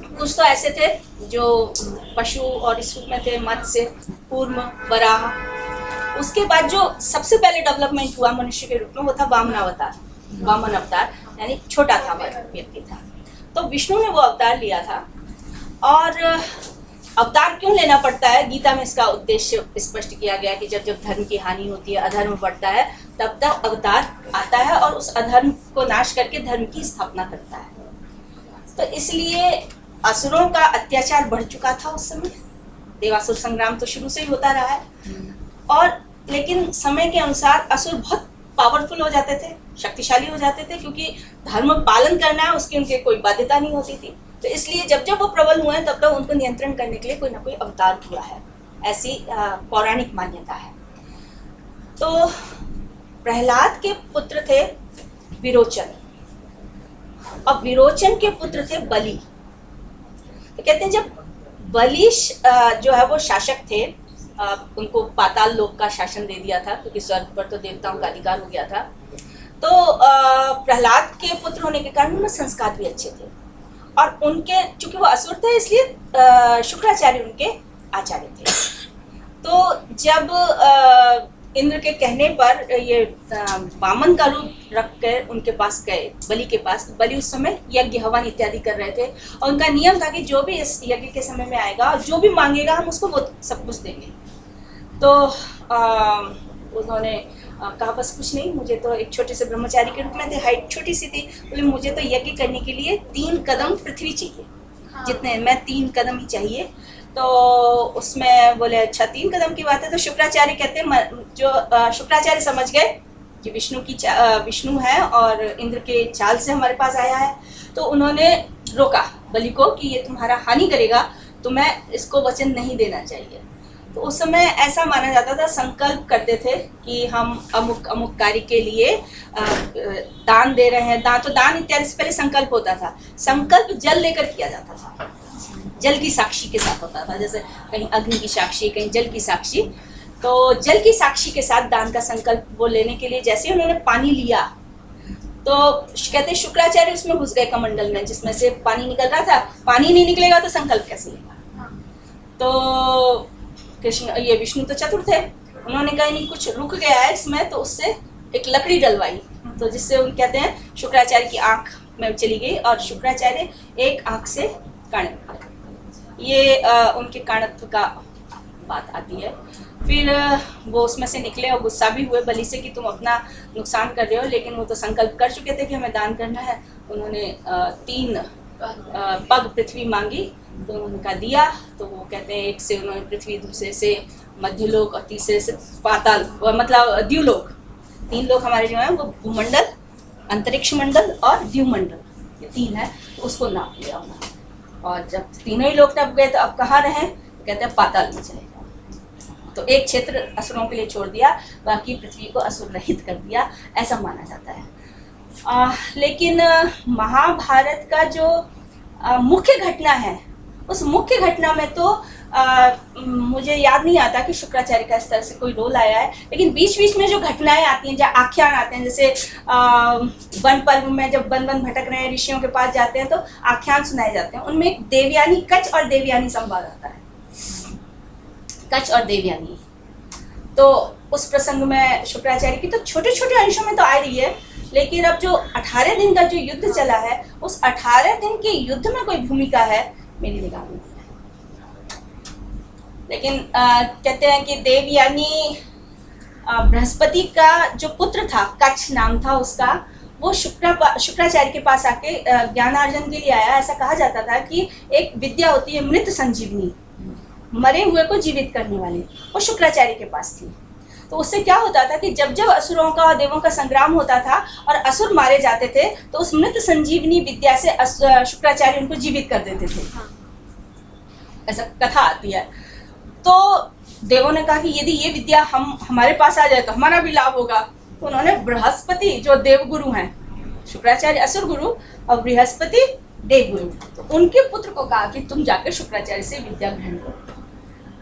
कुछ तो ऐसे थे जो पशु और इस रूप में थे, मत्स्य, कूर्म, वराह। उसके बाद जो सबसे पहले डेवलपमेंट हुआ मनुष्य के रूप में, वो था वामन अवतार, यानी छोटा था व्यक्ति था। तो विष्णु ने वो अवतार लिया था। और अवतार क्यों लेना पड़ता है, गीता में इसका उद्देश्य स्पष्ट किया गया कि जब जब धर्म की हानि होती है, अधर्म बढ़ता है, तब तब अवतार आता है और उस अधर्म को नाश करके धर्म की स्थापना करता है। तो इसलिए असुरों का अत्याचार बढ़ चुका था उस समय, देवासुर संग्राम तो शुरू से ही होता रहा है। और लेकिन समय के अनुसार असुर बहुत पावरफुल हो जाते थे, शक्तिशाली हो जाते थे, क्योंकि धर्म पालन करना है उसकी उनके कोई बाध्यता नहीं होती थी। तो इसलिए जब जब वो प्रबल हुए तब तक उनको नियंत्रण करने के लिए कोई ना कोई अवतार हुआ है, ऐसी पौराणिक मान्यता है। तो प्रहलाद के पुत्र थे विरोचन, और विरोचन के पुत्र थे बलि। तो कहते हैं जब बलि जो है वो शासक थे, उनको पाताल लोक का शासन दे दिया था, क्योंकि स्वर्ग पर तो देवताओं का अधिकार हो गया था। तो प्रहलाद के पुत्र होने के कारण उनमें संस्कार भी अच्छे थे, और उनके चूंकि वो असुर थे इसलिए शुक्राचार्य उनके आचार्य थे। तो जब इंद्र के कहने पर ये वामन का रूप रख कर उनके पास गए, बलि के पास। बलि उस समय यज्ञ हवन इत्यादि कर रहे थे, और उनका नियम था कि जो भी इस यज्ञ के समय में आएगा और जो भी मांगेगा हम उसको वो सब कुछ देंगे। तो उन्होंने कहा बस कुछ नहीं, मुझे तो एक छोटे से ब्रह्मचारी के रूप में थे, हाइट छोटी सी थी, बोले मुझे तो यज्ञ करने के लिए 3 कदम पृथ्वी चाहिए।
हाँ।
जितने मैं 3 कदम ही चाहिए। तो उसमें बोले अच्छा 3 कदम की बात है। तो शुक्राचार्य कहते हैं, जो शुक्राचार्य समझ गए कि विष्णु है और इंद्र के चाल से हमारे पास आया है, तो उन्होंने रोका बलि को कि ये तुम्हारा हानि करेगा, तुम्हें इसको वचन नहीं देना चाहिए। तो उस समय ऐसा माना जाता था, संकल्प करते थे कि हम अमुक अमुक कार्य के लिए दान दे रहे हैं। दान इत्यादि से पहले संकल्प होता था। संकल्प जल लेकर किया जाता था, जल की साक्षी के साथ होता था, जैसे कहीं अग्नि की साक्षी, कहीं जल की साक्षी। तो जल की साक्षी के साथ दान का संकल्प वो लेने के लिए जैसे उन्होंने पानी लिया, तो कहते शुक्राचार्य उसमें घुस गए कमंडल में, जिसमें से पानी निकल रहा था। पानी नहीं निकलेगा तो संकल्प कैसे लेगा। तो कृष्ण ये विष्णु तो चतुर थे, उन्होंने कहा नहीं कुछ रुक गया है इसमें, तो उससे एक लकड़ी डलवाई, तो जिससे उन कहते हैं शुक्राचार्य की आंख में चली गई और शुक्राचार्य एक आंख से काणे, ये उनके काणत्व का बात आती है। फिर वो उसमें से निकले और गुस्सा भी हुए बलि से कि तुम अपना नुकसान कर रहे हो, लेकिन वो तो संकल्प कर चुके थे कि हमें दान करना है। उन्होंने 3 पग पृथ्वी मांगी, तो उनका दिया, तो वो कहते हैं एक से उन्होंने पृथ्वी, दूसरे से मध्यलोक और तीसरे से पाताल, मतलब द्युलोक। 3 लोग हमारे जो हैं वो भूमंडल, अंतरिक्ष मंडल और द्युमंडल, ये 3 है, तो उसको नाप लिया उन्होंने। और जब तीनों ही लोग टप गए तो अब कहाँ रहे, तो कहते हैं पाताल में चले जाओ। तो एक क्षेत्र असुरों के लिए छोड़ दिया, बाकी पृथ्वी को असुर रहित कर दिया, ऐसा माना जाता है। लेकिन महाभारत का जो मुख्य घटना है, उस मुख्य घटना में तो मुझे याद नहीं आता कि शुक्राचार्य का इस तरह से कोई रोल आया है, लेकिन बीच बीच में जो घटनाएं आती हैं, जो आख्यान आते हैं, जैसे वन पर्व में जब वन भटक रहे हैं ऋषियों के पास जाते हैं तो आख्यान सुनाए जाते हैं, उनमें एक देवयानी, कच्छ और देवयानी संवाद आता है, कच्छ और देवयानी। तो उस प्रसंग में शुक्राचार्य की तो छोटे छोटे अंशों में तो आ रही है, लेकिन अब जो 18 दिन का जो युद्ध चला है, उस 18 दिन के युद्ध में कोई भूमिका है मेरी निगाह में। लेकिन कहते हैं कि देवयानी बृहस्पति का जो पुत्र था, कच्छ नाम था उसका, वो शुक्राचार्य के पास आके ज्ञानार्जन के लिए आया। ऐसा कहा जाता था कि एक विद्या होती है मृत संजीवनी, मरे हुए को जीवित करने वाली, वो शुक्राचार्य के पास थी। तो उससे क्या होता था कि जब जब असुरों का और देवों का संग्राम होता था और असुर मारे जाते थे, तो उस मृत संजीवनी विद्या से शुक्राचार्य उनको जीवित कर देते थे, ऐसा कथा आती है। तो देवों ने कहा कि यदि ये विद्या हमारे पास आ जाए तो हमारा भी लाभ होगा। तो उन्होंने बृहस्पति जो देवगुरु हैं, शुक्राचार्य असुर गुरु और बृहस्पति देवगुरु, तो उनके पुत्र को कहा कि तुम जाकर शुक्राचार्य से विद्या ग्रहण करो।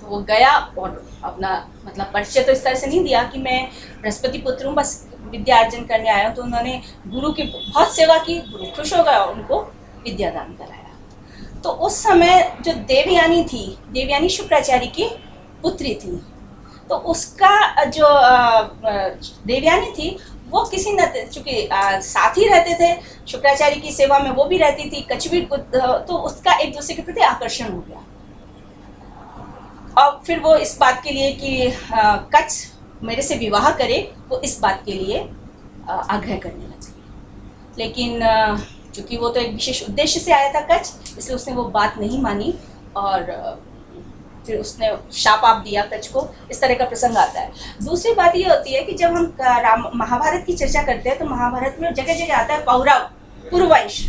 तो वो गया और अपना मतलब परिचय तो इस तरह से नहीं दिया कि मैं बृहस्पति पुत्र हूँ, बस विद्या अर्जन करने आया हूँ। तो उन्होंने गुरु की बहुत सेवा की, गुरु खुश हो गया, उनको विद्यादान कराया। तो उस समय जो देवयानी थी, देवयानी शुक्राचार्य की पुत्री थी, तो उसका जो देवयानी थी वो किसी न, चूंकि साथ ही रहते थे शुक्राचार्य की सेवा में, वो भी रहती थी, कच्छ भी, तो उसका एक दूसरे के प्रति आकर्षण हो गया। और फिर वो इस बात के लिए कि कच्छ मेरे से विवाह करे, वो इस बात के लिए आग्रह करने लगी। लेकिन चूंकि वो तो एक विशेष उद्देश्य से आया था कच्छ, इसलिए उसने वो बात नहीं मानी और फिर उसने शाप आप दिया कच्छ को। इस तरह का प्रसंग आता है। दूसरी बात ये होती है कि जब हम महाभारत की चर्चा करते हैं तो महाभारत में जगह जगह आता है पौरव, पुरुवंश।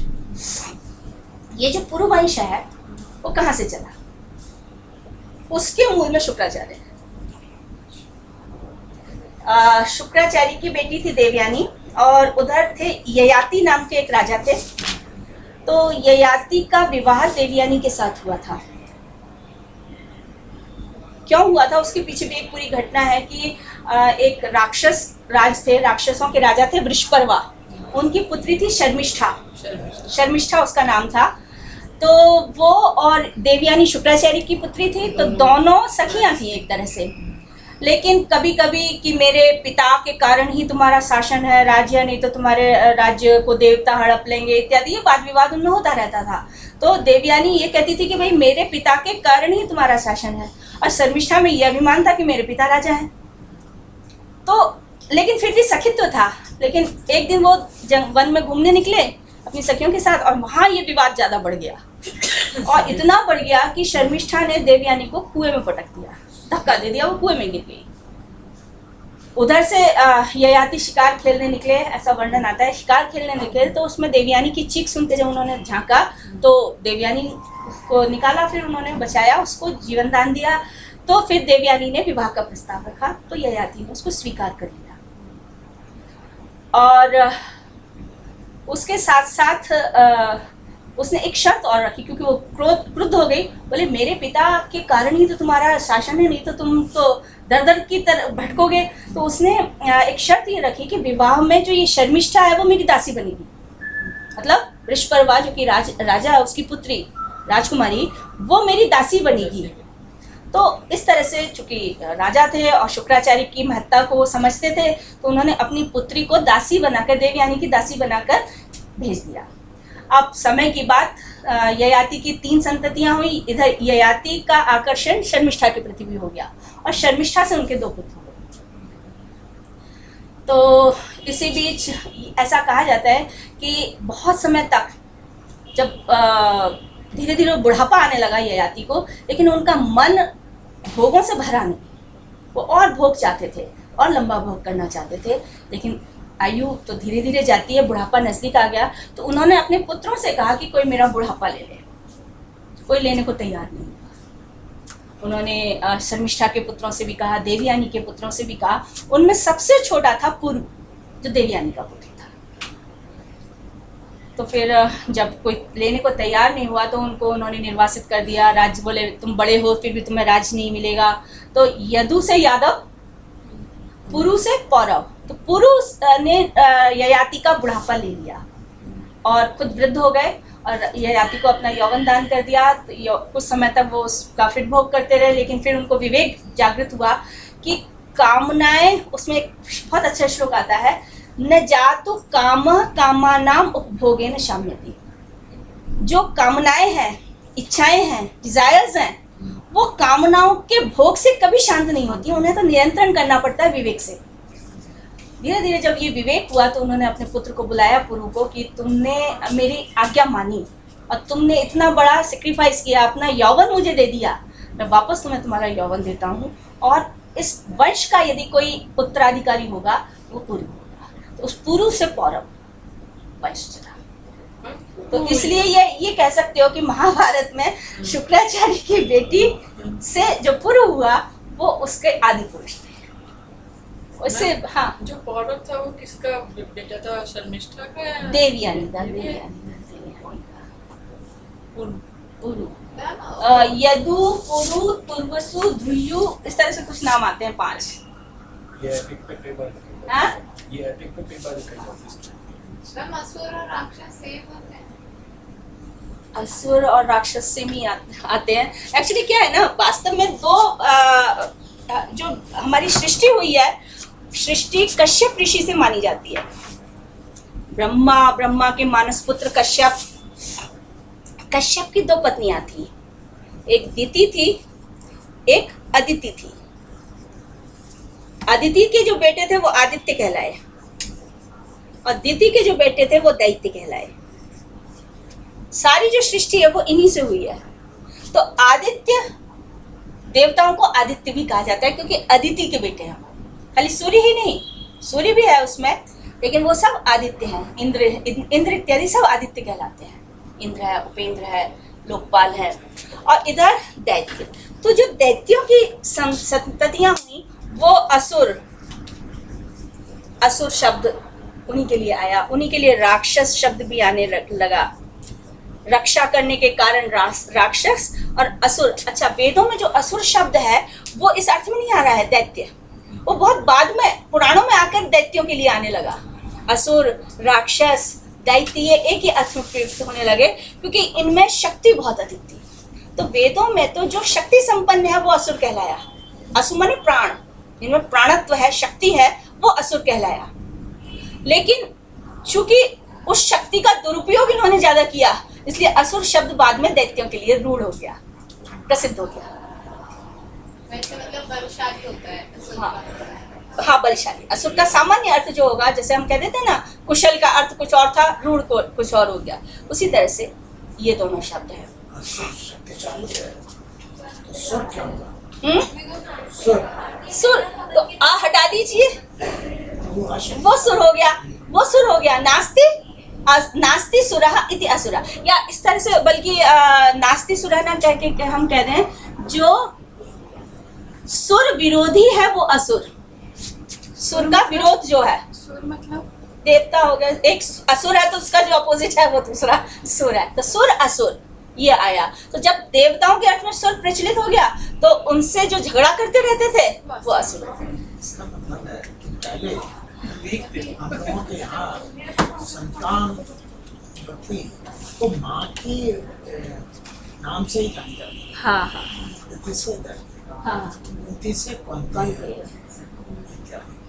ये जो पुरुवंश है वो कहाँ से चला? उसके मूल में शुक्राचार्य है। शुक्राचार्य की बेटी थी देवयानी और उधर थे ययाति नाम के एक राजा थे। तो ययाति का विवाह देवयानी के साथ हुआ था। क्यों हुआ था उसके पीछे भी एक पूरी घटना है कि एक राक्षस राज थे, राक्षसों के राजा थे वृषपर्वा, उनकी पुत्री थी शर्मिष्ठा, शर्मिष्ठा उसका नाम था। तो वो और देवयानी शुक्राचार्य की पुत्री थी, तो दोनों सखियां थी एक तरह से। लेकिन कभी कभी कि मेरे पिता के कारण ही तुम्हारा शासन है राज्य, नहीं तो तुम्हारे राज्य को देवता हड़प लेंगे इत्यादि, ये वाद विवाद उनमें होता रहता था। तो देवयानी ये कहती थी कि भाई मेरे पिता के कारण ही तुम्हारा शासन है, और शर्मिष्ठा में यह अभिमान था कि मेरे पिता राजा हैं। तो लेकिन फिर भी सखित्व था। लेकिन एक दिन वो वन में घूमने निकले अपनी सखियों के साथ, और वहाँ ये विवाद ज़्यादा बढ़ गया और इतना बढ़ गया कि शर्मिष्ठा ने देवयानी को कुएं में पटक दिया, धक्का दे दिया, वो कुएं में गिर गई। उधर से ययाति शिकार खेलने निकले, ऐसा वर्णन आता है। शिकार खेलने निकले तो उसमें देवयानी की चीख सुनते जब उन्होंने झांका तो देवयानी को निकाला, फिर उन्होंने बचाया, उसको जीवन दान दिया। तो फिर देवयानी ने विवाह का प्रस्ताव रखा, तो ययाति ने उसको स्वीकार कर लिया। और उसके साथ साथ उसने एक शर्त और रखी, क्योंकि वो क्रुद्ध हो गई, बोले मेरे पिता के कारण ही तो तुम्हारा शासन है, नहीं तो तुम तो दर दर की तरह भटकोगे। तो उसने एक शर्त ये रखी कि विवाह में जो ये शर्मिष्ठा है वो मेरी दासी बनेगी, मतलब वृषपर्वा जो कि राजा है, उसकी पुत्री राजकुमारी, वो मेरी दासी बनेगी। तो इस तरह से चूंकि राजा थे और शुक्राचार्य की महत्ता को वो समझते थे, तो उन्होंने अपनी पुत्री को दासी बनाकर, देवयानी की दासी बनाकर भेज दिया। अब समय की बात, ययाति की 3 संततियां हुई। इधर ययाति का आकर्षण शर्मिष्ठा के प्रति भी हो गया और शर्मिष्ठा से उनके 2 पुत्र हुए। तो इसी बीच ऐसा कहा जाता है कि बहुत समय तक जब धीरे धीरे बुढ़ापा आने लगा ययाति को, लेकिन उनका मन भोगों से भरा नहीं, वो और भोग चाहते थे और लंबा भोग करना चाहते थे। लेकिन आयु तो धीरे धीरे जाती है, बुढ़ापा नजदीक आ गया, तो उन्होंने अपने पुत्रों से कहा कि कोई मेरा बुढ़ापा ले ले। कोई लेने को तैयार नहीं हुआ। उन्होंने शर्मिष्ठा के पुत्रों से भी कहा, देवयानी के पुत्रों से भी कहा। उनमें सबसे छोटा था पुरु, जो देवयानी का पुत्र था। तो फिर जब कोई लेने को तैयार नहीं हुआ तो उनको उन्होंने निर्वासित कर दिया। राज्य बोले तुम बड़े हो फिर भी तुम्हें राज नहीं मिलेगा। तो यदु से यादव, पुरु से पौरव। तो पुरु ने ययाति का बुढ़ापा ले लिया और खुद वृद्ध हो गए और ययाति को अपना यौवन दान कर दिया। तो कुछ समय तक वो उसका फिर भोग करते रहे, लेकिन फिर उनको विवेक जागृत हुआ कि कामनाएं, उसमें एक बहुत अच्छा श्लोक आता है, न जातु काम कामानाम उपभोगेन शाम्यति। जो कामनाएं हैं, इच्छाएं हैं, डिजायर्स हैं, वो कामनाओं के भोग से कभी शांत नहीं होती, उन्हें तो नियंत्रण करना पड़ता है विवेक से। धीरे धीरे जब ये विवेक हुआ तो उन्होंने अपने पुत्र को बुलाया, पुरु को, कि तुमने मेरी आज्ञा मानी और तुमने इतना बड़ा सेक्रीफाइस किया, अपना यौवन मुझे दे दिया, मैं वापस तुम्हें तुम्हारा यौवन देता हूँ और इस वंश का यदि कोई उत्तराधिकारी होगा वो पुरु होगा। तो उस पुरु से पौरव वंश चला। तो इसलिए ये कह सकते हो कि महाभारत में शुक्राचार्य की बेटी से जो पुरु हुआ वो उसके आदि पुरुष थे। उससे हाँ,
जो पौरव था वो किसका बेटा था? शर्मिष्ठा का या
देवयानी का। पुरु, यदु, पुरु, तुर्वसु, ध्रुयु, इस तरह से कुछ नाम आते हैं 5।
ये एपिक पे पेपर
हाँ?
ये एपिक पे पेपर
मैम असुर और राक्षस सेम होते हैं?
असुर और राक्षस से ही आते हैं। एक्चुअली क्या है ना, वास्तव में जो हमारी सृष्टि हुई है, सृष्टि कश्यप ऋषि से मानी जाती है। ब्रह्मा के मानस पुत्र कश्यप। कश्यप की 2 पत्नियां थी, एक दिति थी, एक अदिति थी। अदिति के जो बेटे थे वो आदित्य कहलाए और दिति के जो बेटे थे वो दैत्य कहलाए। सारी जो सृष्टि है वो इन्हीं से हुई है। तो आदित्य, देवताओं को आदित्य भी कहा जाता है क्योंकि अदिति के बेटे हैं। खाली सूर्य ही नहीं, सूर्य भी है उसमें, लेकिन वो सब आदित्य हैं। इंद्र इत्यादि सब आदित्य कहलाते हैं। इंद्र है, उपेंद्र है, लोकपाल है। और इधर दैत्य। तो जो दैत्यों की संततियां हुई वो असुर शब्द उन्हीं के लिए आया। उन्हीं के लिए राक्षस शब्द भी आने लगा। रक्षा करने के कारण राक्षस और असुर। अच्छा, वेदों में जो असुर शब्द है वो इस अर्थ में नहीं आ रहा है दैत्य, वो बहुत बाद में पुराणों में आकर दैत्यों के लिए आने लगा। असुर, राक्षस, दैत्य ये एक ही अर्थ में प्रयुक्त होने लगे क्योंकि इनमें शक्ति बहुत अधिक थी। तो वेदों में तो जो शक्ति संपन्न है वो असुर कहलाया। असुर माने प्राण, इनमें प्राणत्व है, शक्ति है, वो असुर कहलाया। लेकिन चूंकि उस शक्ति का दुरुपयोग इन्होंने ज्यादा किया, इसलिए असुर शब्द बाद में दैत्यों के लिए रूढ़ हो गया, प्रसिद्ध हो गया।
वैसे मतलब बलशाली होता है असुर
हाँ।
का।
हाँ, बलशाली। असुर का सामान्य अर्थ जो होगा, जैसे हम कह देते हैं ना, कुशल का अर्थ कुछ और था, रूढ़ को कुछ और हो गया, उसी तरह से ये दोनों शब्द हैं। सुर तो आ हटा दीजिए, वो सुर हो गया, वो सुर हो गया। नास्ति सुरः इति असुरा, या इस तरह से, बल्कि नास्ति सुरः ना कह के हम कह रहे हैं जो सुर विरोधी है वो असुर। सुर का विरोध जो है,
सुर मतलब
देवता हो गया। एक असुर है तो उसका जो अपोजिट है वो दूसरा सुर है। तो सुर असुर ये आया। तो जब देवताओं के अर्थ में सुर प्रचलित हो गया तो उनसे जो झगड़ा करते रहते थे वो असुर।
इसका मतलब है कि पहले हम लोगों के यहाँ संतान जो थी तो माँ के नाम से ही कही जाती
हाँ हाँ।
है। किससे
हाँ
कुंती से कौन
कौन
है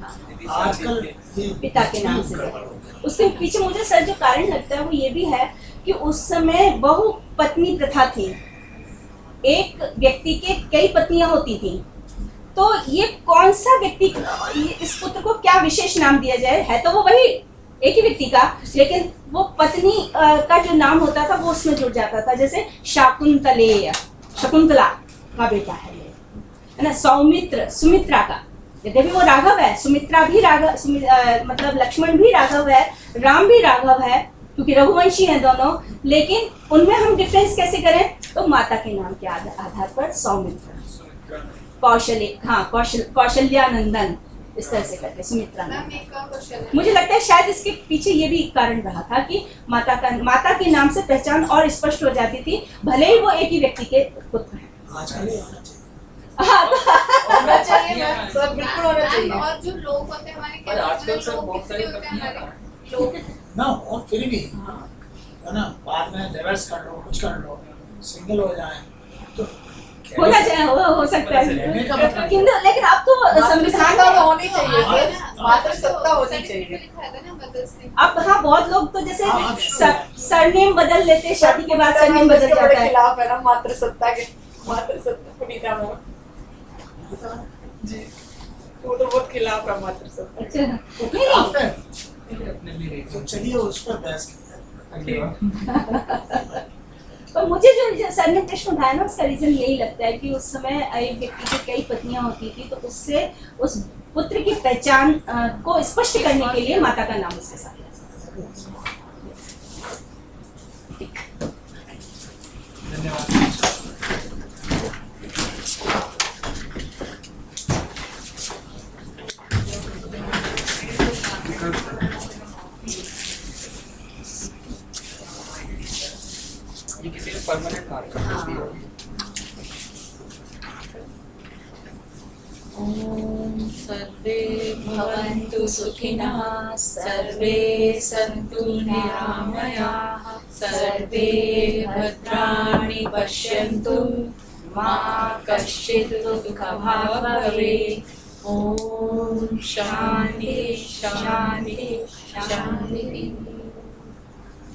हाँ।
आजकल ये
पिता के नाम से
गड़बड़ हो गया।
उसके पीछे मुझे सर जो कारण लगता है वो ये भी है कि उस समय बहु पत्नी प्रथा थी, एक व्यक्ति के कई पत्नियां होती थी, तो ये कौन सा व्यक्ति, इस पुत्र को क्या विशेष नाम दिया जाए, है तो वो वही एक ही व्यक्ति का, लेकिन वो पत्नी का जो नाम होता था वो उसमें जुड़ जाता था। जैसे शाकुंतलेय, शकुंतला का बेटा है ये, है ना। सौमित्र, सुमित्रा का, यद्यपि वो राघव है, सुमित्रा भी राघव, मतलब लक्ष्मण भी राघव है, राम भी राघव है, क्योंकि रघुवंशी हैं दोनों, लेकिन उनमें हम डिफरेंस कैसे करें, तो माता के नाम के आधार पर सौमित्र, कौशल्यानंदन, इस तरह से करके सुमित्रा नाम।
मैम एक और क्वेश्चन है।
मुझे लगता है शायद इसके पीछे ये भी कारण रहा था कि माता के नाम से पहचान और स्पष्ट हो जाती थी, भले ही वो एक ही व्यक्ति के पुत्र हैं।
आजकल ये होना चाहिए।
होना चाहिए मैम, सर बिल्कुल होना
मैम,
चाहिए।
और जो लोग होते हैं हमारे
पर आजकल सर
लोग
बहुत
कितने
सारी
होते हैं
पत्नियां
हमारे लोग,
ना, और फिर भी है ना, बाद में डिवोर्स कर लो, कुछ कर लो, सिंगल हो जाए तो
होना चाहिए, हो सकता है,
रहने का मतलब
किंतु लेकिन अब तो संविधान
मातृसत्ता
में
होनी चाहिए सर, मातृसत्ता होनी
सर्टिफिकेट
चाहिए।
में लिखा था ना मदर्स ने।
अब हाँ बहुत लोग तो जैसे
हाँ,
सरनेम बदल लेते हैं, शादी के बाद सरनेम बदल
इसके बड़े
जाता है।
खिलाफ है ना मातृसत्ता के, मातृसत्ता पुनीता मैम जी, वो तो बहुत खिलाफ है मातृसत्ता।
अच्छा नहीं
खिलाफ है,
अपने लिए
तो चलिए उस पर बहस की जाए।
पर मुझे जो सर ने प्रश्न उठाया ना, उसका रीजन यही लगता है कि उस समय एक व्यक्ति की कई पत्नियां होती थी, तो उससे उस पुत्र की पहचान को स्पष्ट करने के लिए माता का नाम उसके साथ है।
धन्यवाद। ये किसी ने परमानेंट मार्क कर दिया।
ॐ सर्वे भवन्तु सुखिनः, सर्वे सन्तु निरामयाः, सर्वे भद्राणि पश्यन्तु, मा कश्चित् दुःखभाग् भवेत्। ॐ शान्ति शान्ति शान्ति।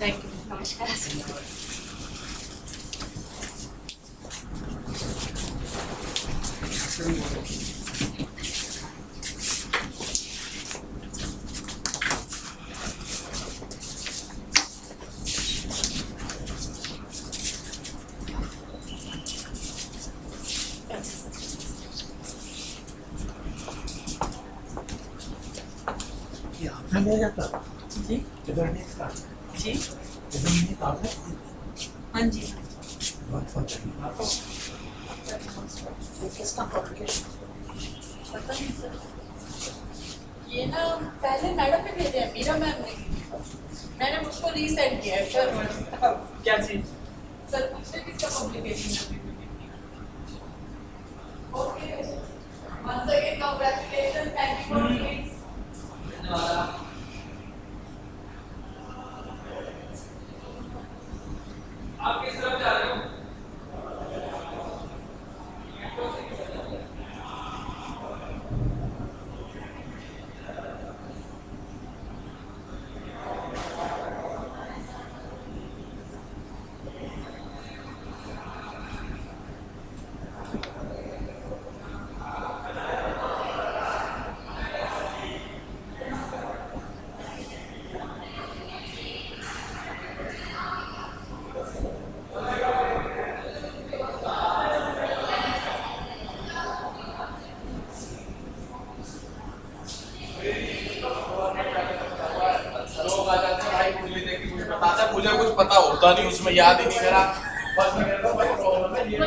Thank you.
नमस्कार।
ये आपने ले जाता
जी
केदारनाथ का,
जी
केदारनाथ आपने
हाँ जी
बहुत बहुत धन्यवाद। ये किसका पब्लिकेशन?
पता नहीं सर, ये ना पहले मैडम ने भेजे हैं, मीरा मैम ने, मैंने उसको रीसेंड किया है सर।
क्या चीज?
सर पूछते किसका पब्लिकेशन है। Okay once again congratulations, thank you for doing.
आप किस तरफ जा रहे हो?
लोग आ जाते हैं भाई मूवी देख के मुझे बताता है, मुझे कुछ पता होता नहीं, उसमें याद ही नहीं मेरा, बस मैं कहता हूँ भाई प्रॉब्लम है ये